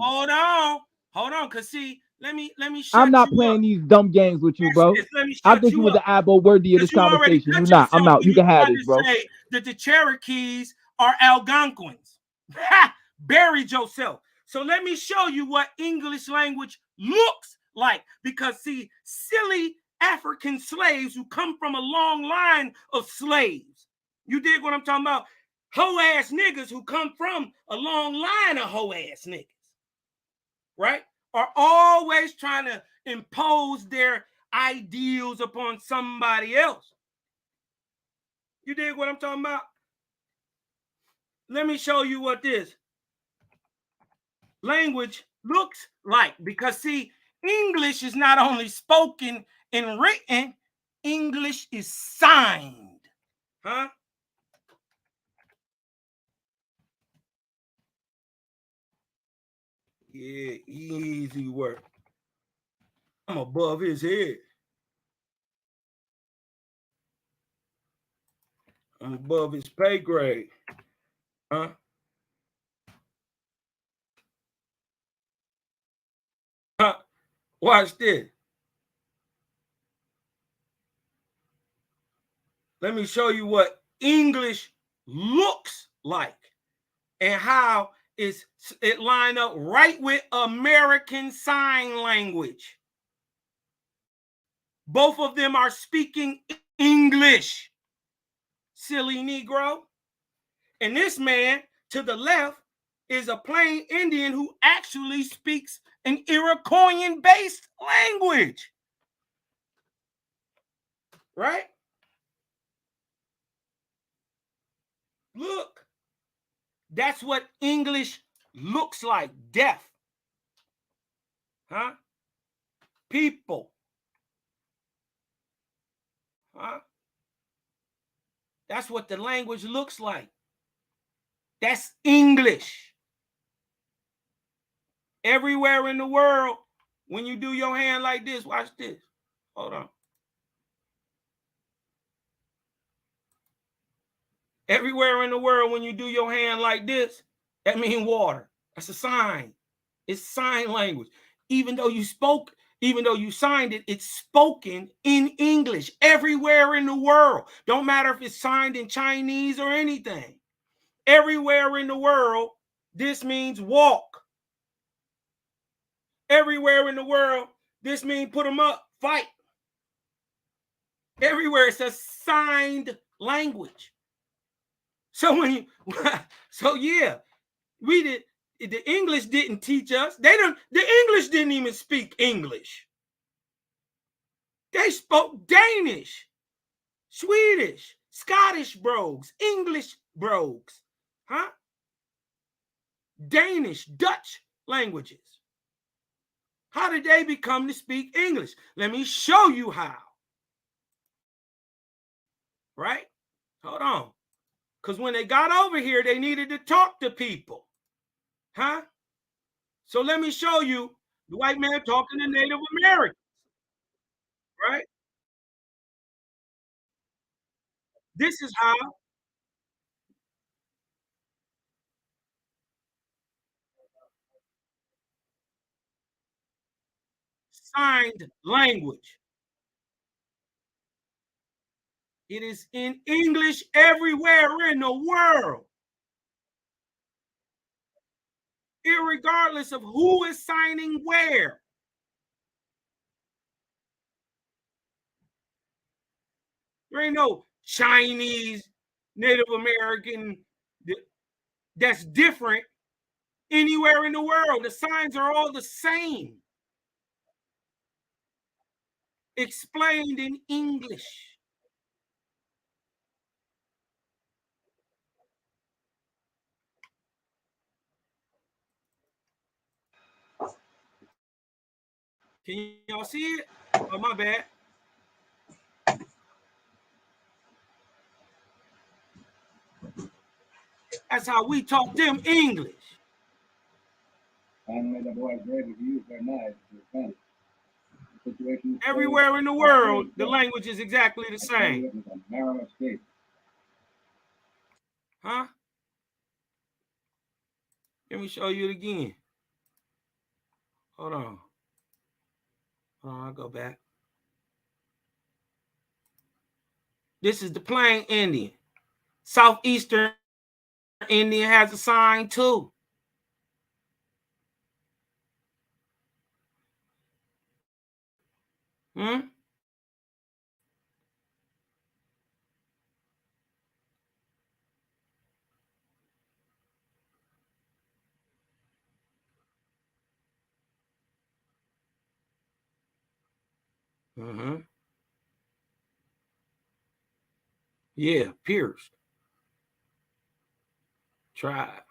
Hold on, cause see, let me shut I'm not you playing up. these dumb games with you, bro. Let me I shut think you was up. the abo worthy of this You already conversation. cut You're not. I'm yourself out. when You can have tried this, bro. to say that the Cherokees are Algonquins. Ha! Buried yourself. So let me show you what English language looks like. Because see, silly African slaves who come from a long line of slaves. You dig what I'm talking about? Hoe-ass niggas who come from a long line of hoe-ass niggas. Right? Are always trying to impose their ideals upon somebody else. You dig what I'm talking about? Let me show you what this language looks like. Because see, English is not only spoken and written, English is signed. Huh? Yeah, easy work. I'm above his head. I'm above his pay grade. Huh? Watch this. Let me show you what English looks like and how it line up right with American Sign Language. Both of them are speaking English, silly Negro. And this man to the left is a plain Indian who actually speaks an Iroquoian-based language. Right? Look. That's what English looks like. Deaf. Huh? People. Huh? That's what the language looks like. That's English. Everywhere in the world, when you do your hand like this, watch this. Hold on. Everywhere in the world, when you do your hand like this, that means water. That's a sign. It's sign language. Even though you signed it, it's spoken in English everywhere in the world. Don't matter if it's signed in Chinese or anything. Everywhere in the world, this means walk. Everywhere in the world, this means put them up, fight. Everywhere it's a signed language. So yeah, the English didn't teach us. The English didn't even speak English. They spoke Danish, Swedish, Scottish brogues, English brogues, huh? Danish, Dutch languages. How did they become to speak English? Let me show you how. Right? Hold on. Because when they got over here, they needed to talk to people. Huh? So let me show you the white man talking to Native Americans. Right? This is how. signed language. It is in English everywhere in the world, irregardless of who is signing where. There ain't no Chinese, Native American that's different anywhere in the world. The signs are all the same, explained in English. Can y'all see it? Oh, my bad. That's how we taught them English. Everywhere in the world, the language is exactly the same. Huh? Let me show you it again. Hold on. I'll go back. This is the Plain Indian. Southeastern Indian has a sign too. Hmm? Mm-hmm. Yeah, pierced. Tried.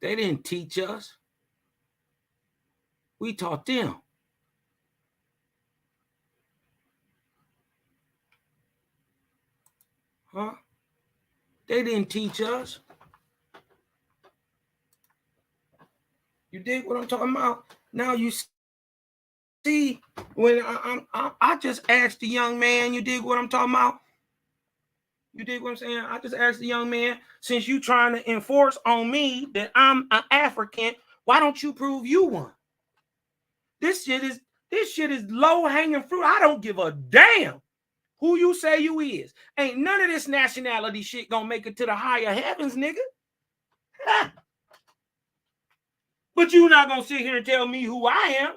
They didn't teach us. We taught them. Huh? They didn't teach us. You dig what I'm talking about? Now you see, when I just asked the young man, you dig what I'm talking about? You dig what I'm saying? I just asked the young man, since you trying to enforce on me that I'm an African, why don't you prove you one? This shit is low-hanging fruit. I don't give a damn who you say you is. Ain't none of this nationality shit gonna make it to the higher heavens, nigga. But you not gonna sit here and tell me who I am.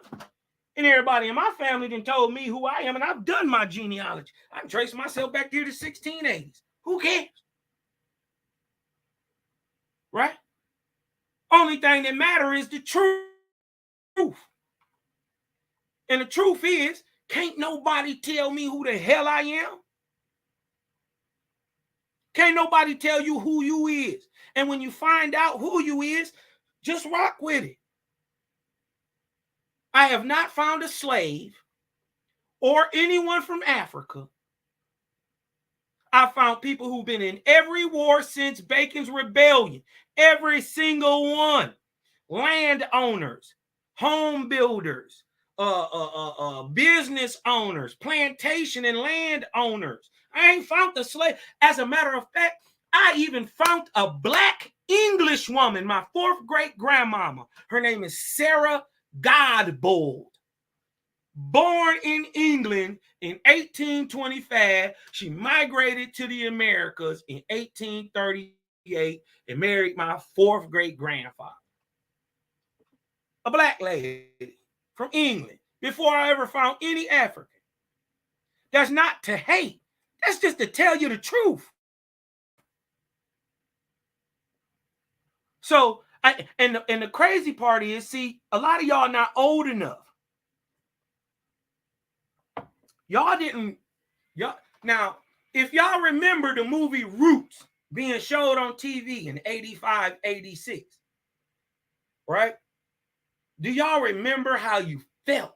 And everybody in my family done told me who I am, and I've done my genealogy. I can trace myself back here to 1680s. Who cares? Right? Only thing that matters is the truth. And the truth is, can't nobody tell me who the hell I am. Can't nobody tell you who you is. And when you find out who you is, just rock with it. I have not found a slave or anyone from Africa. I found people who've been in every war since Bacon's Rebellion. Every single one. Landowners, home builders, business owners, plantation and land owners. I ain't found the slave. As a matter of fact, I even found a black English woman, my fourth great grandmama. Her name is Sarah Godbold. Born in England in 1825, she migrated to the Americas in 1838 and married my fourth great grandfather. A black lady from England before I ever found any African. That's not to hate. That's just to tell you the truth. So, and the crazy part is, see, a lot of y'all not old enough. Y'all now, if y'all remember the movie Roots being showed on TV in 85, 86, right? Do y'all remember how you felt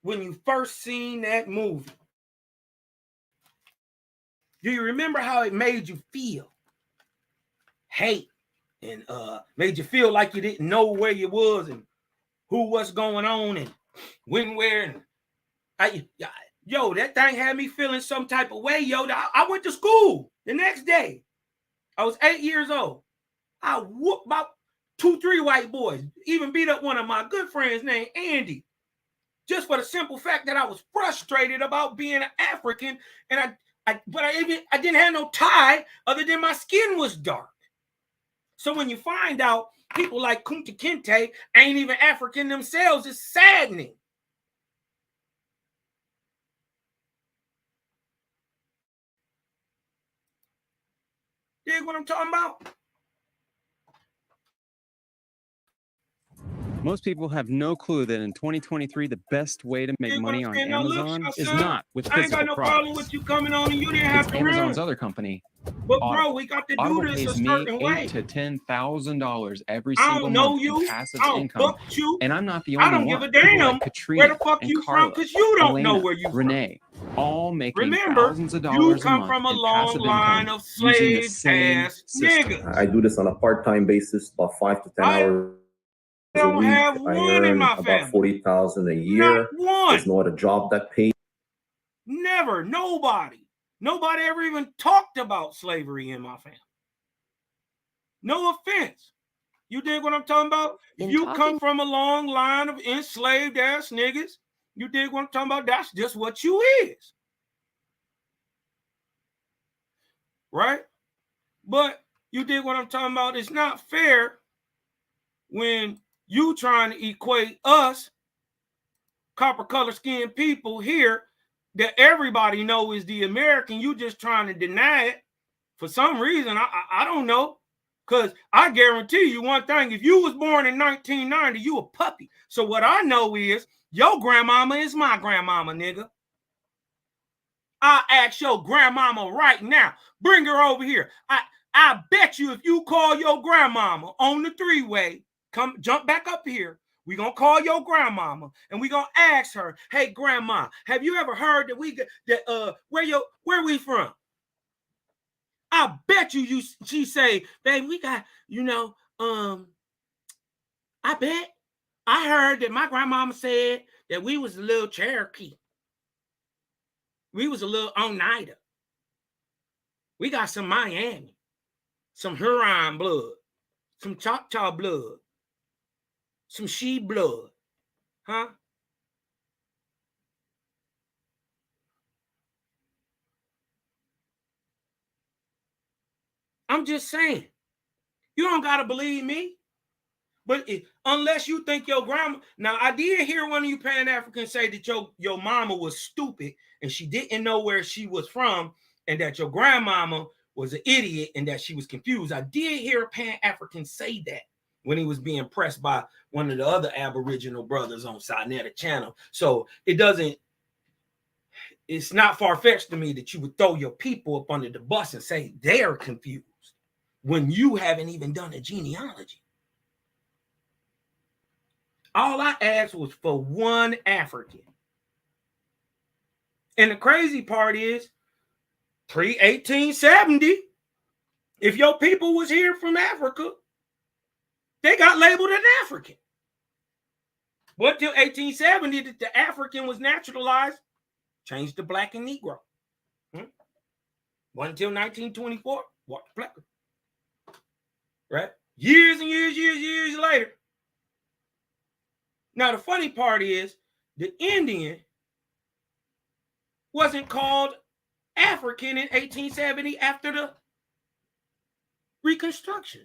when you first seen that movie? Do you remember how it made you feel? Hate, and made you feel like you didn't know where you was and who was going on and when, where, and Yo, that thing had me feeling some type of way, yo. I went to school the next day. I was 8 years old. I whooped about 2-3 white boys, even beat up one of my good friends named Andy, just for the simple fact that I was frustrated about being an African, and I didn't have no tie other than my skin was dark. So when you find out people like Kunta Kinte ain't even African themselves, it's saddening. Dig what I'm talking about? Most people have no clue that in 2023, the best way to make money on Amazon is not with physical products. I ain't got no problem with you coming on and you didn't have to Amazon's run. other company. But bro, we got to do this a certain way. $8,000 to $10,000 every I single don't know month you. in passive I don't income. fuck you. And I'm not the only one. I don't give a damn like Katrina where the fuck and you Carla, from, because you don't Elena, know where you Renee, all making Remember, thousands of dollars you come a month from a in long passive line income of using the slave same ass system. niggas. I do this on a part-time basis, about 5 to 10 hours I a don't week. have I one in earn my about family. 40,000 a year. Not one. There's no other job that pays. Never. Nobody ever even talked about slavery in my family. No offense. You dig what I'm talking about? If you come from a long line of enslaved ass niggas, you dig what I'm talking about? That's just what you is. Right? But you dig what I'm talking about? It's not fair when you trying to equate us, copper color skinned people here, that everybody know is the American. You just trying to deny it for some reason. I don't know. Because I guarantee you one thing, if you was born in 1990, you a puppy. So what I know is your grandmama is my grandmama, nigga. I ask your grandmama right now, bring her over here. I bet you if you call your grandmama on the three-way, come jump back up here. We're going to call your grandmama and we're going to ask her, hey, grandma, have you ever heard that where we from? I bet she say, baby, we got, I bet I heard that my grandmama said that we was a little Cherokee. We was a little Oneida. We got some Miami, some Huron blood, some Choctaw blood, some She blood, huh? I'm just saying, you don't got to believe me. But unless you think your grandma, now I did hear one of you Pan-Africans say that your mama was stupid and she didn't know where she was from and that your grandmama was an idiot and that she was confused. I did hear a Pan-African say that when he was being pressed by one of the other Aboriginal brothers on Sinetta Channel. So it's not far-fetched to me that you would throw your people up under the bus and say they're confused when you haven't even done a genealogy. All I asked was for one African. And the crazy part is, pre-1870, if your people was here from Africa, they got labeled an African. But till 1870, that the African was naturalized, changed to black and Negro. Wasn't until 1924, walked the placard. Right? Years and years later. Now, the funny part is the Indian wasn't called African in 1870 after the Reconstruction.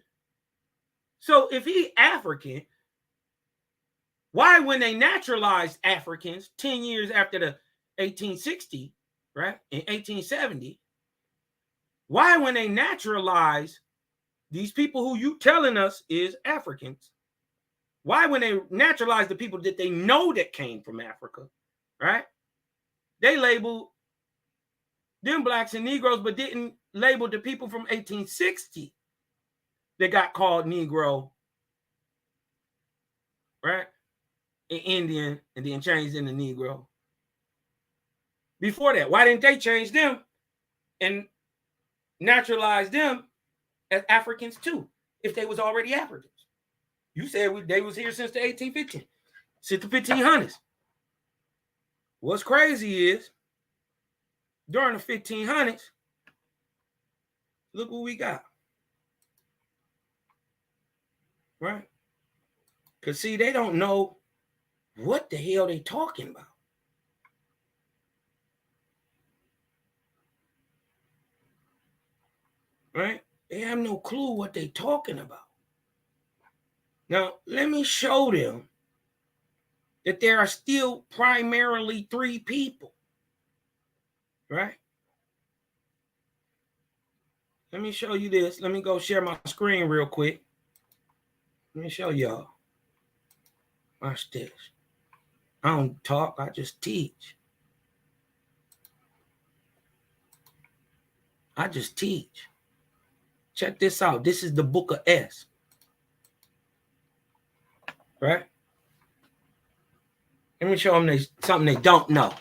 So if he African, why when they naturalized Africans 10 years after the 1860, right, in 1870, why when they naturalized these people who you telling us is Africans, why when they naturalize the people that they know that came from Africa, right? They labeled them blacks and Negroes, but didn't label the people from 1860 that got called Negro, right? An Indian, and then changed into Negro. Before that, why didn't they change them and naturalize them as Africans too, if they was already Africans? You said they was here since the 1815, since the 1500s. What's crazy is during the 1500s, look what we got. Right? Because, see, they don't know what the hell they talking about. Right? They have no clue what they talking about. Now, let me show them that there are still primarily three people. Right? Let me show you this. Let me go share my screen real quick. Let me show y'all. Watch this. I don't talk, I just teach. I just teach. Check this out. This is the book of S. Right? Let me show them something they don't know.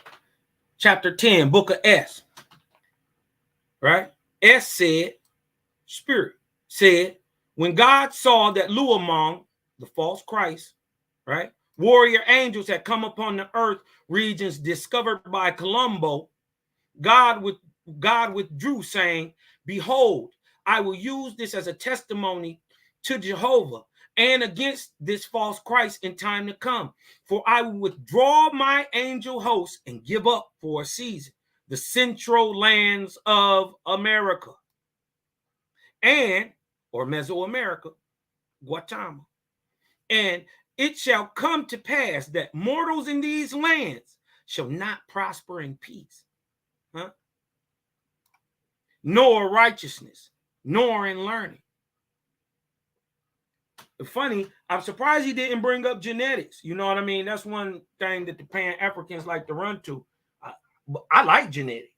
Chapter 10, book of S. Right? S said, Spirit said, when God saw that Luamong, the false Christ, right, warrior angels had come upon the earth regions discovered by Colombo, God withdrew, saying, behold, I will use this as a testimony to Jehovah and against this false Christ in time to come. For I will withdraw my angel host and give up for a season the central lands of America and, or Mesoamerica, Guatemala. And it shall come to pass that mortals in these lands shall not prosper in peace, nor righteousness, nor in learning. Funny, I'm surprised he didn't bring up genetics. You know what I mean? That's one thing that the Pan-Africans like to run to. I like genetics.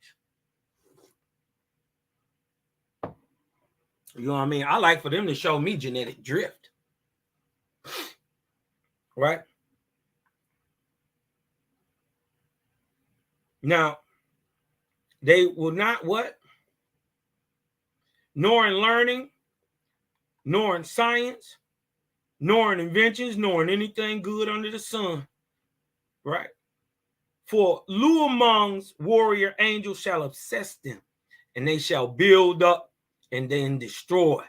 You know what I mean? I like for them to show me genetic drift. Right? Now, they will not what? Nor in learning, nor in science, nor in inventions, nor in anything good under the sun. Right? For Luamong's warrior angels shall obsess them, and they shall build up and then destroy.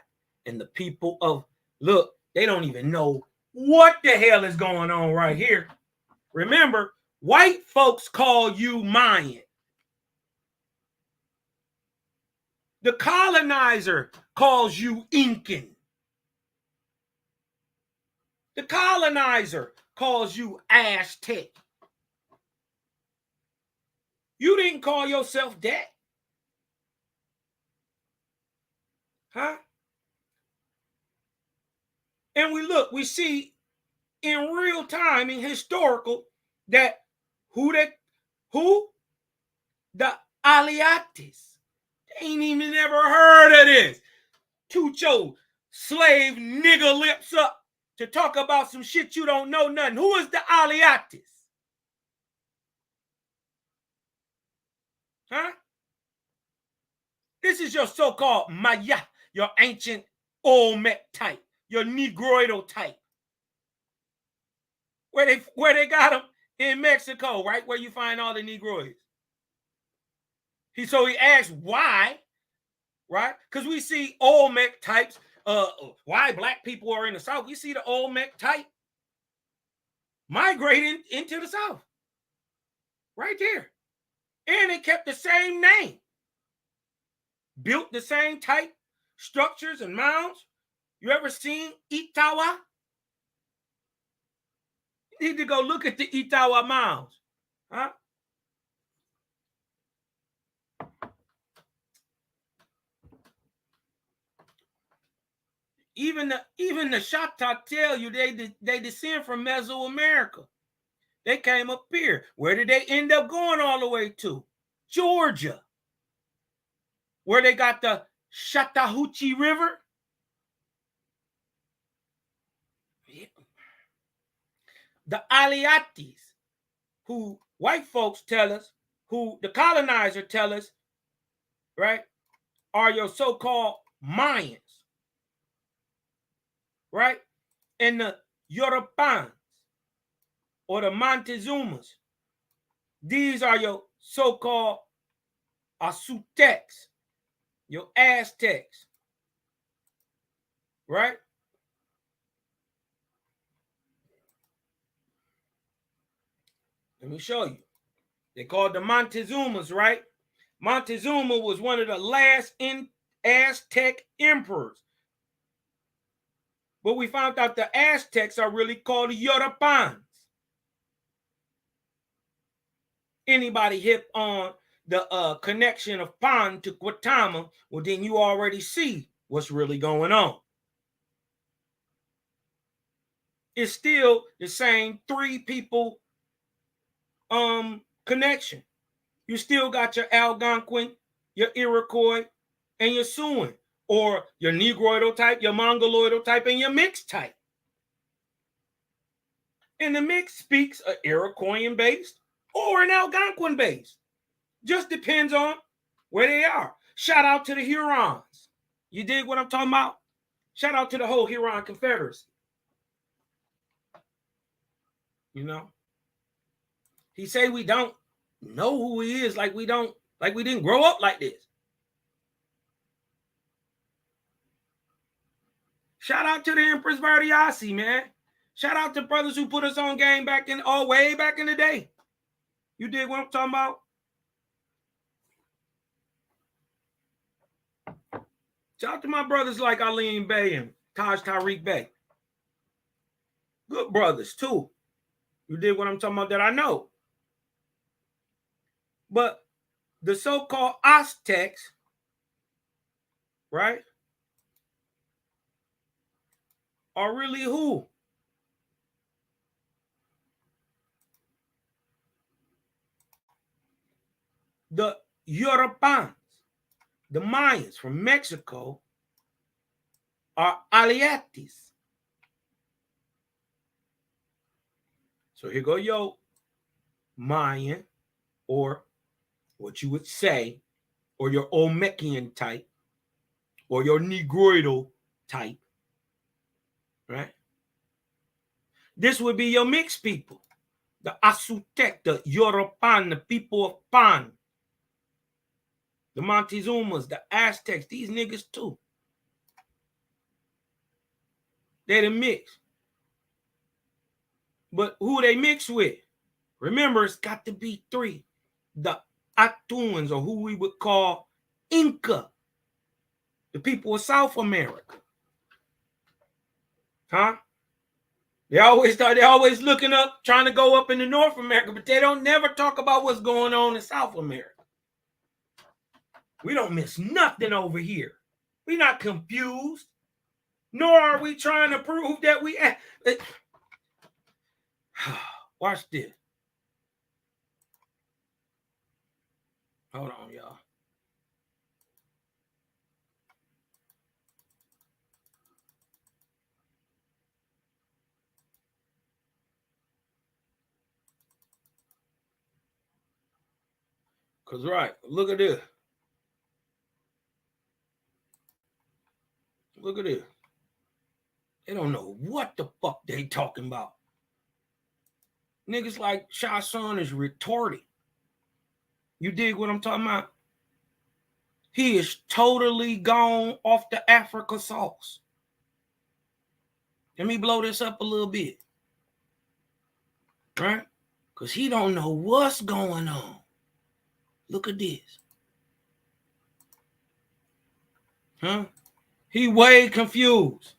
And the people of, look, they don't even know what the hell is going on right here. Remember, white folks call you Mayan. The colonizer calls you Incan. The colonizer calls you Aztec. You didn't call yourself that. Huh? And we see in real time, in historical, that the Aliatis. They ain't even never heard of this. Toot your slave nigger lips up to talk about some shit you don't know nothing. Who is the Aliatis? Huh? This is your so-called Maya, your ancient Olmec type, your Negroidal type. Where they got them in Mexico, right? Where you find all the Negroids. So he asked why, right? Because we see Olmec types, why black people are in the South. We see the Olmec type migrating into the South. Right there. And they kept the same name. Built the same type structures and mounds. You ever seen Itawa? You need to go look at the Itawa mounds. Huh? Even the Choctaw tell you they descend from Mesoamerica. They came up here. Where did they end up going all the way to? Georgia. Where they got the Chattahoochee River. The Aliatis, who white folks tell us, who the colonizer tell us, right, are your so-called Mayans. Right? And the Yorubans or the Montezumas, these are your so-called Aztecs, your Aztecs, right? Let me show you. They called the Montezumas, right? Montezuma was one of the last Aztec emperors. But we found out the Aztecs are really called the Yorubans. Anybody hip on the connection of Pan to Guatemala, well, then you already see what's really going on. It's still the same three people connection. You still got your Algonquin, your Iroquois, and your Siouan, or your Negroidal type, your Mongoloidal type, and your mixed type. And the mix speaks an Iroquoian based or an Algonquin based. Just depends on where they are. Shout out to the Hurons. You dig what I'm talking about? Shout out to the whole Huron Confederacy. You know? He say we don't know who he is, like we didn't grow up like this. Shout out to the Empress Verdiasi, man. Shout out to brothers who put us on game way back in the day. You dig what I'm talking about? Shout out to my brothers like Aline Bey and Taj Tariq Bey. Good brothers, too. You dig what I'm talking about that I know. But the so-called Aztecs, right, are really who? The Yorubans, the Mayans from Mexico, are Aliatis. So here go your Mayan, or what you would say, or your Olmecian type, or your Negroidal type, right? This would be your mixed people, the Aztec, the Yoruban, the people of Pan, the Montezumas, the Aztecs, these niggas too. They're the mix. But who they mix with? Remember, it's got to be three. The Atuans, or who we would call Inca, the people of South America. Huh? They're always looking up, trying to go up into North America, but they don't never talk about what's going on in South America. We don't miss nothing over here. We're not confused, nor are we trying to prove that we... Watch this. Hold on, y'all. Because, right, look at this. Look at this. They don't know what the fuck they talking about. Niggas like Sha Sun is retarded. You dig what I'm talking about? He is totally gone off the Africa sauce. Let me blow this up a little bit. Right? Because he don't know what's going on. Look at this. Huh? He way confused.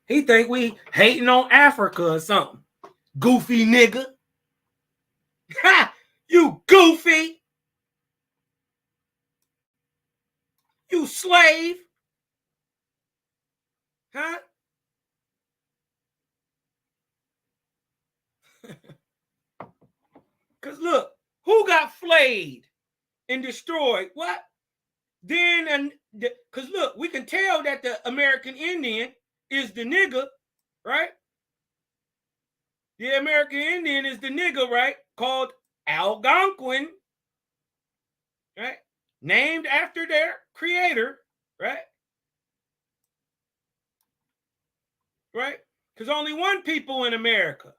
He think we hating on Africa or something. Goofy nigga. Ha! You goofy. You slave. Huh? Because look, who got flayed and destroyed? What? Then, and because look, we can tell that the American Indian is the nigga, right? The American Indian is the nigga, right? Called Algonquin, right? Named after their creator, right? Right? Because only one people in America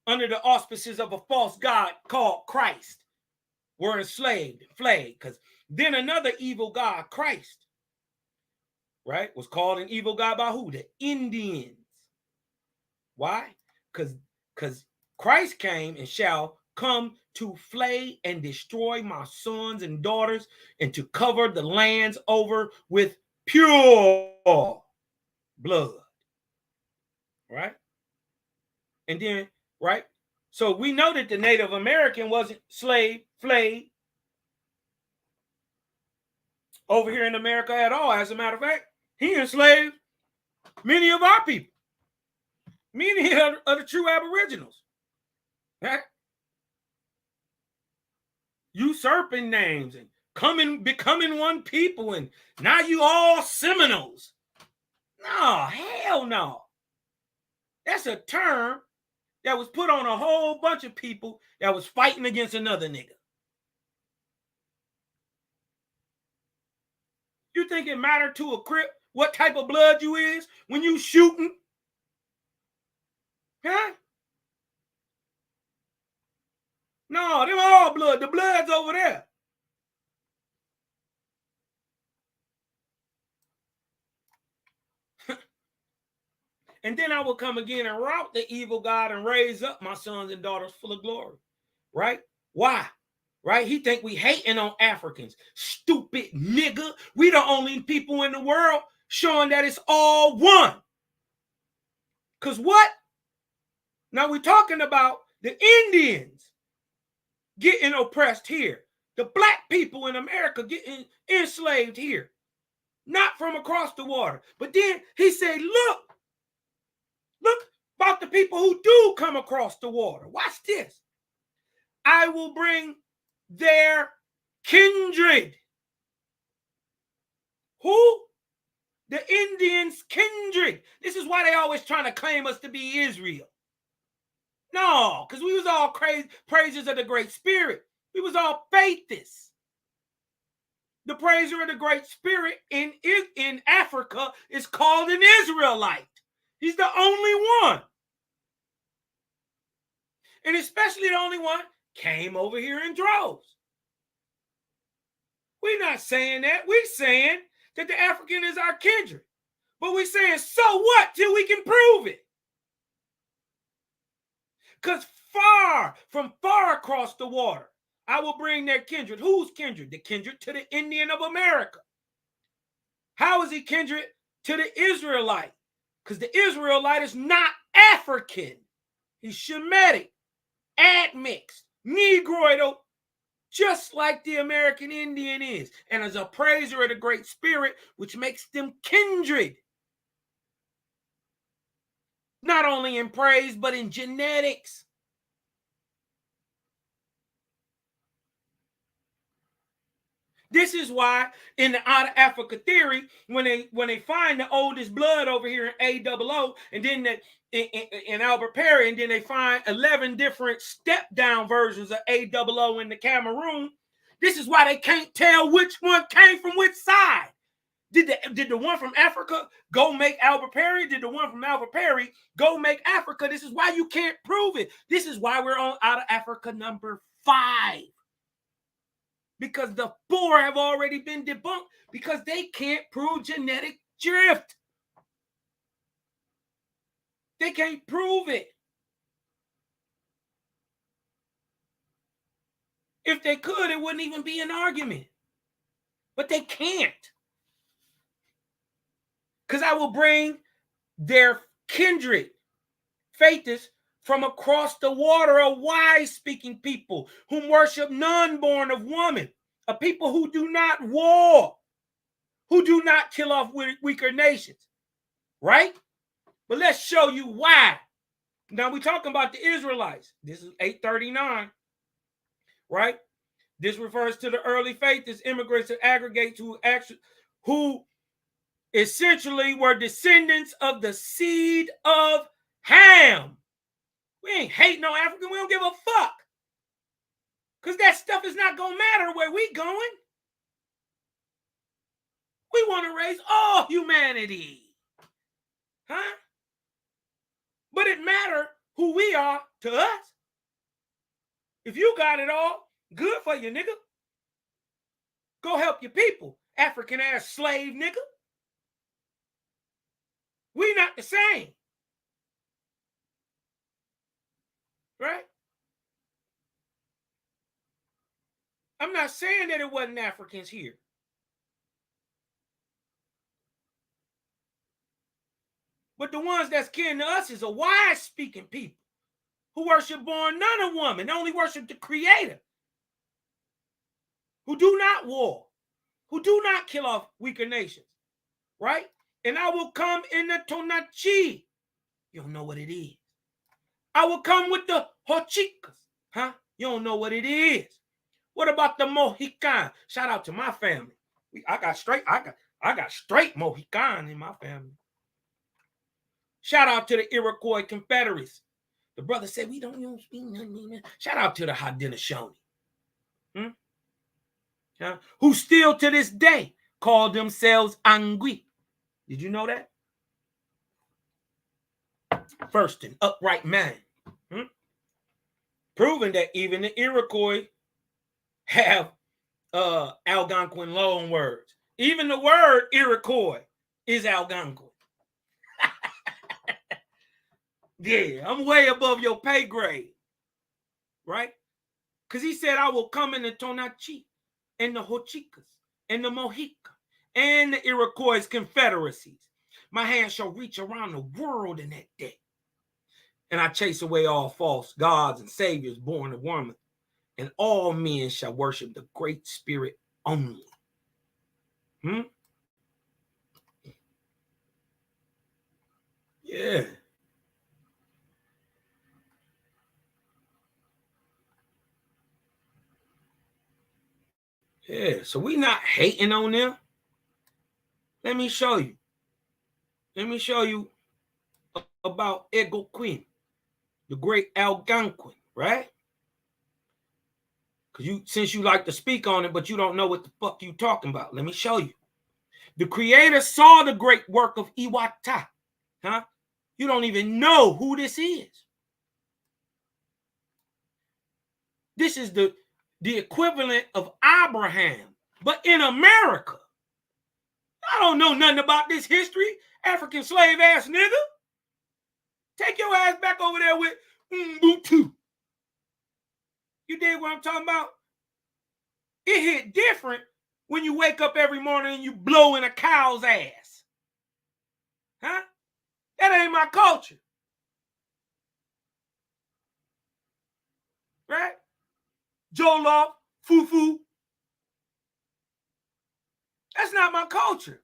under the auspices of a false god called Christ. were enslaved, flayed, because then another evil god, Christ, right, was called an evil god by who? The Indians. Why? Because Christ came and shall come to flay and destroy my sons and daughters and to cover the lands over with pure blood. Right? And then, right? So we know that the Native American wasn't flayed over here in America at all. As a matter of fact, he enslaved many of our people, many of the true Aboriginals. Right? Usurping names and becoming one people, and now you all Seminoles. No, hell no. That's a term that was put on a whole bunch of people that was fighting against another nigga. You think it mattered to a Crip what type of blood you is when you shooting? Huh? No, them all blood. The blood's over there. And then I will come again and rout the evil God and raise up my sons and daughters full of glory. Right? Why? Right? He think we hating on Africans. Stupid nigga. We the only people in the world showing that it's all one. Because what? Now we're talking about the Indians getting oppressed here. The black people in America getting enslaved here. Not from across the water. But then he said, look about the people who do come across the water. Watch this. I will bring their kindred. Who? The Indians' kindred. This is why they always trying to claim us to be Israel. No, because we was all crazy praisers of the Great Spirit. We was all faithists. The praiser of the Great Spirit in Africa is called an Israelite. He's the only one. And especially the only one came over here in droves. We're not saying that. We're saying that the African is our kindred. But we're saying, so what till we can prove it? Because far across the water, I will bring their kindred. Whose kindred? The kindred to the Indian of America. How is he kindred to the Israelite? Because the Israelite is not African. He's Shemitic, admixed, Negroid, just like the American Indian is. And as a praiser of the Great Spirit, which makes them kindred. Not only in praise, but in genetics. This is why in the Out of Africa theory, when they find the oldest blood over here in AOO, and then in Albert Perry, and then they find 11 different step-down versions of AOO in the Cameroon, this is why they can't tell which one came from which side. Did the one from Africa go make Albert Perry? Did the one from Albert Perry go make Africa? This is why you can't prove it. This is why we're on Out of Africa number 5. Because the 4 have already been debunked because they can't prove genetic drift. They can't prove it. If they could, it wouldn't even be an argument. But they can't. Because I will bring their kindred, faithists, from across the water, a wise-speaking people whom worship none born of woman, a people who do not war, who do not kill off weaker nations, right? But let's show you why. Now we're talking about the Israelites. This is 839, right? This refers to the early faithists, immigrants and aggregates who essentially were descendants of the seed of Ham. We ain't hating on Africa. We don't give a fuck. Because that stuff is not going to matter where we going. We want to raise all humanity. Huh? But it matters who we are to us. If you got it all, Good for you, nigga. Go help your people, African ass slave nigga. We not the same. Right? I'm not saying that it wasn't Africans here. But the ones that's kin to us is a wise speaking people who worship born none of woman, only worship the creator, who do not war, who do not kill off weaker nations, right? And I will come in the Tonachi. You don't know what it is. I will come with the Hochicas. Huh? You don't know what it is. What about the Mohican? Shout out to my family. I got straight Mohican in my family. Shout out to the Iroquois Confederates. The brother said, we don't speak nothing. Shout out to the Haudenosaunee. Who still to this day call themselves Angui. Did you know that? First and upright man. Proving that even the Iroquois have Algonquin loan words. Even the word Iroquois is Algonquin. Yeah, I'm way above your pay grade. Right? Because he said, I will come in the Tonachi and the Hochicas and the Mohica and the Iroquois confederacies. My hand shall reach around the world in that day. And I chase away all false gods and saviors born of woman. And all men shall worship the great spirit only. Yeah. Yeah, so we not hating on them. Let me show you. Let me show you about Ego Queen, the great Algonquin, right? Because since you like to speak on it, but you don't know what the fuck you talking about. Let me show you. The creator saw the great work of Iwata. Huh? You don't even know who this is. This is the equivalent of Abraham, but in America. I don't know nothing about this history, African slave ass nigga. Take your ass back over there with Ubuntu. You dig what I'm talking about? It hit different when you wake up every morning and you blow in a cow's ass. Huh? That ain't my culture. Right? Jollof, fufu. That's not my culture.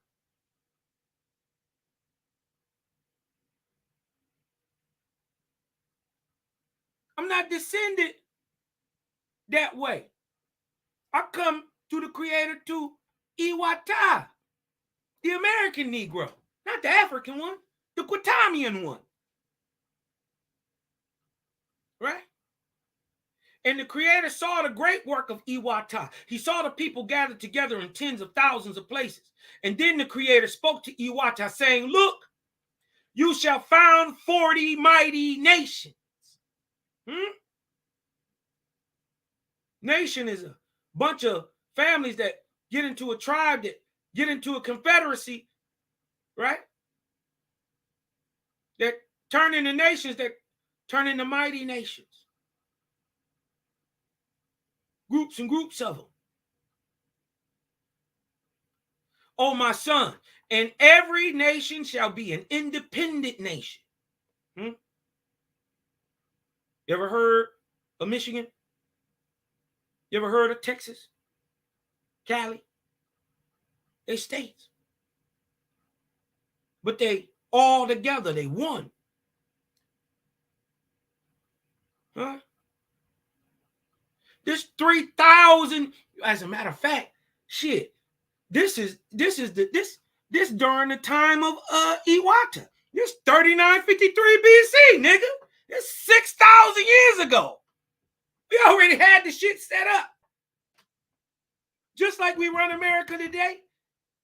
I'm not descended that way. I come to the creator to Iwata, the American Negro, not the African one, the Guatamian one. Right? And the creator saw the great work of Iwata. He saw the people gathered together in tens of thousands of places. And then the creator spoke to Iwata saying, look, you shall found 40 mighty nations. Nation is a bunch of families that get into a tribe, that get into a confederacy, right? That turn into nations, that turn into mighty nations. Groups and groups of them. Oh, my son, and every nation shall be an independent nation. You ever heard of Michigan? You ever heard of Texas? Cali? They states. But they all together, they won. Huh? This 3,000, as a matter of fact, shit. This during the time of Iwata. This 3953 BC, nigga. This 6,000 years ago. We already had the shit set up. Just like we run America today,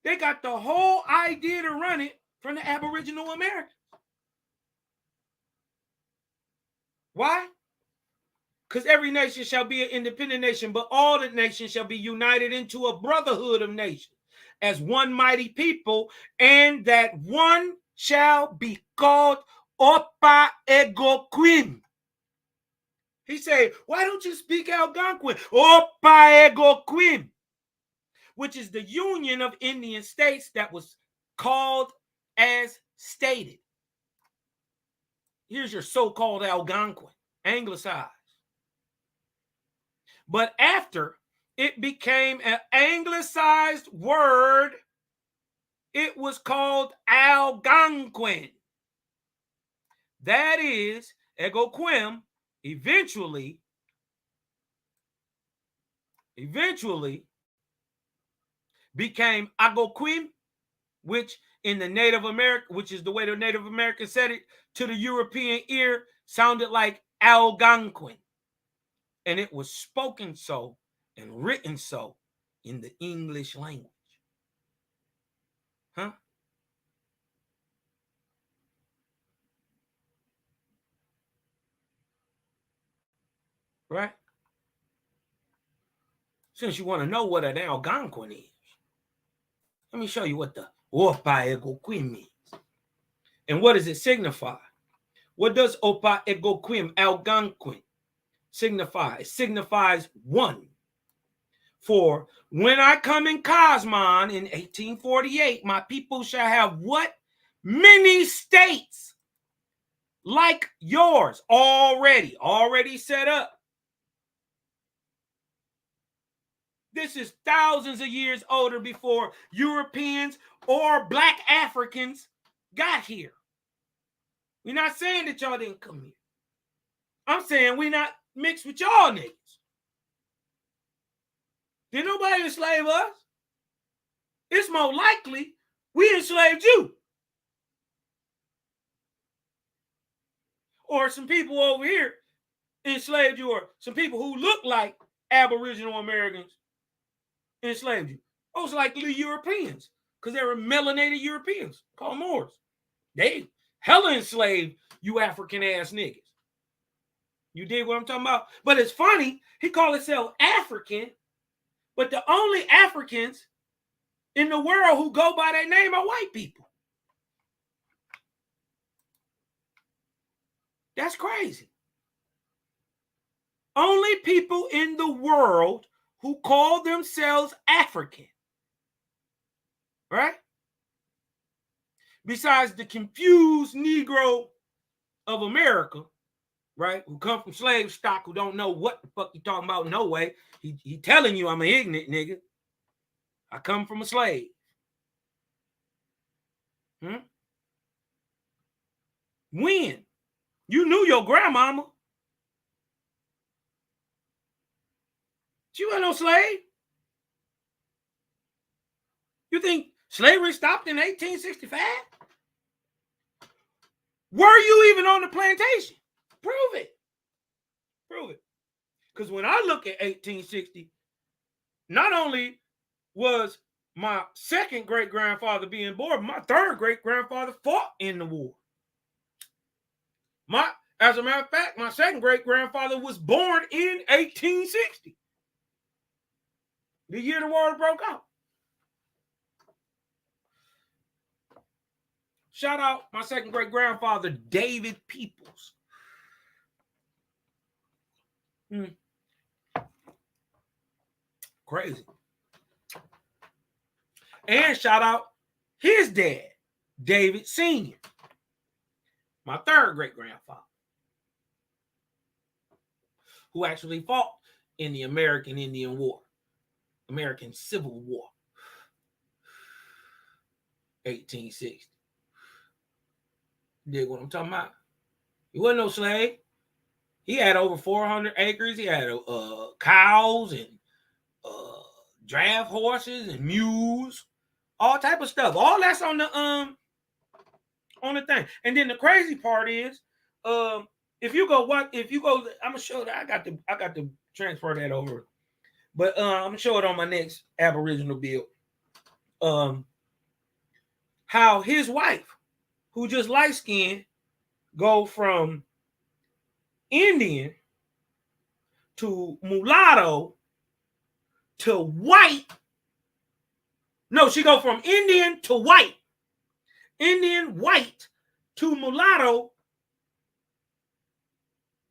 they got the whole idea to run it from the Aboriginal Americans. Why? because every nation shall be an independent nation, but all the nations shall be united into a brotherhood of nations as one mighty people, and that one shall be called Opa Ego Quim. He said, why don't you speak Algonquin? Opa Ego Quim, which is the union of Indian states that was called as stated. Here's your so-called Algonquin, anglicized. But after it became an anglicized word, it was called Algonquin. That is, Egoquim eventually became Agoquim, which in the Native American, which is the way the Native Americans said it, to the European ear, sounded like Algonquin. And it was spoken so and written so in the English language. Huh? Right? Since you want to know what an Algonquin is, let me show you what the Opa Ego Quim means. And what does it signify? What does Opa Ego Quim, Algonquin, signify? It signifies one. For when I come in Cosmon in 1848, my people shall have what? Many states like yours already set up. This is thousands of years older before Europeans or Black Africans got here. We're not saying that y'all didn't come here. I'm saying we're not mixed with y'all niggas. Did nobody enslave us? It's more likely we enslaved you. Or some people over here enslaved you, or some people who look like Aboriginal Americans enslaved you. Most likely Europeans, because they were melanated Europeans, called Moors. They hella enslaved you African ass niggas. You dig what I'm talking about? But it's funny, he called himself African, but the only Africans in the world who go by that name are white people. That's crazy. Only people in the world who call themselves African, right? Besides the confused Negro of America, right? Who come from slave stock, who don't know what the fuck you talking about no way. He telling you I'm an ignorant nigga. I come from a slave. When? You knew your grandmama. She wasn't no slave. You think slavery stopped in 1865? Were you even on the plantation? Prove it. Prove it. Because when I look at 1860, not only was my second great-grandfather being born, my third great-grandfather fought in the war. As a matter of fact, my second great-grandfather was born in 1860. The year the war broke out. Shout out my second great-grandfather, David Peoples. Crazy. And shout out his dad, David Sr., my third great-grandfather, who actually fought in the American Indian War, American Civil War, 1860. Dig what I'm talking about? He wasn't no slave. He had over 400 acres. He had cows and draft horses and mules, all type of stuff. All that's on the thing. And then the crazy part is, if you go, I'm gonna show that. I got to transfer that over, but I'm gonna show it on my next Aboriginal build. How his wife, who just light skinned, go from Indian to mulatto to white. No, she go from Indian to white. Indian, white to mulatto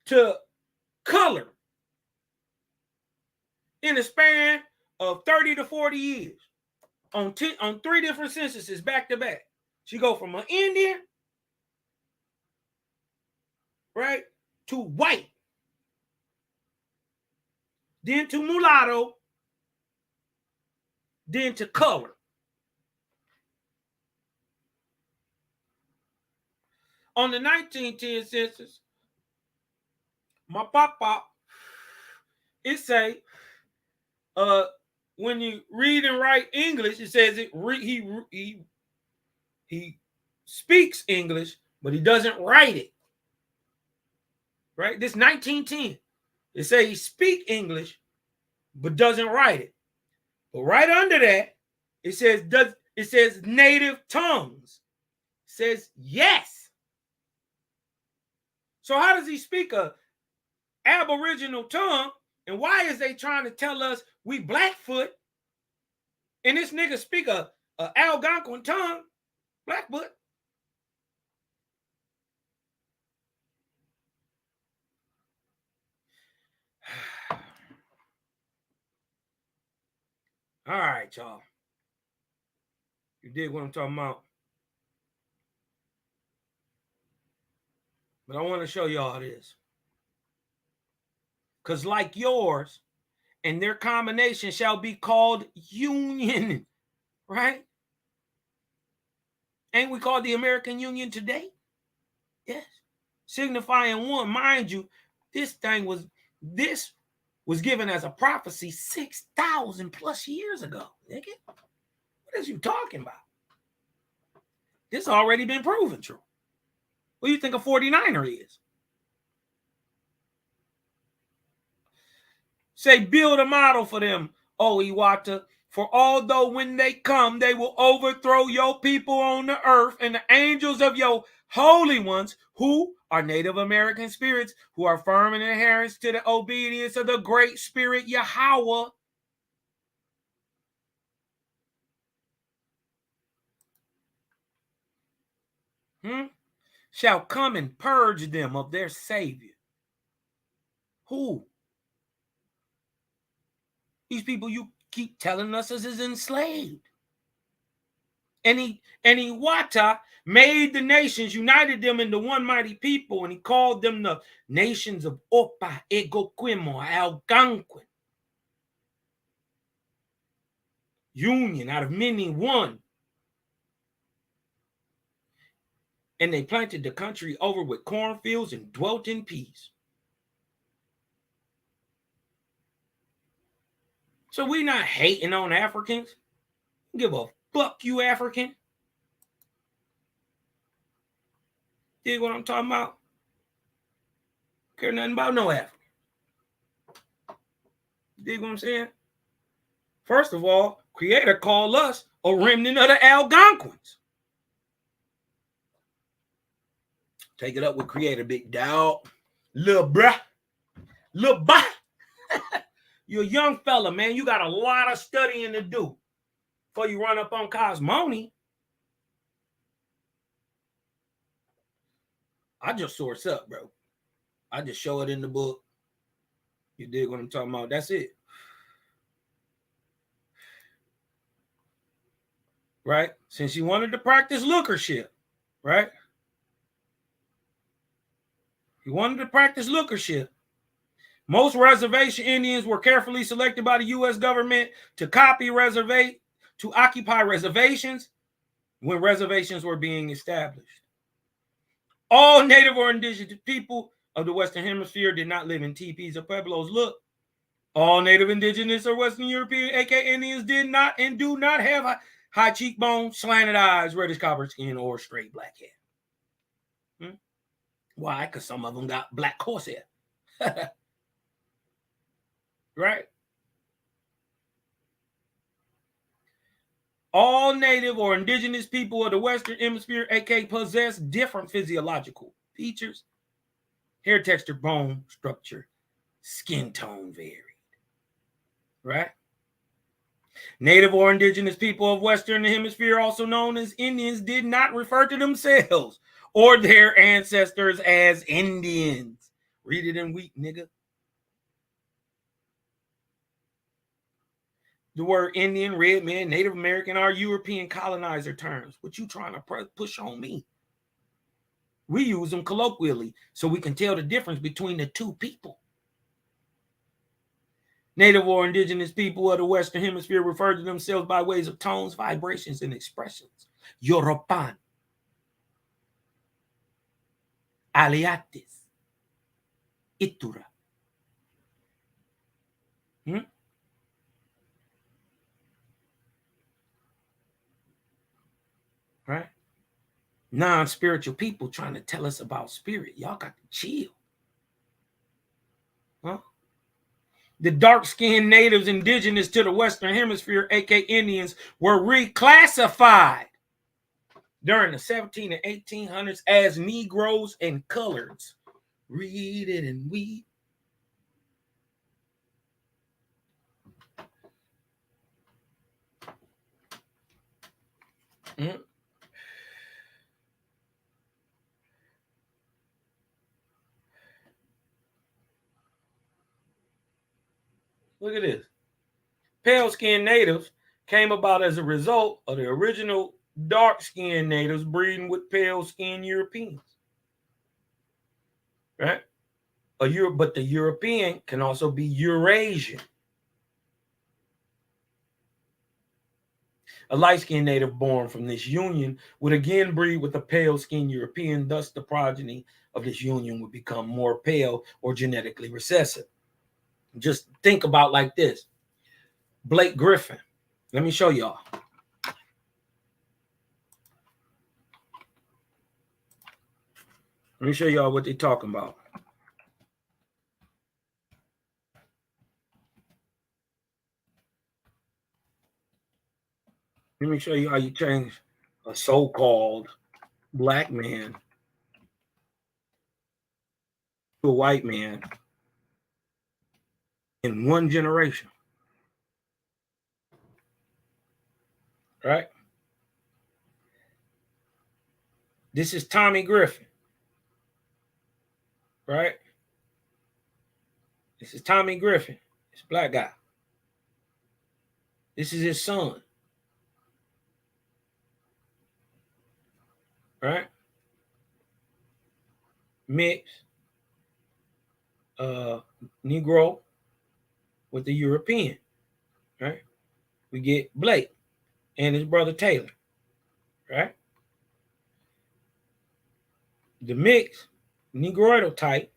to color in a span of 30 to 40 years on 3 different censuses back to back. She go from an Indian, right, to white, then to mulatto, then to color. On the 1910 census, my papa, it say, when you read and write English, it says he speaks English, but he doesn't write it. Right? This 1910. It says he speak English, but doesn't write it. But right under that, it says native tongues. It says yes. So how does he speak a Aboriginal tongue? And why is they trying to tell us we Blackfoot? And this nigga speak a Algonquin tongue, Blackfoot. All right, y'all. You dig what I'm talking about? But I want to show y'all this. Because like yours, and their combination shall be called union, right? Ain't we called the American Union today? Yes. Signifying one. Mind you, this was given as a prophecy 6,000 plus years ago. Nigga, what is you talking about? This already been proven true. What do you think a 49er is? Say, build a model for them, O Iwata. For although when they come, they will overthrow your people on the earth, and the angels of your holy ones, who are Native American spirits, who are firm in adherence to the obedience of the great spirit Yahweh. Shall come and purge them of their Savior. Who? These people you keep telling us is enslaved. And Iwata made the nations, united them into one mighty people, and he called them the nations of Opa, Egoquimo, Algonquin. Union, out of many, one. And they planted the country over with cornfields and dwelt in peace. So we're not hating on Africans. Give a fuck you, African. Dig what I'm talking about? Care nothing about no African. Dig what I'm saying? First of all, Creator called us a remnant of the Algonquins. Take it up with Creator, big dog. Little bruh. Little bruh. You're a young fella, man. You got a lot of studying to do before you run up on Cosmoni. I just source up, bro. I just show it in the book. You dig what I'm talking about? That's it. Right? Since you wanted to practice lookership, right? You wanted to practice lookership. Most reservation Indians were carefully selected by the U.S. government to occupy reservations when reservations were being established. All native or indigenous people of the Western Hemisphere did not live in teepees or pueblos. Look, all native indigenous or Western European, aka Indians, did not and do not have high cheekbones, slanted eyes, reddish copper skin, or straight black hair. Why? Because some of them got black horsehair. Right? All native or indigenous people of the Western Hemisphere, aka possess different physiological features, hair texture, bone structure, skin tone varied. Right? Native or indigenous people of Western Hemisphere, also known as Indians, did not refer to themselves or their ancestors as Indians. Read it in wheat, nigga. The word Indian, red man, Native American are European colonizer terms. What you trying to push on me? We use them colloquially so we can tell the difference between the two people. Native or indigenous people of the Western Hemisphere refer to themselves by ways of tones, vibrations, and expressions. Yoruban, Aliatis, Itura. Right? Non-spiritual people trying to tell us about spirit. Y'all got to chill. Huh? The dark-skinned natives indigenous to the Western Hemisphere, aka Indians, were reclassified during the 17 and 1800s as Negroes and coloreds. Read it and weep. Look at this. Pale-skinned natives came about as a result of the original dark-skinned natives breeding with pale-skinned Europeans. Right? But the European can also be Eurasian. A light-skinned native born from this union would again breed with a pale-skinned European. Thus, the progeny of this union would become more pale or genetically recessive. Just think about like this. Blake Griffin. Let me show y'all. Let me show y'all what they're talking about. Let me show you how you change a so-called black man to a white man in one generation. Right? This is Tommy Griffin. Right? This is Tommy Griffin. This black guy. This is his son. Right? Mix Negro with the European. Right? We get Blake and his brother Taylor. Right? The mix, Negroidal type,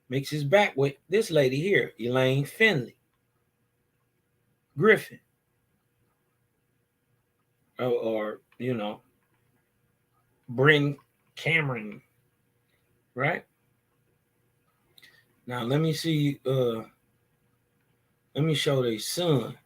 mixes back with this lady here, Elaine Finley Griffin. Or you know, Bryn Cameron. Right? Now let me see, let me show their son.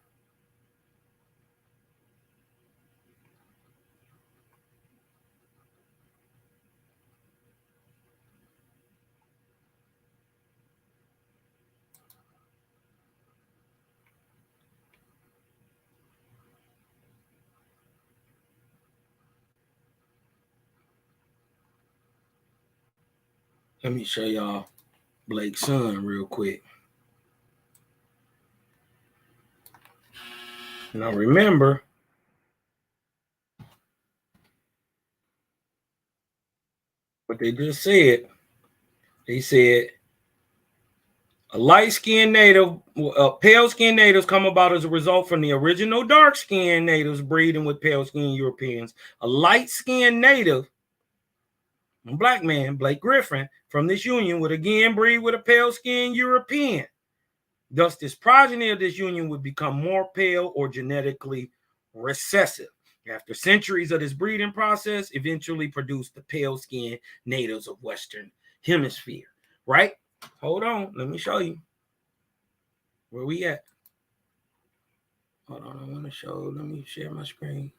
Let me show y'all Blake's son real quick. Now remember, what they just said. They said a light-skinned native, pale-skinned natives come about as a result from the original dark-skinned natives breeding with pale-skinned Europeans. A light-skinned native, a black man, Blake Griffin, from this union would again breed with a pale-skinned European. Thus, this progeny of this union would become more pale or genetically recessive. After centuries of this breeding process, eventually produced the pale-skinned natives of Western Hemisphere. Right? Hold on. Let me show you. Where we at? Hold on. I want to show. Let me share my screen.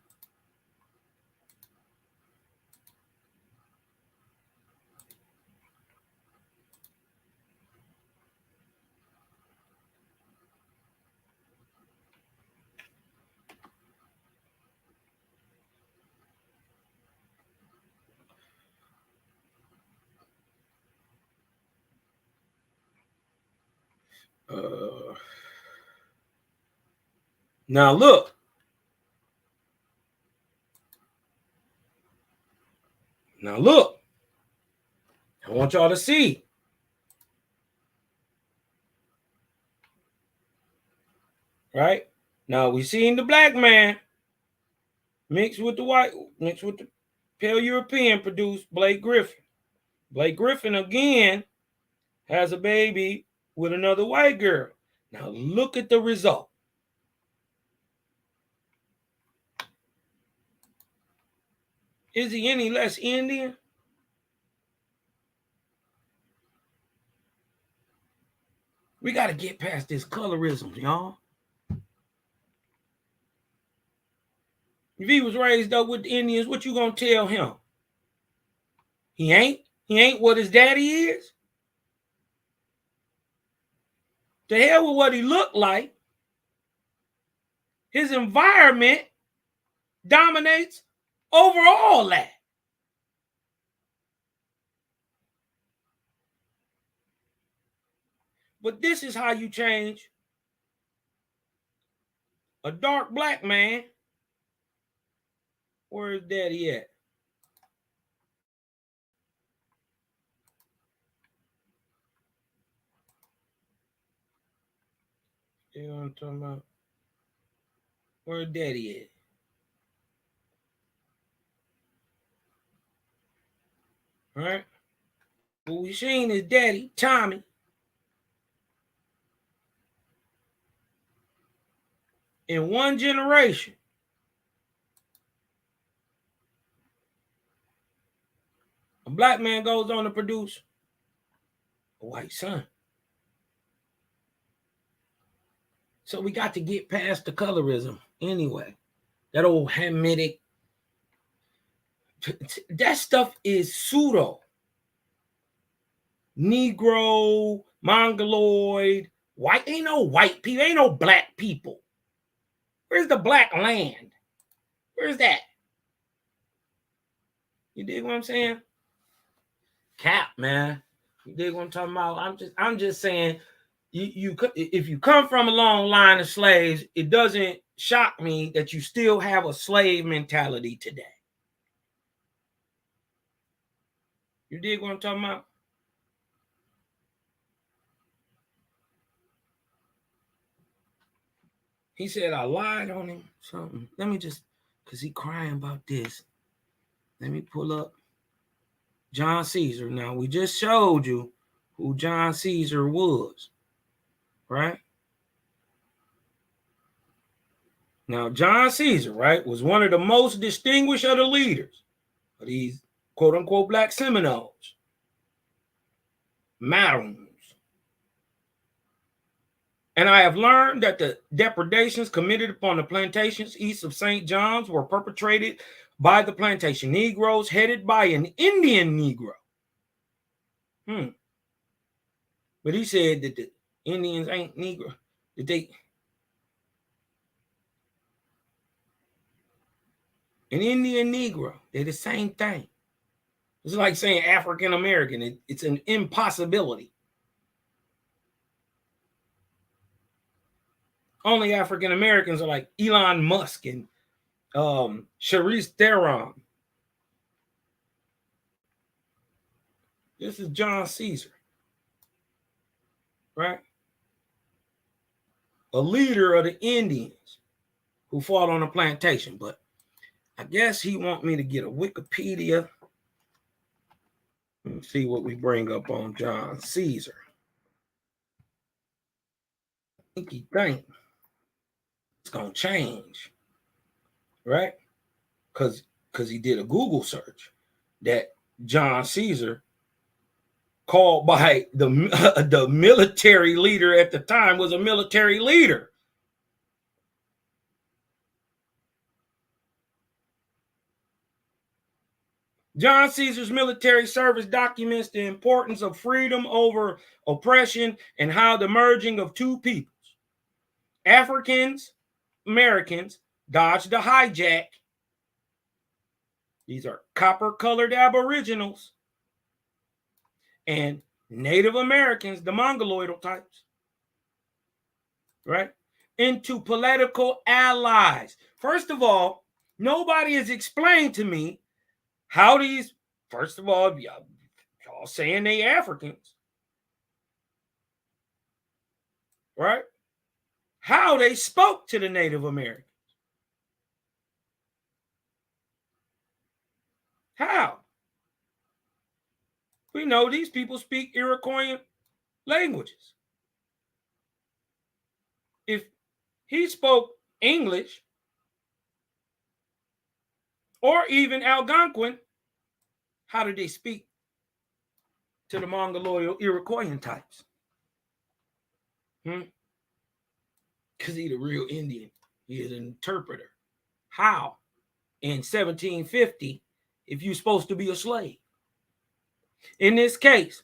Now look. Now look. I want y'all to see. Right? Now we seen the black man mixed with the white, mixed with the pale European produced Blake Griffin. Blake Griffin again has a baby with another white girl. Now look at the result. Is he any less Indian? We got to get past this colorism, y'all. If he was raised up with the Indians, what you gonna tell him? He ain't what his daddy is. To hell with what he looked like. His environment dominates over all that. But this is how you change a dark black man. Where is daddy at? You know what I'm talking about? Where daddy at? All right. What we seen is daddy, Tommy. In one generation. A black man goes on to produce a white son. So we got to get past the colorism anyway. That old Hamitic. That stuff is pseudo. Negro, Mongoloid, white. Ain't no white people. Ain't no black people. Where's the black land? Where's that? You dig what I'm saying? Cap, man. You dig what I'm talking about? I'm just saying, if you come from a long line of slaves, it doesn't shock me that you still have a slave mentality today. You dig what I'm talking about? He said I lied on him. Something. Let me just, because he crying about this. Let me pull up John Caesar. Now, we just showed you who John Caesar was, right? Now, John Caesar, right, was one of the most distinguished of the leaders of these quote-unquote black Seminoles, Maroons. And I have learned that the depredations committed upon the plantations east of St. John's were perpetrated by the plantation Negroes headed by an Indian Negro. But he said that the Indians ain't Negro. That they... An Indian Negro, they're the same thing. It's like saying African American. It's an impossibility. Only African Americans are like Elon Musk and Charlize Theron. This is John Caesar, right? A leader of the Indians who fought on a plantation. But I guess he want me to get a Wikipedia. Let me see what we bring up on John Caesar. I think he thinks it's going to change, right? Because he did a Google search that John Caesar, called by the military leader at the time, was a military leader. John Caesar's military service documents the importance of freedom over oppression and how the merging of two peoples, Africans, Americans, dodged the hijack. These are copper-colored Aboriginals and Native Americans, the Mongoloidal types, right, into political allies. First of all, nobody has explained to me how these, first of all, y'all saying they Africans, right? How they spoke to the Native Americans. How? We know these people speak Iroquoian languages. If he spoke English or even Algonquin, how did they speak to the Mongoloid Iroquoian types? Because he's a real Indian. He is an interpreter. How? In 1750, if you're supposed to be a slave. In this case,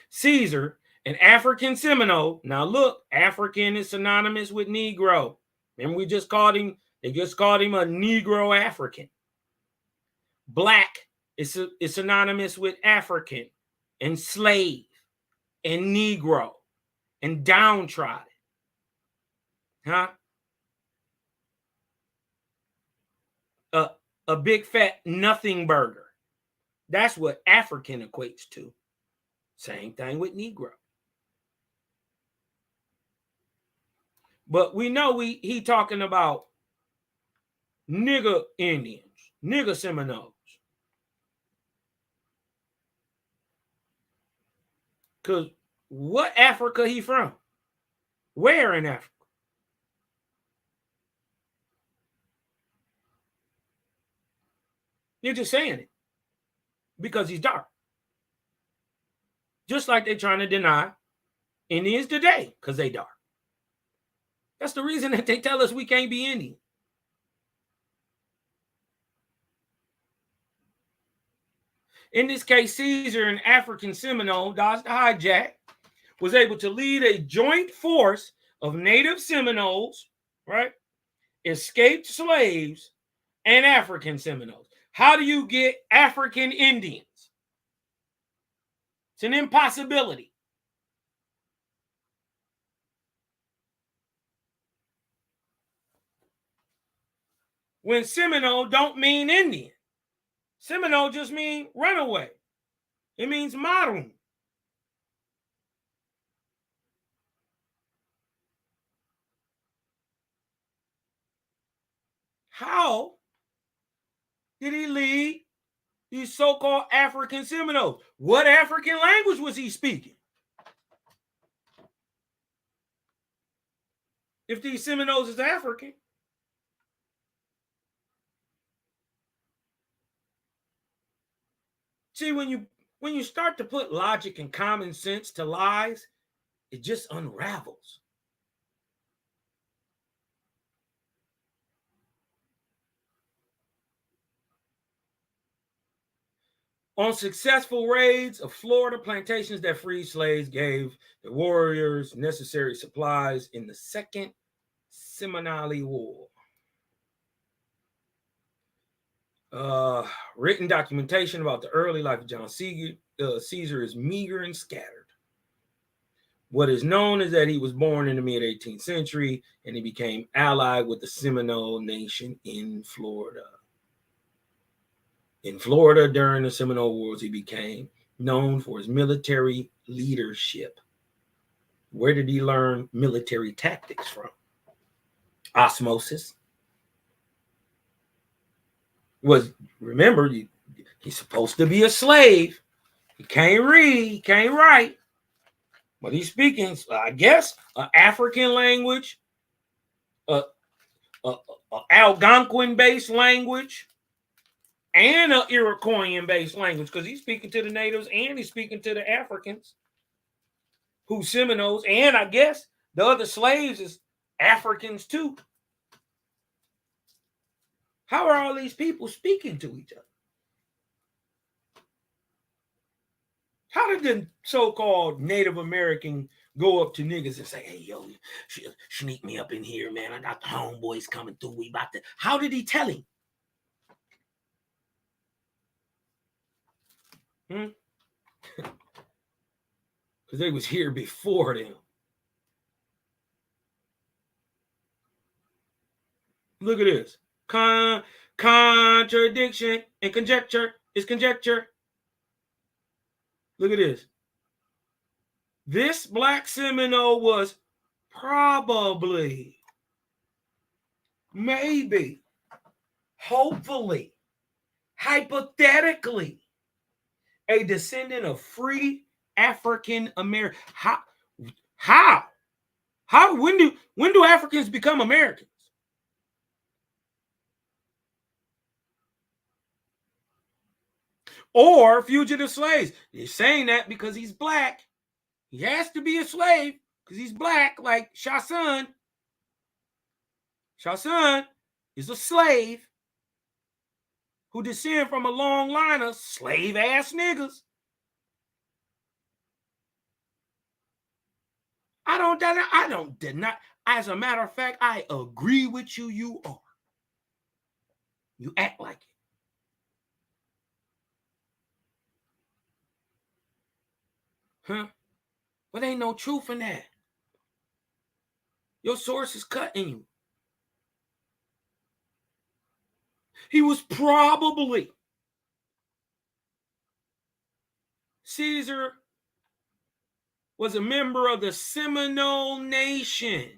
Caesar, an African Seminole. Now look, African is synonymous with Negro. Remember, they just called him a Negro African. Black is synonymous with African and slave and Negro and downtrodden. Huh? A big fat nothing burger. That's what African equates to. Same thing with Negro. But we know he talking about nigger Indians, nigger Seminoles. Because what Africa he from? Where in Africa? You're just saying it because he's dark. Just like they're trying to deny Indians today because they dark. That's the reason that they tell us we can't be Indian. In this case, Caesar, an African Seminole, dodged the hijack, was able to lead a joint force of native Seminoles, right? Escaped slaves and African Seminoles. How do you get African Indians? It's an impossibility. When Seminole don't mean Indian. Seminole just mean runaway. It means maroon. How did he lead these so-called African Seminoles? What African language was he speaking? If these Seminoles is African. See, when you start to put logic and common sense to lies, it just unravels. On successful raids of Florida plantations that freed slaves gave the warriors necessary supplies in the Second Seminole War. Written documentation about the early life of John Caesar is meager and scattered. What is known is that he was born in the mid-18th century and he became allied with the Seminole Nation in Florida. In Florida, during the Seminole Wars, he became known for his military leadership. Where did he learn military tactics from? Osmosis. Remember, he's supposed to be a slave. He can't read, he can't write. But he's speaking, I guess, an African language, an Algonquin-based language, and an Iroquoian-based language, because he's speaking to the natives and he's speaking to the Africans, who Seminoles, and I guess the other slaves is Africans too. How are all these people speaking to each other? How did the so-called Native American go up to niggas and say, hey, yo, sneak me up in here, man. I got the homeboys coming through. We about to. How did he tell him? Because they was here before them. Look at this. Contradiction and conjecture is conjecture. Look at this. This black Seminole was probably, maybe, hopefully, hypothetically, a descendant of free African American. How? When do Africans become Americans? Or fugitive slaves. They're saying that because he's black. He has to be a slave because he's black, like Shashan. Shashan is a slave who descend from a long line of slave-ass niggas. I don't deny. As a matter of fact, I agree with you. You are. You act like it. Huh? But ain't no truth in that. Your source is cutting you. He was probably. Caesar was a member of the Seminole Nation.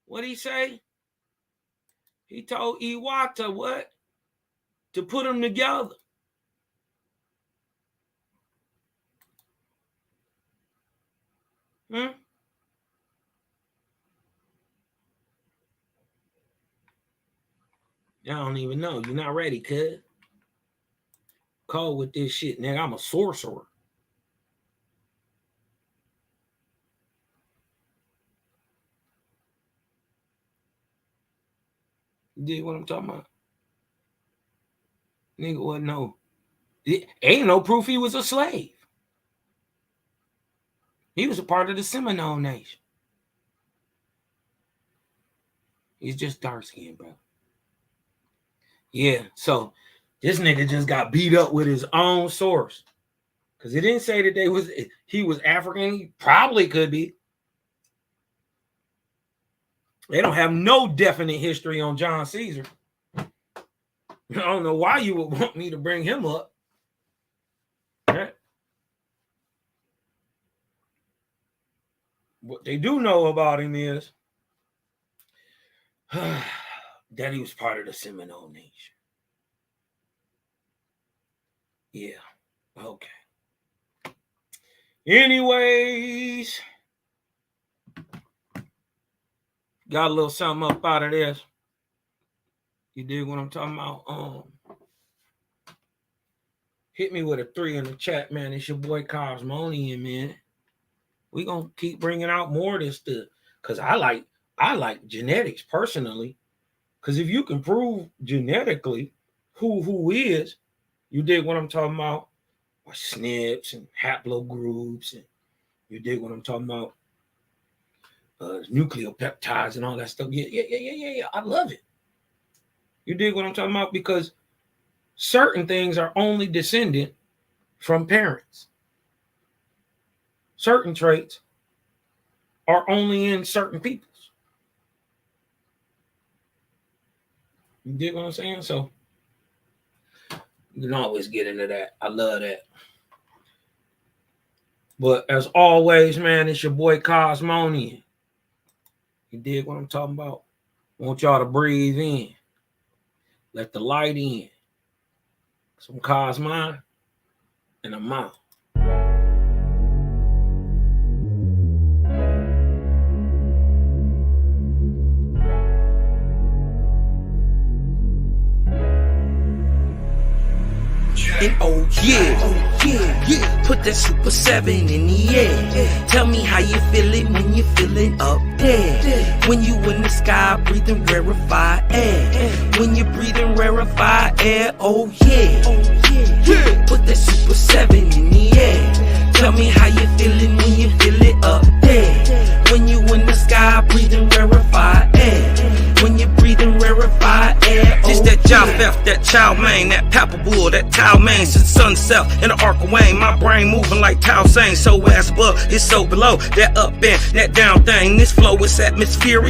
What'd he say? He told Iwata what? To put them together. I don't even know. You're not ready, cuz. Cold with this shit, nigga. I'm a sorcerer. You dig what I'm talking about? Nigga wasn't no. Ain't no proof he was a slave. He was a part of the Seminole Nation. He's just dark skinned, bro. Yeah, so this nigga just got beat up with his own source. Because it didn't say that he was African. He probably could be. They don't have no definite history on John Caesar. I don't know why you would want me to bring him up. Right? What they do know about him is that he was part of the Seminole Nation. Yeah. Okay. Anyways, got a little something up out of this. You dig what I'm talking about? Hit me with a 3 in the chat, man. It's your boy Cosmonian, man. We gonna keep bringing out more of this stuff because I like genetics personally. Because if you can prove genetically who is, you dig what I'm talking about? Or SNPs and haplogroups, and you dig what I'm talking about? Nucleopeptides and all that stuff. Yeah. I love it. You dig what I'm talking about? Because certain things are only descendant from parents. Certain traits are only in certain peoples. You dig what I'm saying? So you can always get into that. I love that. But as always, man, it's your boy Cosmonian. You dig what I'm talking about? I want y'all to breathe in. Let the light in. Some Cosmine and a mouth. And oh yeah, put that Super 7 in the air. Tell me how you feeling when you're feeling up there. When you in the sky breathing rarefied air. When you're breathing rarefied air, oh yeah. Put that Super 7 in the air. Tell me how you feeling when you feel it up there. When you in the sky breathing rarefied air. When you're breathing rarefied air, oh, it's that job that chow mein, that palpable, that towel mein. Since sunset in the arc of Wayne, my brain moving like Tao Sang. So as above, it's so below, that up and that down thing. This flow is atmospheric,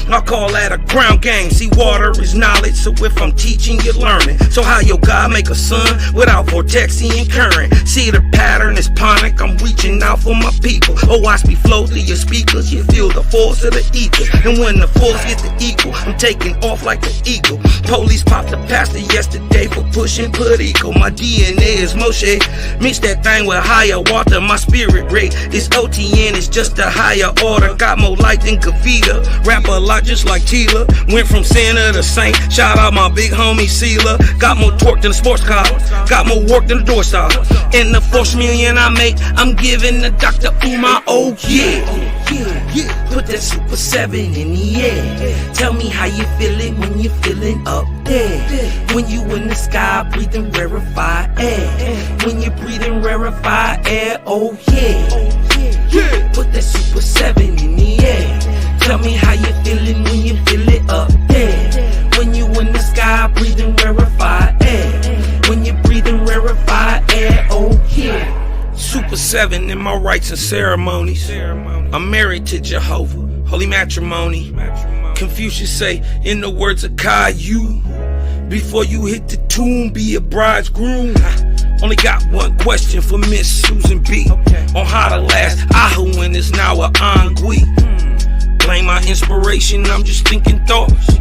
I call that a ground game. See, water is knowledge, so if I'm teaching, you're learning. So how your God make a sun without vortexing and current? See, the pattern is ponic, I'm reaching out for my people. Oh, watch me flow through your speakers, you feel the force of the ether. And when the force gets the equal, I'm taking off like an eagle. Police popped the pastor yesterday for pushing put equal. My DNA is Moshe, mix that thing with higher water. My spirit rate is OTN, it's just a higher order. Got more light than Kavita, rap a lot just like Tila. Went from sinner to saint, shout out my big homie Sealer. Got more torque than a sports car, got more work than a door star. In the 4 million I make, I'm giving the Dr. Umar, oh yeah. Put that Super 7 in the air. Tell me how you feeling when you're feeling up there. When you in the sky breathing rarefied air. When you're breathing rarefied air, oh yeah. Put that Super 7 in the air. Tell me how you feeling when you feel it up there. When you in the sky breathing rarefied air. When you're breathing rarefied air, oh yeah. Super 7 in my rites and ceremonies. I'm married to Jehovah, holy matrimony. Confucius say, in the words of Caillou, before you hit the tomb, be a bridegroom. Only got one question for Miss Susan B. On how to last Ahuin is now a Angui. Blame my inspiration, I'm just thinking thoughts.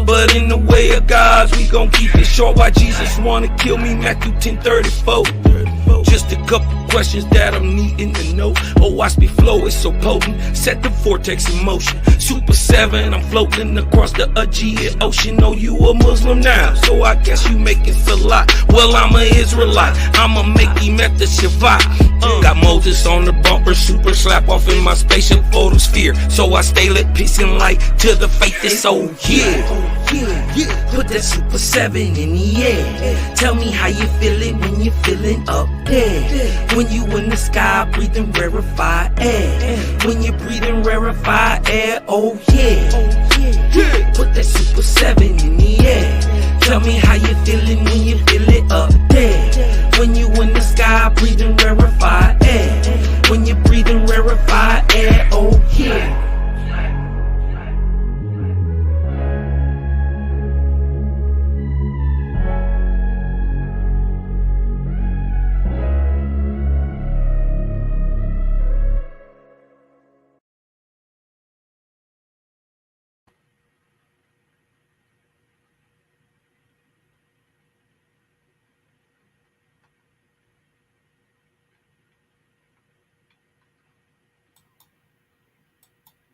But in the way of God's, we gon' keep it short. Why Jesus wanna kill me, Matthew 10:34. Just a couple questions that I'm needing to know. Oh, watch me flow, it's so potent. Set the vortex in motion. Super 7, I'm floating across the Aegean Ocean. Oh, you a Muslim now, so I guess you making salat. Well, I'm an Israelite, I'ma make him at the Shabbat. Got Moses on the bumper, super slap off in my spaceship photosphere. So I stay lit, peace and light to the faith is so yeah. Put that Super 7 in the air. Tell me how you feeling when you're feeling up there. When you in the sky breathing rarefied air. When you're breathing rarefied air, oh yeah. Put that Super 7 in the air. Tell me how you feeling when you feel it up there. When you in the sky breathing rarefied